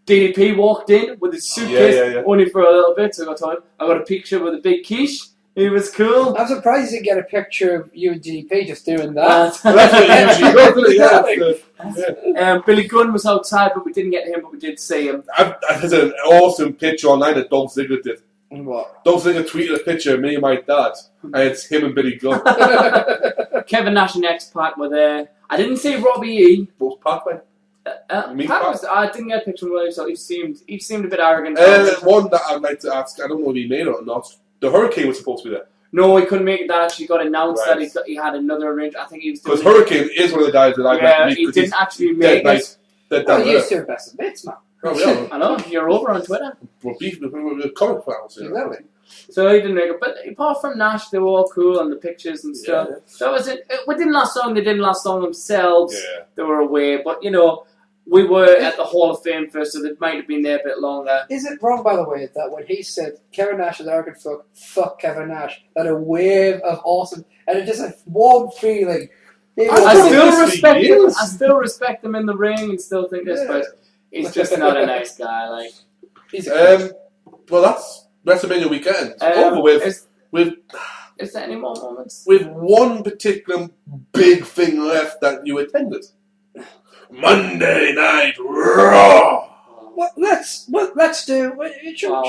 S3: DDP walked in with his suitcase, only for a little bit, so I got time. I got a picture with a big quiche. He was cool.
S1: I'm surprised you didn't get a picture of you and DDP just doing that.
S2: Well, that's what you usually go, isn't it?
S3: Billy Gunn was outside, but we didn't get him, but we did see him.
S2: There's an awesome picture online that Dolph Ziggler did.
S1: What?
S2: Dolph Ziggler tweeted a picture of me and my dad, and it's him and Billy Gunn.
S3: Kevin Nash and X-Pac were there. I didn't see Robbie E.
S2: Both Pac-Man.
S3: I didn't get a picture of him, so he seemed a bit arrogant.
S2: One that I'd like to ask, I don't know if he made it or not. The Hurricane was supposed to be there.
S3: No, he couldn't make it. That actually got announced
S2: Right.
S3: that he had another arrangement. I think he was
S2: Because Hurricane is one of the guys that I'd like to meet.
S3: he
S2: 'cause
S3: didn't
S2: he's
S3: actually make
S2: dead
S3: it.
S2: nice. Dead
S1: Well,
S2: down
S1: you
S2: there.
S1: two are best of mates, man.
S2: Oh, yeah.
S3: I know, you're over on Twitter.
S2: We're beefing with comic fans. You know.
S1: Exactly.
S3: So he didn't make it. But apart from Nash, they were all cool on the pictures and stuff.
S2: Yeah.
S3: That was it. It didn't last long. They didn't last long themselves.
S2: Yeah.
S3: They were away. But, we were at the Hall of Fame first, so they might have been there a bit longer.
S1: Is it wrong, by the way, that when he said Kevin Nash is arrogant fuck Kevin Nash, that a wave of awesome, and it just a warm feeling.
S3: I still respect him in the ring and still think this, but he's just not a nice guy. Like,
S2: well, that's WrestleMania weekend. It's over with.
S3: Is there any more moments?
S2: With one particular big thing left that you attended. Monday Night Raw.
S1: Let's do.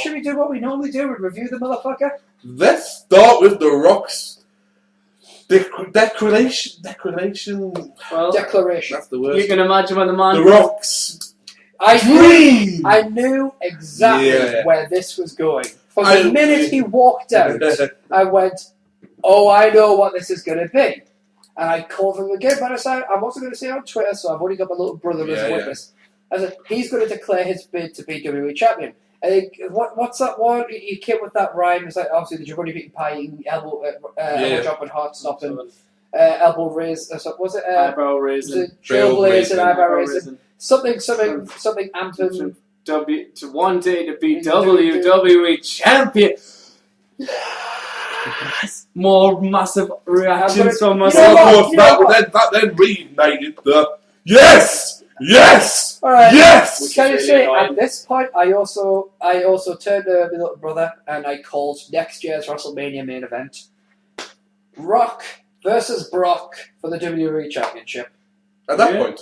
S1: Should we do what we normally do and review the motherfucker?
S2: Let's start with The Rock's declaration.
S3: Well,
S1: Declaration.
S2: That's the word.
S3: you can imagine when the man.
S2: The Rock's
S1: I
S2: dream.
S1: knew exactly where this was going. From the minute he walked out, I went, "Oh, I know what this is going to be." And I called him again, but I wasn't going to say it on Twitter, so I've only got my little brother as a witness. I said, he's going to declare his bid to be WWE champion. I think, what's that one? He came with that rhyme. It's like, obviously, the Giovanni beating pie, eating elbow drop and heart stopping, elbow raise, was it?
S3: Eyebrow raising.
S1: Trailblazing, eyebrow raising. Something anthem.
S3: To one day to be WWE champion. More massive reactions from myself.
S2: That then reignited the yes.
S1: All right.
S2: Yes.
S1: Can you say at this point? I also turned to my little brother and I called next year's WrestleMania main event: Rock versus Brock for the WWE Championship.
S2: At that point,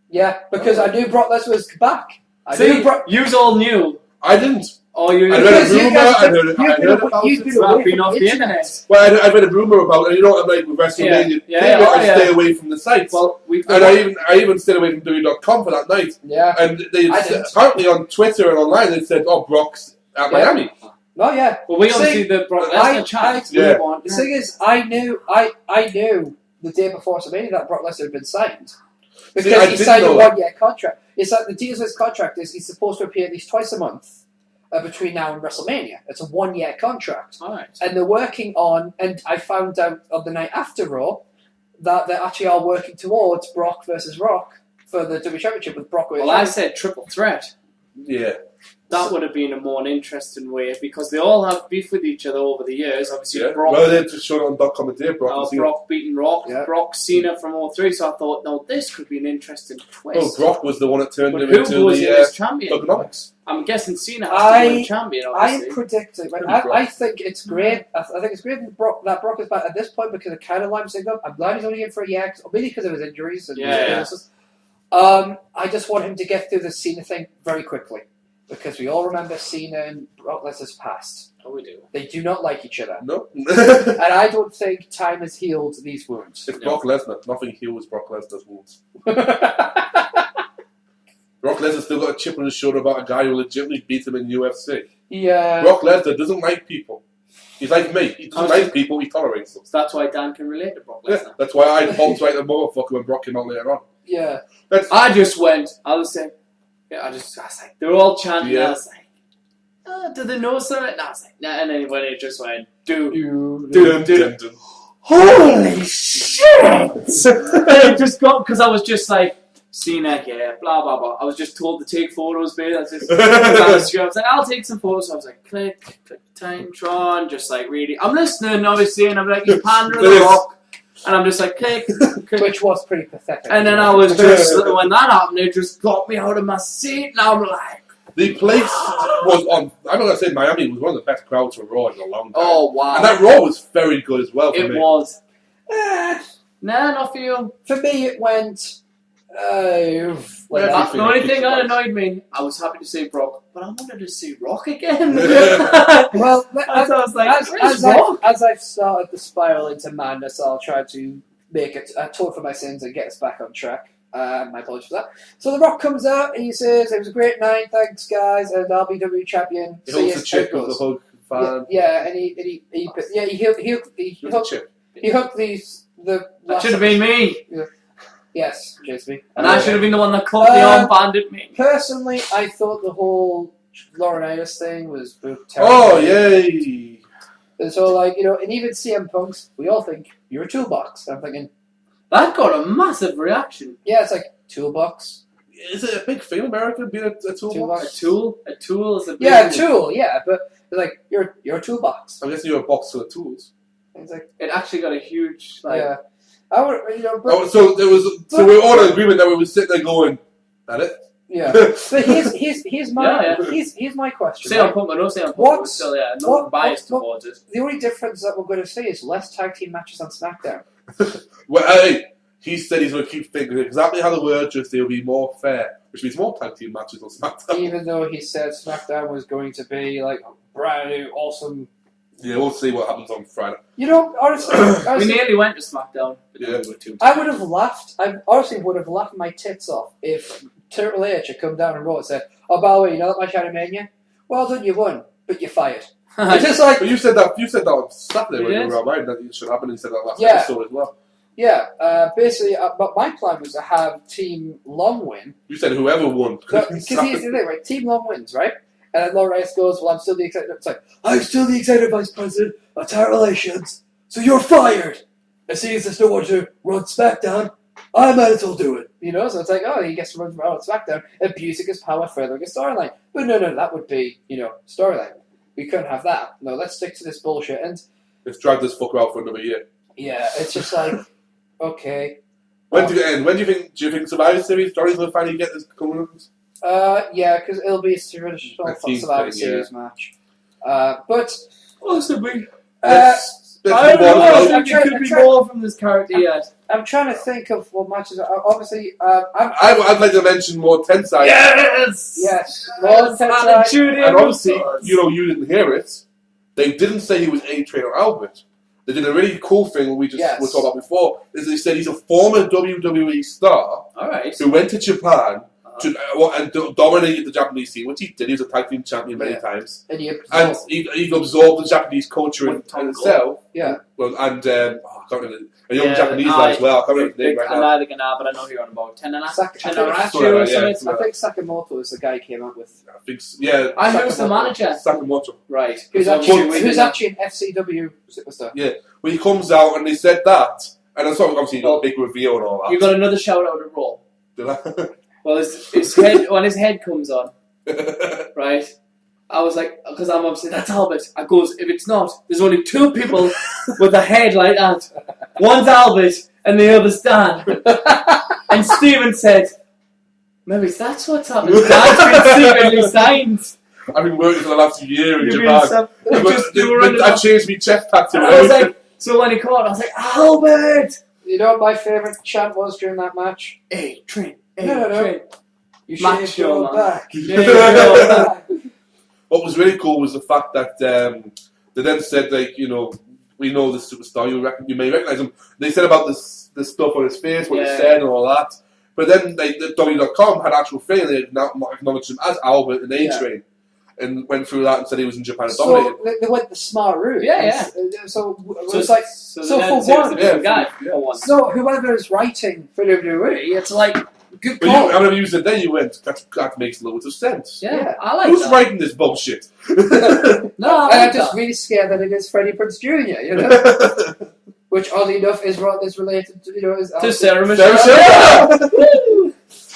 S1: yeah, because I knew Brock Lesnar was back.
S3: You all knew.
S2: I didn't.
S3: Oh, you
S2: I read a rumor. I heard about it.
S3: Off the internet.
S2: Well, I read a rumor about it. You know, like with WrestleMania, I stay away from the sites.
S3: Well,
S2: and I even stayed away from WWE.com for that night.
S1: Yeah.
S2: And they apparently on Twitter and online they said, "Oh, Brock's at Miami."
S1: Oh yeah.
S3: Well, we obviously the Brock Lesnar chat.
S1: The thing is, I knew the day before WrestleMania that Brock Lesnar had been signed because he signed a 1-year contract. It's like the deal of his contract is he's supposed to appear at least twice a month. Between now and WrestleMania. It's a 1-year contract.
S3: All right.
S1: And they're working on, and I found out on the night after Raw, that they actually are working towards Brock versus Rock for the WWE Championship with Brock.
S3: Well, I said triple threat.
S2: Yeah.
S3: That would have been a more interesting way because they all have beef with each other over the years. Obviously,
S2: Yeah.
S3: Brock.
S2: Well, they just showed it on .com
S3: Brock beating Rock,
S1: Yeah.
S3: Brock Cena from '03. So I thought, no, this could be an interesting twist.
S2: Well, Brock was the one that turned
S3: But
S2: him
S3: who
S2: into
S3: was
S2: the
S3: in as champion?
S2: economics.
S3: I'm guessing Cena has to win champion. Obviously.
S1: I'm predicting.
S2: Could be Brock.
S1: I think it's great. I think it's great that Brock is back at this point because it kind of lines things up. I'm glad he's only in for a year, maybe because of his injuries and his illnesses. I just want him to get through the Cena thing very quickly because we all remember Cena and Brock Lesnar's past.
S3: Oh, we do.
S1: They do not like each other,
S2: No.
S1: and I don't think time has healed these wounds.
S2: It's Brock Lesnar. Nothing heals Brock Lesnar's wounds. Brock Lesnar still got a chip on his shoulder about a guy who legitimately beat him in UFC.
S1: Yeah.
S2: Brock Lesnar doesn't like people. He's like me. He doesn't like people, he tolerates them.
S3: So that's why Dan can relate to Brock Lesnar.
S2: Yeah, that's why I bombed right the motherfucker when Brock came out later on.
S1: Yeah.
S3: I just went. I was like, I was like, they're all chanting.
S2: Yeah.
S3: I was like, do they know something? And I was like, nah. And then when it just went,
S2: Dun, dun, dun.
S3: holy shit! And it just got because I was just like, Cena, yeah, blah blah blah. I was just told to take photos, babe. That's just. I was like, I'll take some photos. So I was like, click, time, Tron, just like really. I'm listening, obviously, and I'm like, you pander the Rock. And I'm just like, click.
S1: Which was pretty pathetic.
S3: And then I was just, when that happened, it just got me out of my seat. And I'm like,
S2: The place was on. I'm not going to say Miami was one of the best crowds for Raw in a long time.
S3: oh wow.
S2: And that Raw was very good as well for
S3: It
S2: me.
S3: was.
S1: Nah,
S3: Not for you.
S1: for me, it went.
S2: Yeah,
S3: The only thing that annoyed me, I was happy to see Brock, but I wanted to see Rock again.
S1: Well,
S3: So I was like, where's Rock?
S1: as I've started the spiral into madness, I'll try to make it atone for my sins and get us back on track. My apologies for that. So The Rock comes out and he says, "It was a great night, thanks guys, and I'll be WWE champion."
S2: He
S1: See
S2: holds
S1: you
S2: the chip
S1: how
S2: with
S1: it
S2: the
S1: goes.
S2: hug fan.
S1: Yeah, and he hooked these the.
S3: That should have been me.
S1: Yes, Jismie.
S3: And I should have been the one that caught the armband at me.
S1: Personally, I thought the whole Laurinaitis thing was terrible.
S2: Oh, yay!
S1: And so, like, you know, and even CM Punk's, we all think you're a toolbox. I'm thinking,
S3: That got a massive reaction.
S1: yeah, it's like toolbox.
S2: Is it a big thing in America being a toolbox?
S3: A tool is a big
S1: Yeah, a tool. Yeah, but it's like you're a toolbox.
S2: I'm guessing you're a box full of tools.
S1: And it's like,
S3: It actually got a huge
S1: yeah, I would, you know, but,
S2: Oh, so we were all in agreement that we would sit there going, "That it?"
S1: yeah. But here's my
S3: Yeah.
S1: here's my question.
S3: Say on
S1: right?
S3: Punk, but don't say on Punk.
S1: What's-
S3: We're still no
S1: what-
S3: bias
S1: what-
S3: towards it.
S1: The only difference that we're going to see is less tag team matches on SmackDown.
S2: Well, hey, he said he's going to keep thinking exactly how the word just they'll be more fair, which means more tag team matches on SmackDown.
S1: Even though he said SmackDown was going to be like brand new, awesome.
S2: Yeah, we'll see what happens on Friday.
S1: You know, honestly,
S3: We nearly went to SmackDown. But
S2: Yeah.
S3: we were too
S1: I would have laughed. I honestly would have laughed my tits off if Triple H had come down and Raw and said, "Oh, by the way, you know that match out of Mania? Well done, you won, but you're fired." It's just like,
S2: But you said that on Saturday when
S3: We
S2: you
S3: did.
S2: were around that it should happen. You said that last
S1: Yeah.
S2: episode as well.
S1: yeah, basically, but my plan was to have Team Long win.
S2: You said whoever won.
S1: Because here's the thing, right? Team Long wins, right? And then Laurinaitis goes, "Well, I'm still the executive." It's like, "I'm still the executive vice president of talent relations, so you're fired." And seeing as I still want to run SmackDown, I might as well do it. You know, so it's like, oh, he gets to run SmackDown, abusing his power, furthering his storyline. But no, that would be, you know, storyline. We couldn't have that. No, let's stick to this bullshit. And
S2: Let's drag this fucker out for another year.
S1: yeah, it's just like, okay.
S2: When do you end? When do you think Survivor Series? Johnny's going to finally get this coming up?
S1: Yeah, because it'll be a traditional
S2: A team
S1: Survivor
S2: thing,
S1: Series match. But
S3: Possibly.
S2: Let's
S3: I
S2: move
S3: don't
S2: on.
S3: know. I
S1: I'm
S3: think
S1: trying-
S3: it could
S1: I'm
S3: be
S1: trying-
S3: more from this character yet.
S1: I'm trying to think of what matches. Obviously,
S2: I'd like to mention more Tensai.
S3: Yes!
S1: yes, Lord Tensai.
S3: Attitude
S2: And obviously,
S3: was-
S2: you didn't hear it. They didn't say he was A-Train or Albert. They did a really cool thing we just
S1: Yes.
S2: were talking about before. Is they said he's a former WWE star
S3: Alright.
S2: who went to Japan and dominated the Japanese scene, which he did. He was a tag team champion many
S1: Yeah.
S2: times.
S1: And
S2: And he absorbed the Japanese culture in
S3: With Tom
S2: itself.
S1: yeah,
S2: Well, and I can't remember, a young
S3: Yeah,
S2: Japanese lad as well. I can't remember his name right
S3: I'm
S2: now.
S3: neither gonna, but I know who you're on about. Tenarachi
S2: Sorry,
S3: or
S2: yeah.
S3: something.
S1: I think Sakamoto is the guy who came up with.
S2: I think, yeah,
S3: I who's the manager?
S2: Sakamoto.
S3: Right.
S1: Who's
S3: So
S1: actually,
S3: we
S1: who's
S3: did-
S1: actually an FCW superstar.
S2: When he comes out and they said that, and I saw obviously he got a big reveal and all that.
S3: You got another shout out at Raw.
S2: Did I?
S3: Well, his head when his head comes on, right? I was like, because I'm upset, that's Albert. I goes, if it's not, there's only 2 people with a head like that. One's Albert and the other's Dan. And Stephen said, maybe that's what's happened. Dan's been secretly signed.
S2: I've been working for the last year in Japan. I changed my chest tattoo.
S3: I was like, so when he called, I was like, Albert!
S1: You know what my favourite chant was during that match?
S3: Hey, Trent. Hey,
S1: No.
S3: Trent.
S1: You
S3: Match
S1: should
S3: show,
S1: go
S3: man.
S1: back.
S3: Yeah.
S2: What was really cool was the fact that they then said, like, you know, we know this superstar, you may recognise him. They said about this stuff on his face, what he said and all that. But then the W.com had actual thing, and they acknowledged him as Albert and A-Train. And went through that and said he was in Japan and dominated.
S1: So they went the smart route.
S3: Yeah.
S1: So it's like, so for one,
S3: guy.
S1: so whoever is writing for WWE, it's like, good
S2: But
S1: call.
S2: I remember you said then you went, that makes loads of sense.
S3: Yeah, I like
S2: Who's
S3: that.
S2: writing this bullshit?
S3: No, I
S1: I'm
S3: like
S1: just
S3: that.
S1: really scared that it is Freddie Prinze Jr., you know? Which, oddly enough, is related to, you know,
S3: To Sarah Michelle.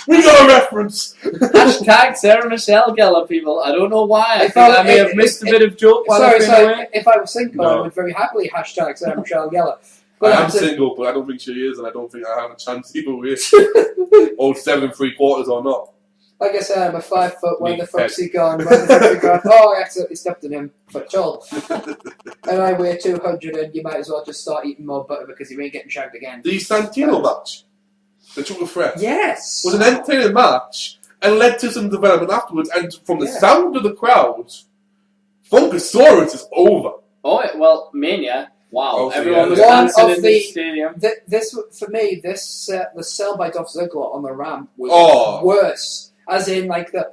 S2: We got a reference.
S3: Hashtag Sarah Michelle Gellar, people. I don't know why. I
S1: If
S3: think
S1: I-
S3: I may have missed a bit of joke while I've been away.
S1: If I was single, I
S2: No.
S1: would very happily hashtag Sarah Michelle Gellar.
S2: I am
S1: I'm saying-
S2: single, but I don't think she is, and I don't think I have a chance either way. Or 7 3/4 or not.
S1: Like I said, I'm a 5 foot. Where
S2: Me
S1: the fuck's
S2: head.
S1: he gone? Where the fuck's he gone? Oh, I accidentally stepped on him. Foot tall. And I weigh 200, and you might as well just start eating more butter because you ain't getting shagged again.
S2: The Santino match, the triple threat,
S1: Yes.
S2: was an entertaining match and led to some development afterwards. And from the
S1: Yeah.
S2: sound of the crowd, Funkasaurus is over.
S3: Oh, well, Mania. Wow.
S2: Oh, so
S3: Everyone
S2: yeah.
S3: was
S1: One
S3: dancing
S1: of
S3: in
S1: the-
S3: the stadium.
S1: This for me, the sell by Dolph Ziggler on the ramp was
S2: Oh.
S1: worse. As in, like the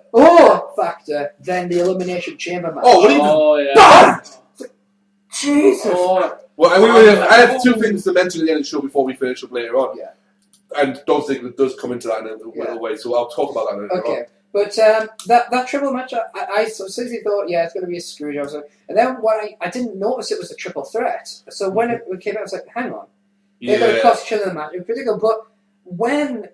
S1: factor than the Elimination Chamber match.
S2: Oh, what do you
S3: Oh, yeah.
S2: BAM!
S1: Jesus.
S3: Oh,
S2: Well, I have 2
S3: Oh.
S2: things to mention at the end of the show before we finish up later on.
S1: Yeah.
S2: And Dolph Ziggler does come into that in a little way, so I'll talk about that later on.
S1: Okay, but that triple match, I seriously thought, yeah, it's going to be a screw job. So, and then when I didn't notice it was a triple threat. So when it came out, I was like, hang on, they're going to cost each other the match. It was pretty good. But when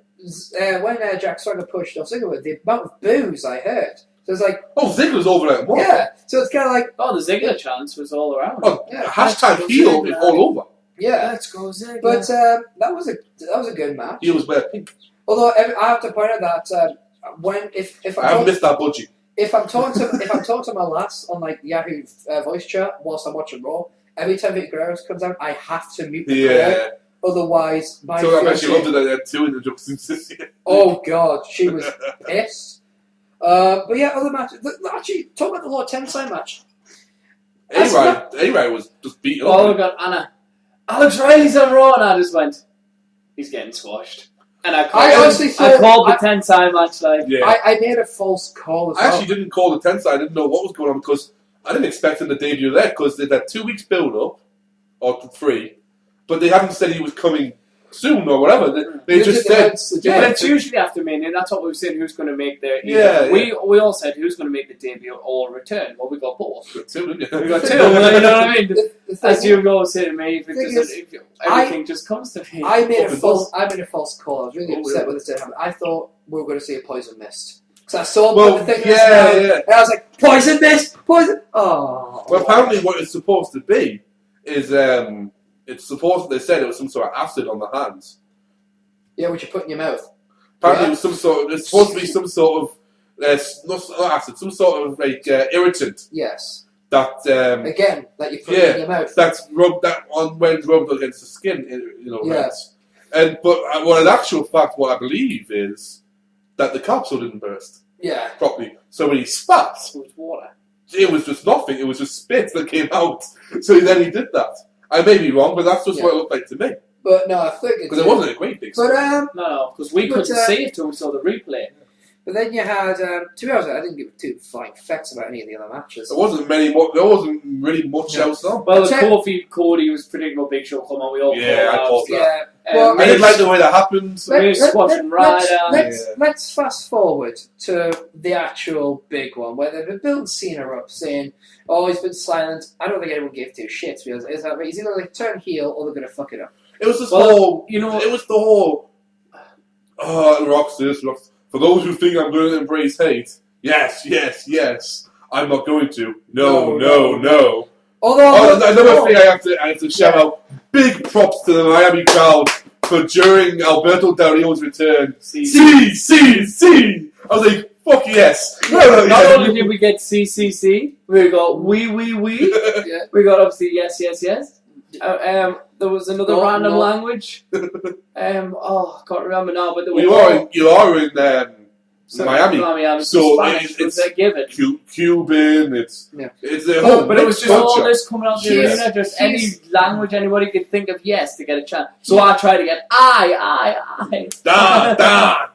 S1: Jack Swagger pushed off Ziggler, the amount of boos I heard, so it's like,
S2: Oh, Ziggler's over there. What?
S1: yeah. So it's kind of like,
S3: oh, the Ziggler chance was all around.
S2: Oh,
S1: Yeah.
S2: hashtag heel is all over.
S1: yeah.
S3: Let's go Ziggler.
S1: But that was a good match.
S2: Heel was wear pink.
S1: Although I have to point out that if
S2: I haven't missed that budgie.
S1: If I'm talking to my lass on like Yahoo voice chat whilst I'm watching Raw, every time Vic Guerrero comes out, I have to mute the call.
S2: Yeah.
S1: Otherwise, my
S2: So I bet she
S1: fiancée-
S2: loved it that they had 2 introductions this year.
S1: Oh God, she was pissed. But yeah, other matches. Actually, talk about the Lord Tensai match.
S2: A-Ray was just beaten
S3: Oh,
S2: up.
S3: we got Anna. Alex Riley's on Raw, and I just went, he's getting squashed. And I
S1: honestly thought-
S3: called the Tensai match like,
S2: Yeah.
S1: I made a false call as
S2: I
S1: well.
S2: actually didn't call the Tensai. I didn't know what was going on because I didn't expect him to debut there because they had 2 weeks build up, or 3, but they haven't said he was coming soon or whatever. They just said,
S3: but it's usually after Mania. That's what we've said. Who's going to make the?
S2: Yeah,
S3: We all said who's going to make the debut or return. Well, we got both.
S2: "Got 2, didn't
S3: We
S2: you?"
S3: got 2. Well, you know what I mean?
S1: The thing
S3: As you go say to me, if it
S1: thing
S3: doesn't,
S1: is,
S3: everything just comes to me.
S1: I made a
S2: Fucking
S1: false call. I was really
S2: Oh,
S1: upset
S2: yeah.
S1: when this didn't happen. I thought we were going to see a Poison Mist. Because I saw
S2: Well,
S1: the thing
S2: yeah.
S1: and I was like, Poison Mist! Poison! Oh.
S2: Well, apparently what it's supposed to be is it's supposed. They said it was some sort of acid on the hands.
S1: Yeah, what you put in your mouth.
S2: Apparently,
S1: Yeah.
S2: it was some sort of. It's supposed to be some sort of. Not acid, some sort of like irritant
S1: Yes.
S2: that
S1: Again, that you put
S2: yeah,
S1: in your mouth.
S2: that's rubbed that on when rubbed against the skin, you know.
S1: Yeah.
S2: And but well, in actual fact, what I believe is that the capsule didn't burst
S1: Yeah.
S2: properly. So when he spat,
S3: with water.
S2: it was just nothing. It was just spit that came out. So then he did that. I may be wrong, but that's just what it looked like to me.
S1: But no, I think
S2: Because it wasn't a great big
S1: But
S3: No, because we
S1: But,
S3: couldn't see it till we saw the replay.
S1: but then you had to be honest, I didn't give two flying facts about any of the other matches.
S2: There wasn't many more. There wasn't really much
S1: Yeah.
S2: else on.
S3: Well, the
S1: Check-
S3: Cody was predicting a big show come on. We all
S2: Yeah, I thought that.
S1: Yeah.
S3: Well,
S2: I didn't like the way that happened.
S1: Let's fast forward to the actual big one where they've been building Cena up, saying, "Oh, he's been silent." I don't think anyone gave two shits because is that right? He's either like turn heel or they're going to fuck it up.
S2: It was this
S3: Well,
S2: whole.
S3: you know,
S2: It was the whole. Oh, Rock's this. Rock's, for those who think I'm going to embrace hate, yes. I'm not going to. No.
S1: Although,
S2: another thing I have to shout out. Big props to the Miami crowd for during Alberto Del Rio's return. See. I was like, fuck yes.
S3: Not only did we get CCC, we got we.
S1: Yeah.
S3: We got obviously yes. There was another random language. I can't remember now, but there was
S2: you are in Miami. So
S3: Spanish, it's a given.
S2: Cuban. It's a whole.
S3: But it was just
S2: culture.
S3: all this coming out the arena, just any language anybody could think of, yes, to get a chance. So I tried to get I.
S2: Da.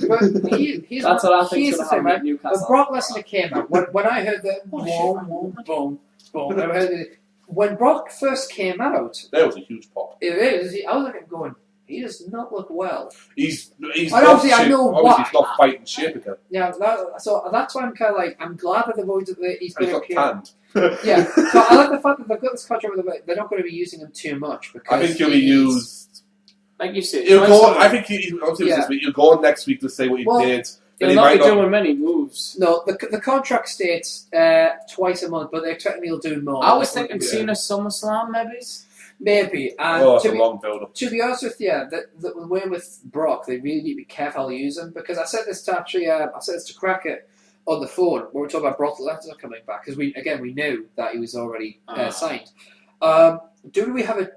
S1: But
S3: that's what I think is going to happen at Newcastle.
S1: When Brock Lesnar came out, when I heard the boom, I heard it. When Brock first came out,
S2: that was a huge pop.
S1: I was looking going, he does not look well.
S2: He's
S1: obviously I know why.
S2: He's not fighting shape again.
S1: Yeah, so that's why I'm kind of like, I'm glad that he's going to appear.
S2: Tanned.
S1: Yeah, so I like the fact that they've got this contract with him. They're not going to be using him too much because
S2: I think he'll be used.
S3: Like you said,
S2: he'll go on next week to say what he did.
S3: He'll not be doing many moves.
S1: No, the contract states twice a month, but they're expecting he'll do more.
S3: I was thinking Cena SummerSlam,
S1: maybe.
S2: It's a long build-up.
S1: To be honest with you, the way with Brock, they really need to be careful how they use him, because I said this to Crackett on the phone when we were talking about Brock Lesnar coming back, because we knew that he was already signed. Do we have a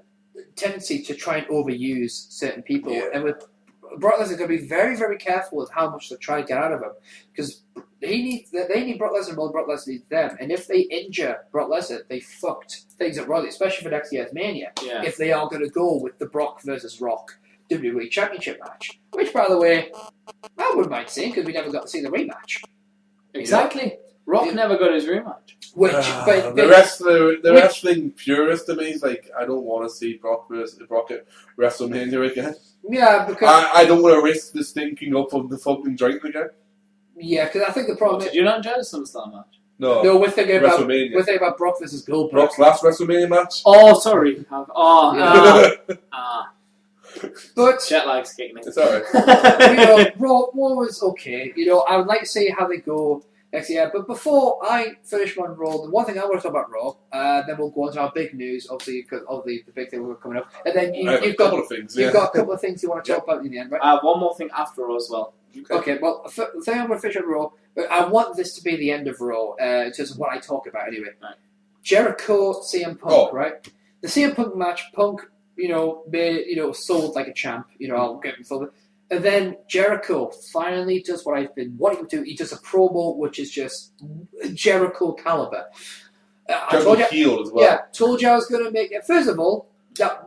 S1: tendency to try and overuse certain people?
S2: Yeah.
S1: And with Brock Lesnar, going to be very, very careful with how much they try to get out of him, because they need Brock Lesnar more than Brock Lesnar needs them. And if they injure Brock Lesnar, they fucked things up royally, especially for next year's Mania. Yeah. If they are going to go with the Brock versus Rock WWE Championship match, which, by the way, I wouldn't mind seeing, because we never got to see the rematch.
S3: Exactly. Rock never got his rematch.
S2: The wrestling purist to me is like, I don't want to see Brock at WrestleMania again.
S1: Yeah, because
S2: I don't want to risk the stinking up of the fucking joint again.
S1: Yeah, because I think the problem is...
S3: Did you not enjoy the SummerSlam match?
S2: No,
S1: we're thinking about Brock versus Goldberg.
S2: Brock's last WrestleMania match?
S3: Oh, sorry.
S1: But
S3: jet lag's kicking in.
S2: It's alright.
S1: Raw was okay. I would like to see how they go next year. But before I finish on Raw, the one thing I want to talk about Raw, then we'll go on to our big news, obviously, because of the big thing we're coming up. And then you've got a couple of things you want to talk about in the end, right?
S3: I have one more thing after Raw as well.
S1: Okay, well, the thing I'm going to finish on Raw, but I want this to be the end of Raw, in terms of what I talk about anyway. Right. Jericho, CM Punk, right? The CM Punk match, Punk, sold like a champ. I'll get him sold. And then Jericho finally does what I've been wanting to do. He does a promo which is just Jericho caliber.
S2: Healed as well.
S1: Yeah, told you I was going to make it. First of all, at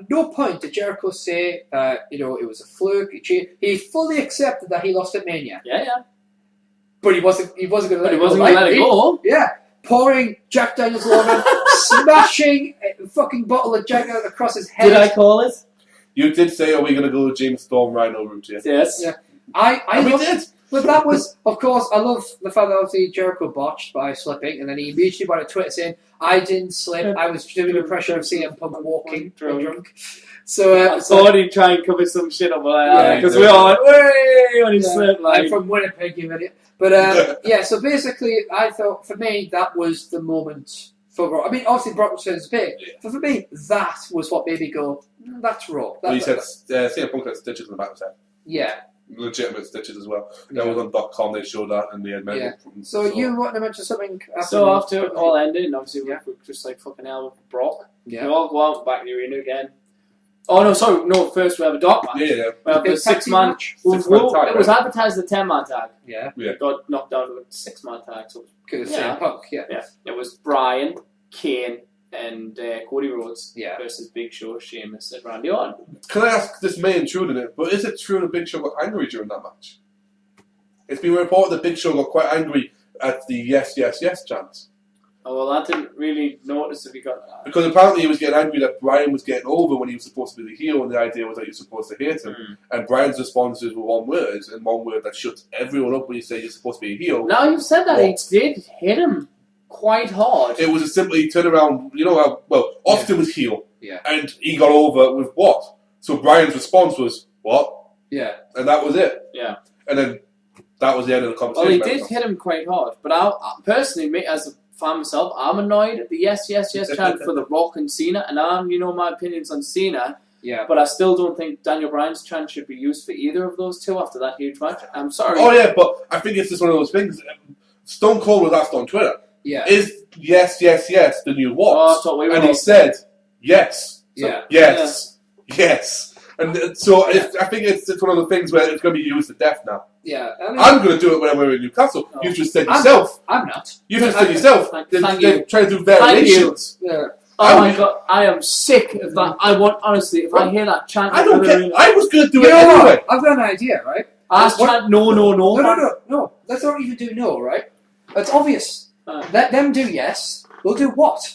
S1: no point did Jericho say, it was a fluke. He fully accepted that he lost at Mania.
S3: Yeah.
S1: But he wasn't going to let
S3: it go.
S1: Yeah. Pouring Jack Daniels water, smashing a fucking bottle of Jack across his head.
S3: Did I call it?
S2: You did say, are we going to go James Storm Rhino route here?
S3: Yes.
S1: Yeah. I
S2: we did.
S1: But that was, of course, I love the fact that obviously Jericho botched by slipping, and then he immediately went on Twitter saying, I didn't slip, I was doing the impression of CM Punk walking drunk. So
S3: I thought he'd try and cover some shit up because we all went, way when he slipped.
S1: I'm from Winnipeg, you idiot. But so basically, I thought, for me, that was the moment for Raw. I mean, obviously, Brock was big, but for me, that was what made me go, that's Raw.
S2: He said CM Punk had stitches in the back of his head.
S1: Yeah.
S2: Legitimate stitches as well. That was on .com, they showed that, and they had medical problems.
S1: So you want to mention something?
S3: After it all ended, and obviously we're just like fucking hell with Brock.
S1: Yeah.
S3: We all go out back in the arena again. Oh no, sorry, no. First we have a dark match.
S2: Yeah.
S3: We have a 6-man. It was advertised as a 10-man tag.
S1: Yeah.
S3: It got knocked down to a 6-man tag. So
S1: CM Punk. Yeah.
S3: It was Bryan, Kane, and Cody Rhodes
S1: versus
S3: Big Show, Sheamus, and Randy Orton.
S2: Can I ask, this may intrude in it, but is it true that Big Show got angry during that match? It's been reported that Big Show got quite angry at the yes chant.
S3: Oh, well, I didn't really notice if he got that.
S2: Because apparently he was getting angry that Bryan was getting over when he was supposed to be the heel, and the idea was that you're supposed to hate him. And Bryan's responses were one word, and one word that shuts everyone up when you say you're supposed to be a heel.
S3: Now you've said that, he did hit him quite hard.
S2: It was a simply turn around, Austin was heel.
S1: Yeah.
S2: And he got over with what? So Bryan's response was, what?
S1: Yeah.
S2: And that was it.
S3: Yeah.
S2: And then that was the end of the
S3: Well,
S2: conversation.
S3: he did hit him quite hard. But I personally, me, as a fan myself, I'm annoyed at the yes chant for The Rock and Cena. And you know my opinions on Cena.
S1: Yeah.
S3: But I still don't think Daniel Bryan's chant should be used for either of those two after that huge match. I'm sorry.
S2: Oh, yeah, but I think it's just one of those things. Stone Cold was asked on Twitter,
S1: Yeah.
S2: is yes the new what?
S3: Oh, that's what we were
S2: and he
S3: all-
S2: said, yes.
S1: Yeah.
S2: Yes. And so I think it's one of the things where it's going to be used to death now.
S1: Yeah. I mean,
S2: I'm going to do it when we're in Newcastle.
S3: No.
S2: You just said yourself.
S1: I'm not.
S2: You just said yourself.
S3: Thank
S2: They're
S3: you.
S2: trying to do
S3: Thank
S2: variations.
S1: Yeah.
S3: Oh my god, I am sick of that. I want, honestly, if I hear that chant,
S2: I don't care. I was going to do
S1: You
S2: it
S1: know what?
S2: anyway.
S1: I've got an idea, right?
S3: Ask chant, no.
S1: No. Let's not even do no, right? It's obvious. Let them do yes. We'll do what?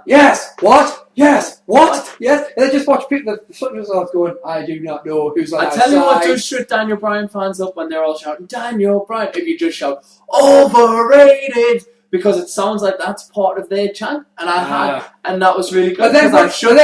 S1: Yes. What? Yes. What? Yes. And then just watch people that shut themselves going, I do not know who's on
S3: I
S1: our
S3: tell you what
S1: side.
S3: does shut Daniel Bryan fans up when they're all shouting, Daniel Bryan, if you just shout, overrated, because it sounds like that's part of their chant, and that was really good.
S1: But then,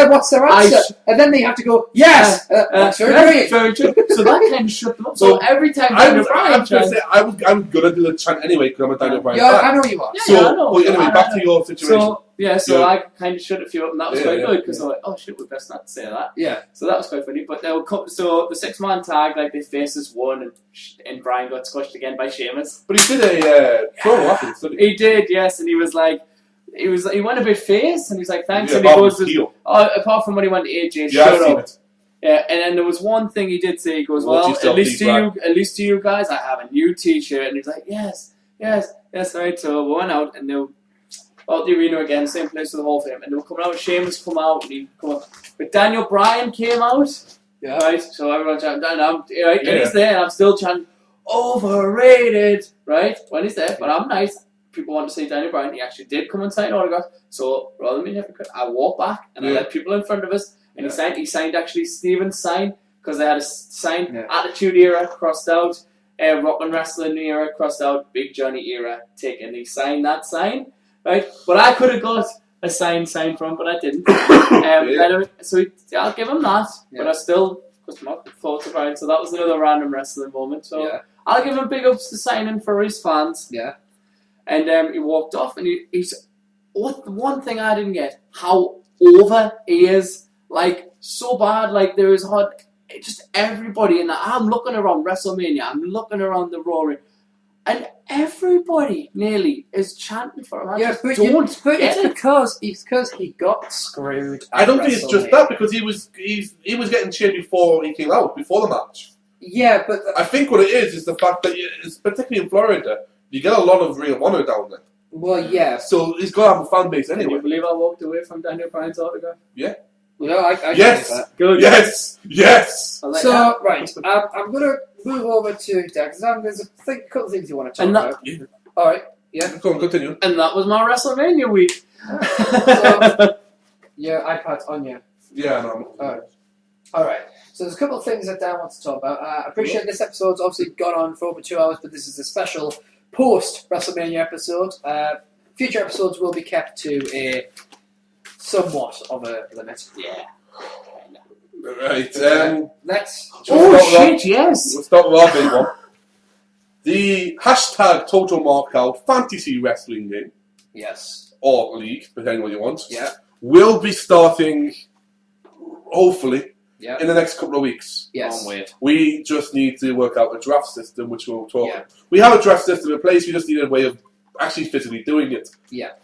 S1: what's their answer? And then they have to go, yes! That's very
S3: very true. So that kind of shut them up. So every time
S2: I'm
S3: Daniel Bryan chants...
S2: I'm going to do the chant anyway because I'm a Daniel Bryan
S1: Yeah,
S2: fan.
S1: I know you are.
S3: Yeah,
S2: So,
S3: I know.
S2: well, anyway, back to your situation.
S3: So I kind of shut a few up, and that was quite good, because I was like, oh shit, we're best not to say that.
S1: Yeah.
S3: So that was quite funny. But so the 6-man tag, like, their faces won, and Bryan got squashed again by Sheamus.
S2: But he did a promo afterwards, didn't he?
S3: He did, yes, and he was like, he went a bit face, and he's like, thanks,
S2: Yeah,
S3: and he goes,
S2: heel.
S3: apart from when he went to AJ,
S2: Yeah, I've
S3: shut
S2: seen
S3: up.
S2: it.
S3: Yeah, and then there was one thing he did say. He goes,
S2: Watch
S3: "Well,
S2: yourself,
S3: at least to you guys, I have a new T-shirt." And he's like, "Yes, right." So we went out and they were out the arena again, same place for the whole thing. And they were coming out. Sheamus come out, and he come up. But Daniel Bryan came out.
S1: Yeah.
S3: Right. So everyone chanting, and he's there, and I'm still chanting, overrated. Right. When he's there, but I'm nice. People want to see Daniel Bryan. He actually did come and sign autographs. So rather than being hypocrite, I walked back and I let people in front of us. And he signed actually Steven's sign, because they had a sign, Attitude Era crossed out, Rock and Wrestling Era crossed out, Big Johnny Era taken. He signed that sign, right? But I could have got a sign from, but I didn't. Anyway, so I'll give him that, but I still was not thought about it. So that was another random wrestling moment. So I'll give him big ups to signing for his fans.
S1: Yeah.
S3: And he walked off, and he's one thing I didn't get, how over he is. Like, so bad, like, there is just everybody in that. I'm looking around WrestleMania, I'm looking around the Raw, and everybody nearly is chanting for him.
S1: It's because he got screwed.
S2: I don't think it's just that, because he was getting cheered before he came out, before the match.
S1: Yeah, but
S2: I think what it is the fact that, particularly in Florida, you get a lot of Ring of Honor down there.
S1: Well, yeah.
S2: So he's got to have a fan base anyway.
S3: Can you believe I walked away from Daniel Bryan's autograph?
S2: Yeah.
S1: No, I
S2: yes.
S1: That.
S3: Good.
S2: Yes.
S1: So right, I'm gonna move over to Dex. There's a couple of things you want to talk about.
S2: Yeah.
S1: All right. Yeah.
S2: Go on, continue.
S3: And that was my WrestleMania week.
S1: Your iPad's on you.
S2: Yeah, no.
S1: All right. So there's a couple of things that Dan wants to talk about. I appreciate this episode's obviously gone on for over 2 hours, but this is a special post WrestleMania episode. Future episodes will be kept to a somewhat of a limit.
S3: Yeah.
S2: Right.
S1: Let's.
S3: Yes.
S2: We'll start with our big one. The hashtag Total Markout Fantasy Wrestling game.
S1: Yes.
S2: Or league, depending what you want.
S1: Yeah.
S2: Will be starting, hopefully,
S1: yeah,
S2: in the next couple of weeks.
S1: Yes.
S2: We just need to work out a draft system, which we'll talk about.
S1: Yeah.
S2: We have a draft system in place, we just need a way of actually physically doing it.
S1: Yeah.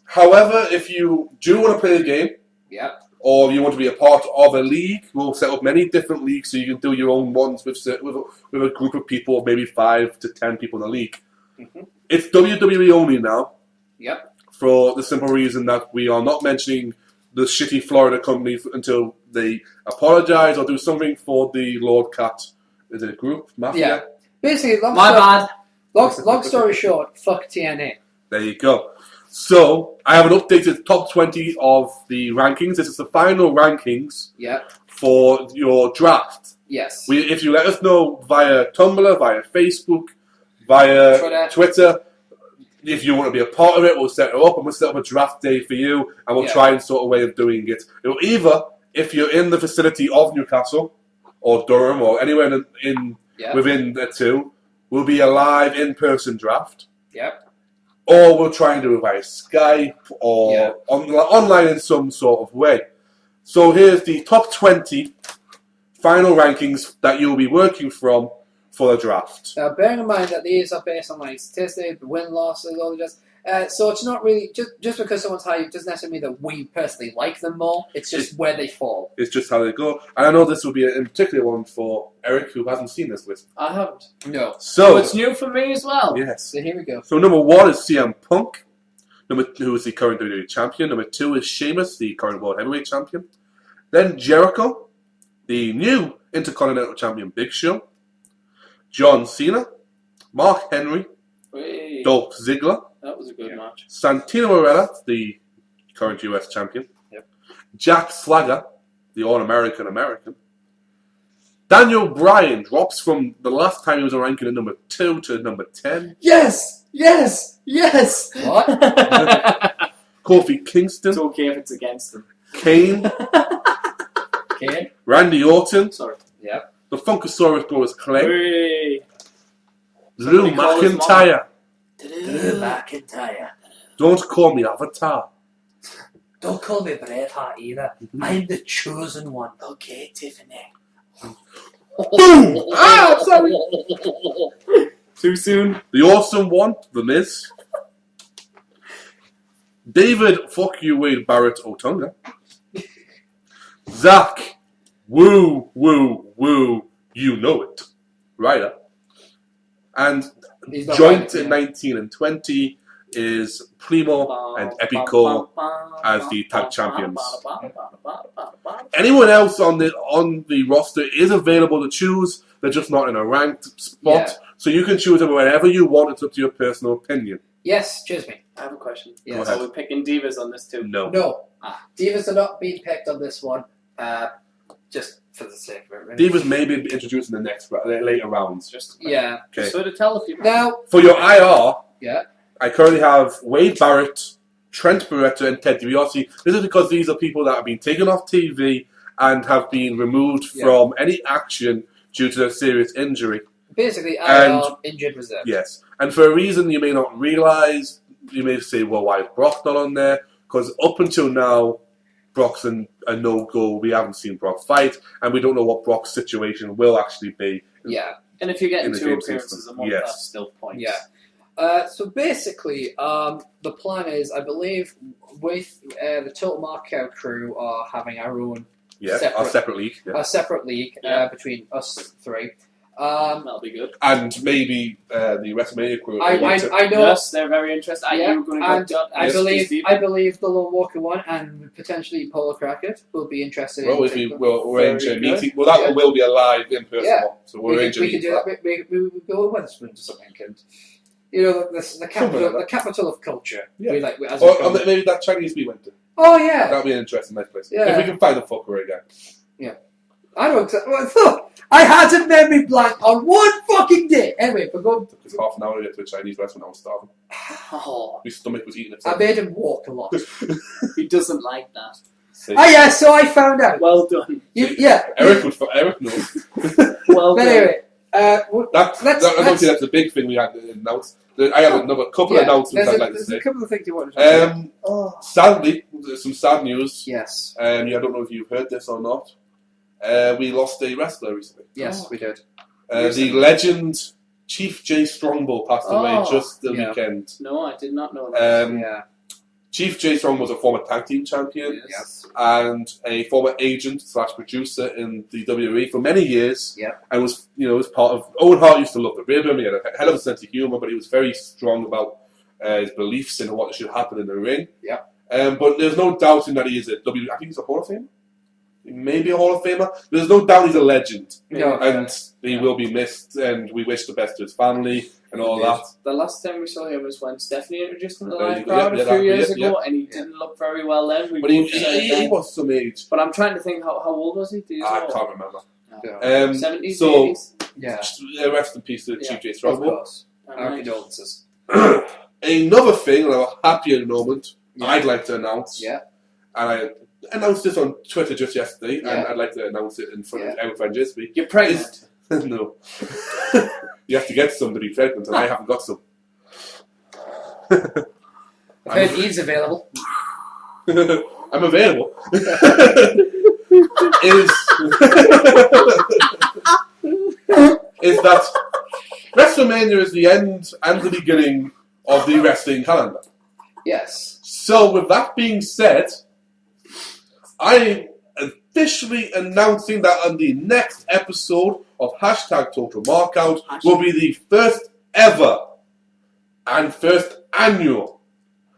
S2: However, if you do want to play a game,
S1: yeah,
S2: or you want to be a part of a league, we'll set up many different leagues so you can do your own ones with a group of people, maybe 5 to 10 people in a league.
S1: Mm-hmm.
S2: It's WWE only now.
S1: Yep.
S2: For the simple reason that we are not mentioning the shitty Florida company until they apologise or do something for the Lord Cat. Is it a group? Mafia?
S1: Yeah. Basically,
S3: bad.
S1: Long story short, fuck TNA.
S2: There you go. So, I have an updated top 20 of the rankings. This is the final rankings for your draft.
S1: Yes.
S2: If you let us know via Tumblr, via Facebook, via Twitter, if you want to be a part of it, we'll set it up and we'll set up a draft day for you and we'll try and sort a way of doing it. It'll either, if you're in the vicinity of Newcastle or Durham or anywhere within the two, will be a live in-person draft.
S1: Yep.
S2: Or we'll try and do it via Skype or online in some sort of way. So here's the top 20 final rankings that you'll be working from for the draft.
S1: Now, bearing in mind that these are based on like statistics, win-losses, all just. So it's not really just because someone's high, it doesn't necessarily mean that we personally like them more. It's just where they fall.
S2: It's just how they go. And I know this will be a particular one for Eric, who hasn't seen this list.
S3: I haven't.
S1: No.
S3: So it's new for me as well.
S2: Yes.
S1: So here we go.
S2: So number 1 is CM Punk, who is the current WWE champion. Number 2 is Sheamus, the current World Heavyweight champion. Then Jericho, the new Intercontinental champion Big Show. John Cena, Mark Henry,
S3: Wait,
S2: Dolph Ziggler.
S3: that was a good match.
S2: Santino Marella, the current US champion.
S1: Yep.
S2: Jack Swagger, the All-American American. Daniel Bryan drops from the last time he was ranking at number 2 to number 10.
S3: Yes! Yes! Yes!
S1: What?
S2: Kofi Kingston.
S3: It's okay if it's against them.
S2: Kane.
S1: Okay.
S2: Randy Orton.
S3: Sorry.
S1: Yep.
S2: The Funkasaurus Brothers Clay.
S3: Hey.
S2: Drew
S3: Somebody call his
S2: McIntyre.
S1: Drew McIntyre.
S2: Don't call me Avatar.
S1: Don't call me Braveheart either. I'm the chosen one.
S3: Okay, Tiffany.
S2: Boom! Ah, sorry.
S3: Too soon?
S2: The awesome one, The Miz. David, fuck you, Wade Barrett Otunga. Zach, woo, you know it. Ryder. And
S1: He's not
S2: joint
S1: right,
S2: in 19 and 20 is Primo and Epico as the tag champions. Anyone else on the roster is available to choose. They're just not in a ranked spot.
S1: Yeah.
S2: So you can choose them whenever you want. It's up to your personal opinion.
S1: Yes, choose me.
S3: I have a question.
S1: Yes.
S3: Are we picking divas on this too?
S2: No.
S1: No. Divas are not being picked on this one. Just for the sake of it, really.
S2: Divas may be introduced in the next later rounds.
S3: Just
S1: Yeah.
S2: Okay.
S3: so to tell people.
S1: Now.
S2: For your IR,
S1: Yeah.
S2: I currently have Wade Barrett, Trent Barretta, and Ted DiBiase. This is because these are people that have been taken off TV and have been removed from any action due to a serious injury.
S1: Basically, I am injured reserve.
S2: Yes. And for a reason you may not realise, you may say, well, why is Brock not on there? Because up until now, Brock's a no-go. We haven't seen Brock fight, and we don't know what Brock's situation will actually be.
S1: Yeah.
S3: And if you're getting
S2: in the
S3: 2
S2: game
S3: appearances
S2: system.
S3: a month,
S2: Yes.
S3: that's still points.
S1: Yeah. So basically, the plan is, I believe, with the Total Markout crew are having our own
S2: Our separate league. Yeah.
S1: a separate league between us three.
S3: That'll be good.
S2: And maybe the WrestleMania crew.
S1: I know.
S3: Yes, they're very interested.
S1: Yeah,
S3: You were going to go
S1: I believe the Lone Walker one and potentially Paula Crackett will be interested.
S2: Well, if we will arrange a
S3: Very
S2: meeting, well, that will be a live in-person
S1: Yeah.
S2: one. So we'll arrange a
S1: we can
S2: meeting.
S1: do that. We go to Wetherspoon or something, and the capital of culture.
S2: Yeah.
S1: Or
S2: maybe that Chinese we went to.
S1: oh yeah.
S2: That'll be an interesting nice place.
S1: Yeah.
S2: If we can find the fucker again.
S1: I don't exactly. Well, look, I had a memory blank on one fucking day. Anyway, but go.
S2: It took us half an hour to get to a Chinese restaurant. I was starving.
S3: Oh,
S2: My stomach was eating
S1: I
S2: itself.
S1: made him walk a lot.
S3: he doesn't like that.
S1: Oh yeah, so I found out.
S3: Well done.
S2: Eric knows.
S3: Well
S1: But
S3: done.
S1: anyway,
S2: I don't think that's a big thing we had to announce. I have another couple of announcements I'd like to
S1: there's
S2: say.
S1: a couple of things you want to say.
S2: Sadly, there's some sad news.
S1: Yes.
S2: I don't know if you've heard this or not. We lost a wrestler recently.
S1: Yes, we did.
S2: The legend Chief J Strongbow passed away just the weekend.
S3: No, I did not know that.
S1: Yeah.
S2: Chief J Strong was a former tag team champion
S1: Yes.
S2: and a former agent / producer in the WWE for many years.
S1: Yeah.
S2: And was part of Owen Hart used to love the rhythm. He had a hell of a sense of humour, but he was very strong about his beliefs in what should happen in the ring.
S1: Yeah.
S2: But there's no doubting that he is I think he's a Hall of Famer. Maybe a Hall of Famer. There's no doubt he's a legend.
S1: No.
S2: And he will be missed, and we wish the best to his family and all that.
S3: The last time we saw him was when Stephanie introduced him to the
S2: There
S3: live
S2: you go.
S3: crowd a few years ago,
S2: Yeah.
S3: and he didn't look very well then.
S2: But he was some age.
S3: But I'm trying to think, how old was he? Do you
S2: I
S3: know?
S2: can't remember.
S1: Yeah.
S3: 70s,
S2: so-
S3: 80s?
S1: Yeah.
S2: Rest in peace to Chief J
S1: Of
S2: Strongbow.
S1: course. Our condolences.
S2: Another thing, a happier moment,
S1: Yeah.
S2: I'd like to announce.
S1: Yeah.
S2: And I announced this on Twitter just yesterday,
S1: Yeah.
S2: and I'd like to announce it in front of Erik Van Djismie.
S3: You're pregnant.
S2: No. You have to get some to be pregnant, and I haven't got some.
S1: I've heard Eve's available.
S2: I'm available. is that WrestleMania is the end and the beginning of the wrestling calendar.
S1: Yes.
S2: So with that being said, I am officially announcing that on the next episode of Hashtag Total Markout will be the first ever and first annual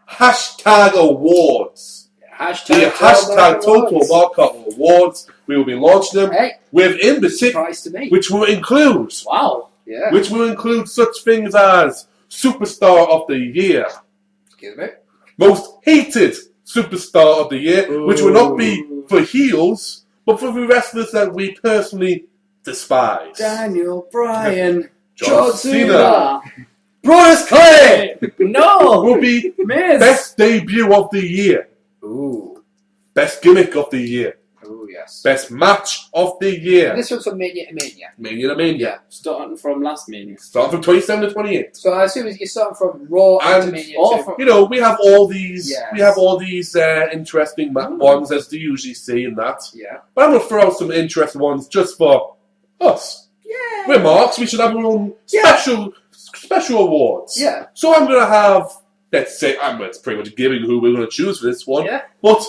S2: Hashtag Awards.
S1: Hashtag
S2: Total Markout Awards. We will be launching them with in particular, which will include which will include such things as Superstar of the Year,
S1: excuse me,
S2: Most Hated Superstar of the Year, which will not be for heels, but for the wrestlers that we personally despise.
S3: Daniel Bryan,
S2: John Cena,
S1: Brodus Clay.
S3: No,
S2: will be
S3: Miz.
S2: Best Debut of the Year.
S1: Ooh.
S2: Best Gimmick of the Year.
S1: Ooh, yes.
S2: Best Match of the Year.
S1: This one's from Mania to Mania.
S2: Mania to Mania.
S1: Yeah.
S3: Starting from last Mania.
S2: Starting from 27 to 28.
S1: So I assume you're starting from Raw
S2: And
S1: to Mania.
S2: you know, we have all these.
S1: Yes.
S2: We have all these interesting ones as you usually see in that.
S1: Yeah.
S2: But I'm gonna throw out some interesting ones just for us.
S1: Yeah.
S2: We're marks. We should have our own special awards.
S1: Yeah.
S2: So I'm gonna have. Let's say it's pretty much giving who we're gonna choose for this one.
S1: Yeah.
S2: But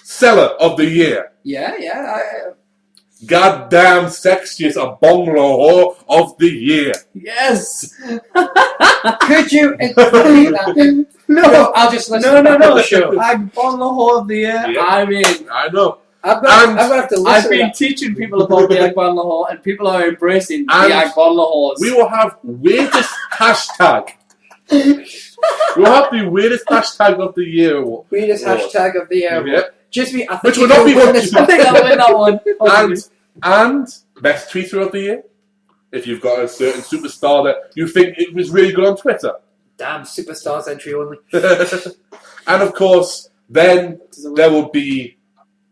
S2: Seller of the Year.
S1: Yeah.
S2: Goddamn sexiest a bungalow of the year.
S3: Yes.
S1: Could you repeat that? No, I'll just listen.
S3: No. Sure. I'm on the whole of the year.
S2: Yeah.
S3: I mean,
S2: I know.
S1: I'm gonna have to listen.
S3: I've been teaching people about the Agbon Lahore, and people are embracing the Agbon Lahores.
S2: We will have weirdest hashtag. We'll have the weirdest hashtag of the year.
S1: Weirdest hashtag of the year.
S2: Yeah.
S1: Just me. I think
S2: Which will not be one.
S3: I think I'll win that one.
S2: And best tweeter of the year. If you've got a certain superstar that you think it was really good on Twitter.
S1: Damn, superstars entry only.
S2: And of course, then there will be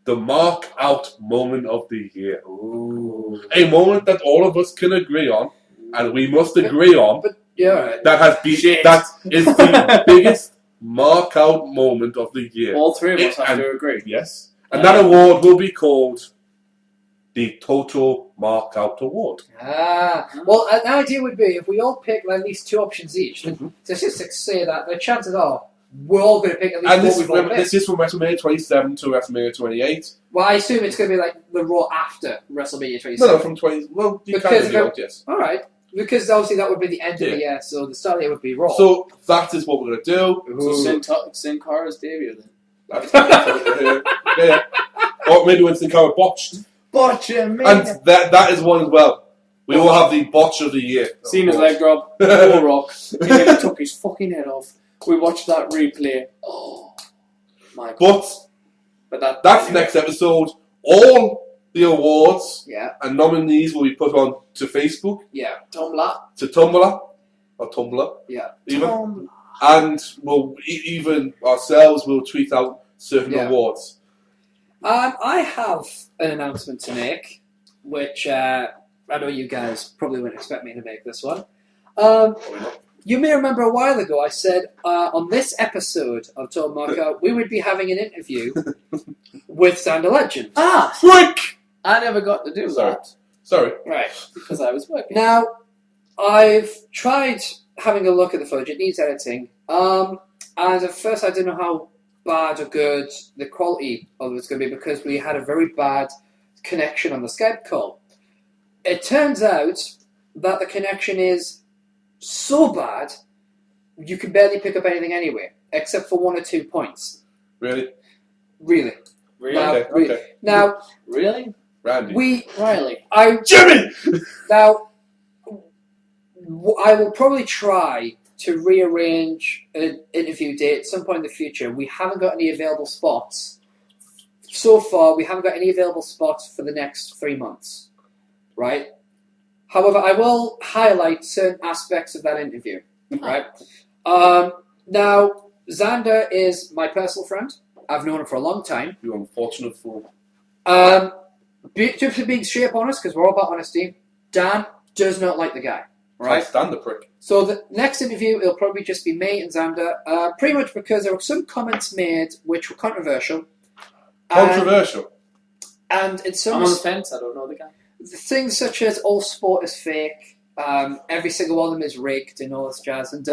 S2: the mark out moment of the year.
S1: Ooh.
S2: A moment that all of us can agree on, and we must agree on.
S1: But yeah,
S2: That is the biggest mark out moment of the year.
S3: All three of us have to agree.
S2: Yes. And that award will be called the Total Mark Out Award.
S1: Well, an idea would be if we all pick at least two options each.
S2: Mm-hmm.
S1: Statistics say that the chances are we're all going to pick at least
S2: And
S1: what we've all picked.
S2: this is from WrestleMania 27 to WrestleMania 28.
S1: Well, I assume it's going to be like the Raw after WrestleMania 27.
S2: No, from 20. Well, you
S1: Because
S2: can do that, yes.
S1: All right. Because obviously that would be the end of the year, so the start of the year would be Raw.
S2: So that is what we're going to do.
S3: So Sin Cara's debut then.
S2: Yeah. Or maybe when Sin Cara botched.
S3: Botching,
S2: And that is one as well. We will have the botch of the year.
S3: Seen his leg drop, no rock. He nearly took his fucking head off. We watched that replay. Oh my god. But
S2: that's next episode. All the awards and nominees will be put on to Facebook.
S1: Yeah.
S3: Tumblr.
S2: To Tumblr. Or Tumblr.
S1: Yeah.
S2: Even.
S3: Tumblr.
S2: And we'll even ourselves will tweet out certain awards.
S1: I have an announcement to make, which I know you guys probably wouldn't expect me to make this one. You may remember a while ago I said on this episode of Total Markout we would be having an interview with Stand a Legend.
S2: Quick!
S3: I never got to do that.
S2: Sorry.
S1: Right.
S3: Because I was working.
S1: Now, I've tried having a look at the footage. It needs editing. And at first I didn't know how bad or good the quality of it was going to be because we had a very bad connection on the Skype call. It turns out that the connection is so bad you can barely pick up anything anyway, except for 1 or 2 points.
S2: Really?
S1: Really? Now,
S2: Okay.
S1: Now,
S3: really?
S2: Randy.
S3: Riley.
S2: Jimmy!
S1: Now, I will probably try to rearrange an interview date at some point in the future. We haven't got any available spots. So far, we haven't got any available spots for the next 3 months. Right? However, I will highlight certain aspects of that interview. Right? Now, Xander is my personal friend. I've known him for a long time.
S2: You unfortunate fool.
S1: Just for being straight up honest, because we're all about honesty. Dan does not like the guy. Right?
S2: I stand the prick.
S1: So the next interview, it'll probably just be me and Xander, pretty much because there were some comments made which were controversial.
S2: Controversial?
S1: And in some
S3: I'm on the fence, I don't know the guy.
S1: things such as all sport is fake, every single one of them is rigged and all this jazz, and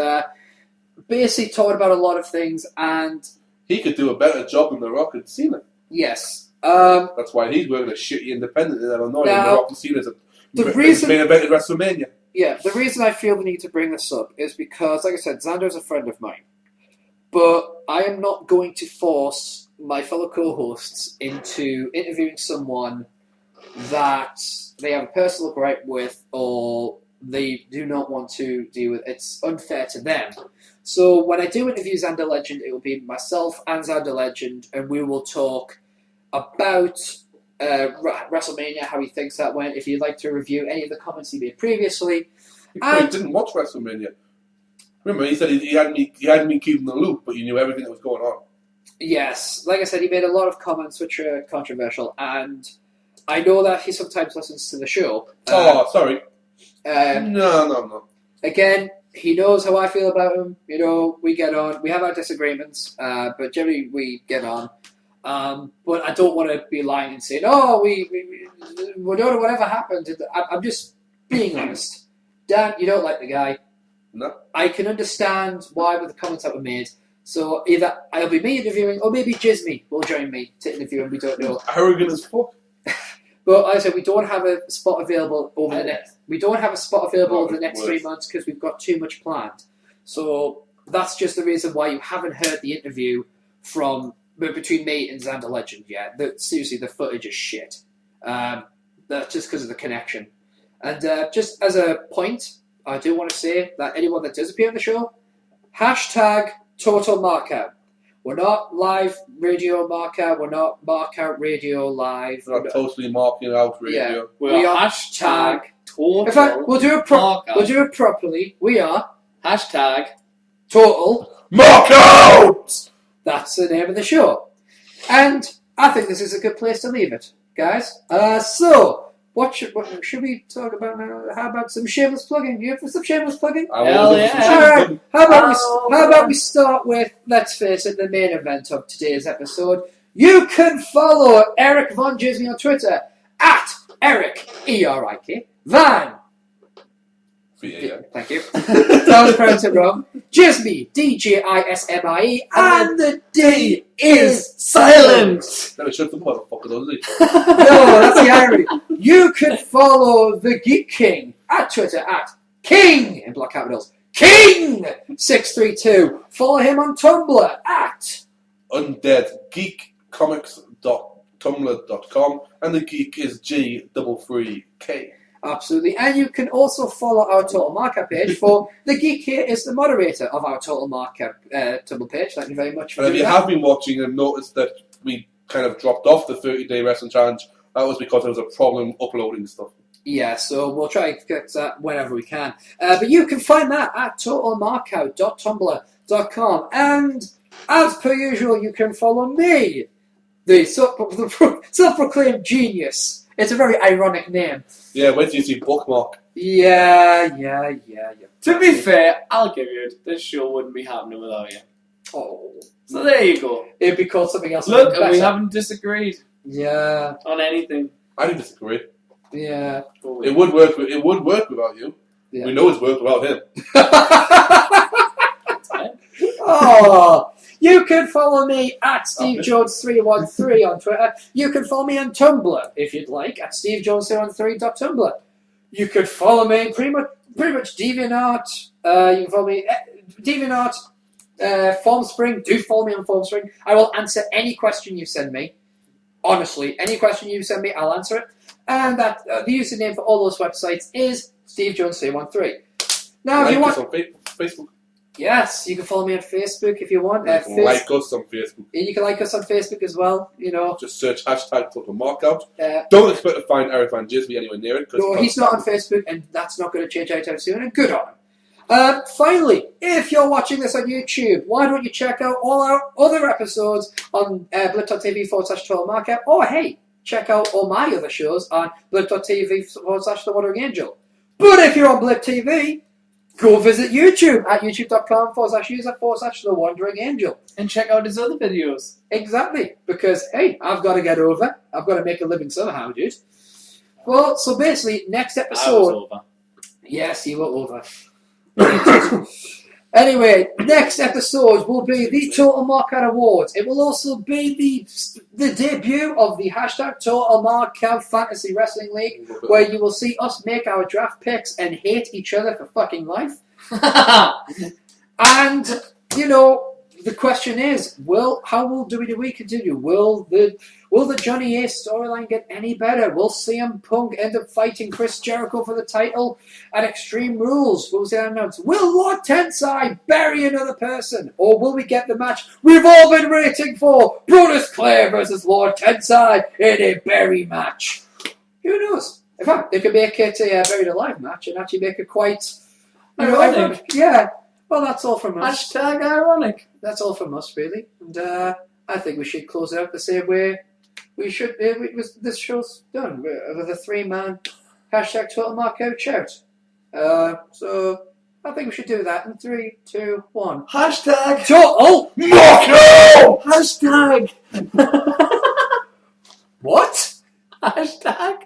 S1: basically talked about a lot of things, and...
S2: He could do a better job than The Rock and Cena.
S1: Yes.
S2: That's why he's working a shitty independent in Illinois, and The Rock and Cena's main event at WrestleMania.
S1: Yeah, the reason I feel the need to bring this up is because, like I said, Xander is a friend of mine. But I am not going to force my fellow co-hosts into interviewing someone that they have a personal gripe with or they do not want to deal with. It's unfair to them. So when I do interview Xander Legend, it will be myself and Xander Legend, and we will talk about... WrestleMania, how he thinks that went. If you'd like to review any of the comments he made previously,
S2: He didn't watch WrestleMania. Remember, he said he hadn't been keeping the loop, but you knew everything that was going on.
S1: Yes, like I said, he made a lot of comments which are controversial, and I know that he sometimes listens to the show.
S2: Sorry. No.
S1: Again, he knows how I feel about him. You know, we get on. We have our disagreements, but generally we get on. But I don't want to be lying and saying, we don't know whatever happened. I'm just being honest. Dan, you don't like the guy.
S2: No.
S1: I can understand why with the comments that were made. So either it'll be me interviewing, or maybe Djismie will join me to interview him. We don't know.
S2: Arrogant as fuck.
S1: But like I said, we don't have a spot available over the next. We don't have a spot available over the next 3 months because we've got too much planned. So that's just the reason why you haven't heard the interview between me and Xander Legend yet. Seriously, the footage is shit. That's just because of the connection. And just as a point, I do want to say that anyone that does appear on the show, hashtag Total Markout. We're not live radio markout. We're not markout radio live.
S2: We're not totally marking out radio.
S1: Yeah,
S3: we are hashtag Total.
S1: In fact, we'll do it properly. We are
S3: hashtag
S1: Total
S2: Markout!
S1: That's the name of the show. And I think this is a good place to leave it, guys. So, what should we talk about now? How about some shameless plugging? You have some shameless plugging?
S3: Hell yeah.
S1: Alright, how about we start with, let's face it, the main event of today's episode. You can follow Erik Van Djismie on Twitter at Erik, E-R-I-K, Van. Thank you. That was pronounced wrong. Djismie, D-J-I-S-M-I-E, and the D is silent.
S2: Never shut the motherfucker, does he?
S1: No, that's the irony. You can follow the Geek King at Twitter at King in block capitals King632. Follow him on Tumblr at
S2: undeadgeekcomics.tumblr.com, and the geek is G33K.
S1: Absolutely. And you can also follow our Total Markup page for the Geek here is the moderator of our Total Markup Tumblr page. Thank you very much for
S2: doing that. And if you have been watching and noticed that we kind of dropped off the 30-day wrestling challenge, that was because there was a problem uploading stuff.
S1: Yeah, so we'll try to get that whenever we can. But you can find that at totalmarkout.tumblr.com. And as per usual, you can follow me, the self-proclaimed genius. It's a very ironic name.
S2: Yeah, where do you see bookmark?
S1: Yeah.
S3: To be fair, I'll give you it. This show wouldn't be happening without you.
S1: Oh.
S3: So there you go.
S1: It'd be called something else.
S3: Look, and we haven't disagreed.
S1: Yeah.
S3: On anything.
S2: I didn't disagree.
S1: Yeah.
S2: It would work without you.
S1: Yeah.
S2: We know it's worked without him.
S1: Oh. You can follow me at SteveJones313 on Twitter. You can follow me on Tumblr, if you'd like, at SteveJones313.tumblr. You can follow me pretty much DeviantArt. You can follow me DeviantArt, Formspring. Do follow me on Formspring. I will answer any question you send me. Honestly, any question you send me, I'll answer it. And that the username for all those websites is SteveJones313. Now, if you want
S2: Facebook.
S1: Yes, you can follow me on Facebook if you want.
S2: You can like us on Facebook.
S1: You can like us on Facebook as well, you know.
S2: Just search hashtag Total Markout. Don't expect to find Erik Van Djismie anywhere near it.
S1: No, he's not on Facebook, and that's not going to change anytime soon, and good on him. Finally, if you're watching this on YouTube, why don't you check out all our other episodes on blip.tv/Total Markout, or hey, check out all my other shows on blip.tv/The Wandering Angel. But if you're on Blip TV, go visit YouTube at youtube.com/user/The Wandering Angel.
S3: And check out his other videos.
S1: Exactly, because, hey, I've got to get over. I've got to make a living somehow, dude. Well, so basically, next episode... Yes, you were over. Anyway, next episode will be the Total Markout Awards. It will also be the debut of the hashtag Total Markout Fantasy Wrestling League, where you will see us make our draft picks and hate each other for fucking life. And, you know, the question is, how will WWE continue? Will the Johnny Ace storyline get any better? Will CM Punk end up fighting Chris Jericho for the title at Extreme Rules? What was that announced? Will Lord Tensai bury another person? Or will we get the match we've all been waiting for? Brodus Clay versus Lord Tensai in a bury match. Who knows? In fact, they could make it a buried alive match and actually make it quite
S3: ironic.
S1: Yeah. Well, that's all from us.
S3: Hashtag ironic.
S1: That's all from us, really. And I think we should close it out the same way we should. This show's done with a 3-man hashtag Total Markout shout. So I think we should do that in 3, 2, 1.
S3: Hashtag
S1: Total
S2: Markout!
S3: Hashtag.
S1: What?
S3: Hashtag.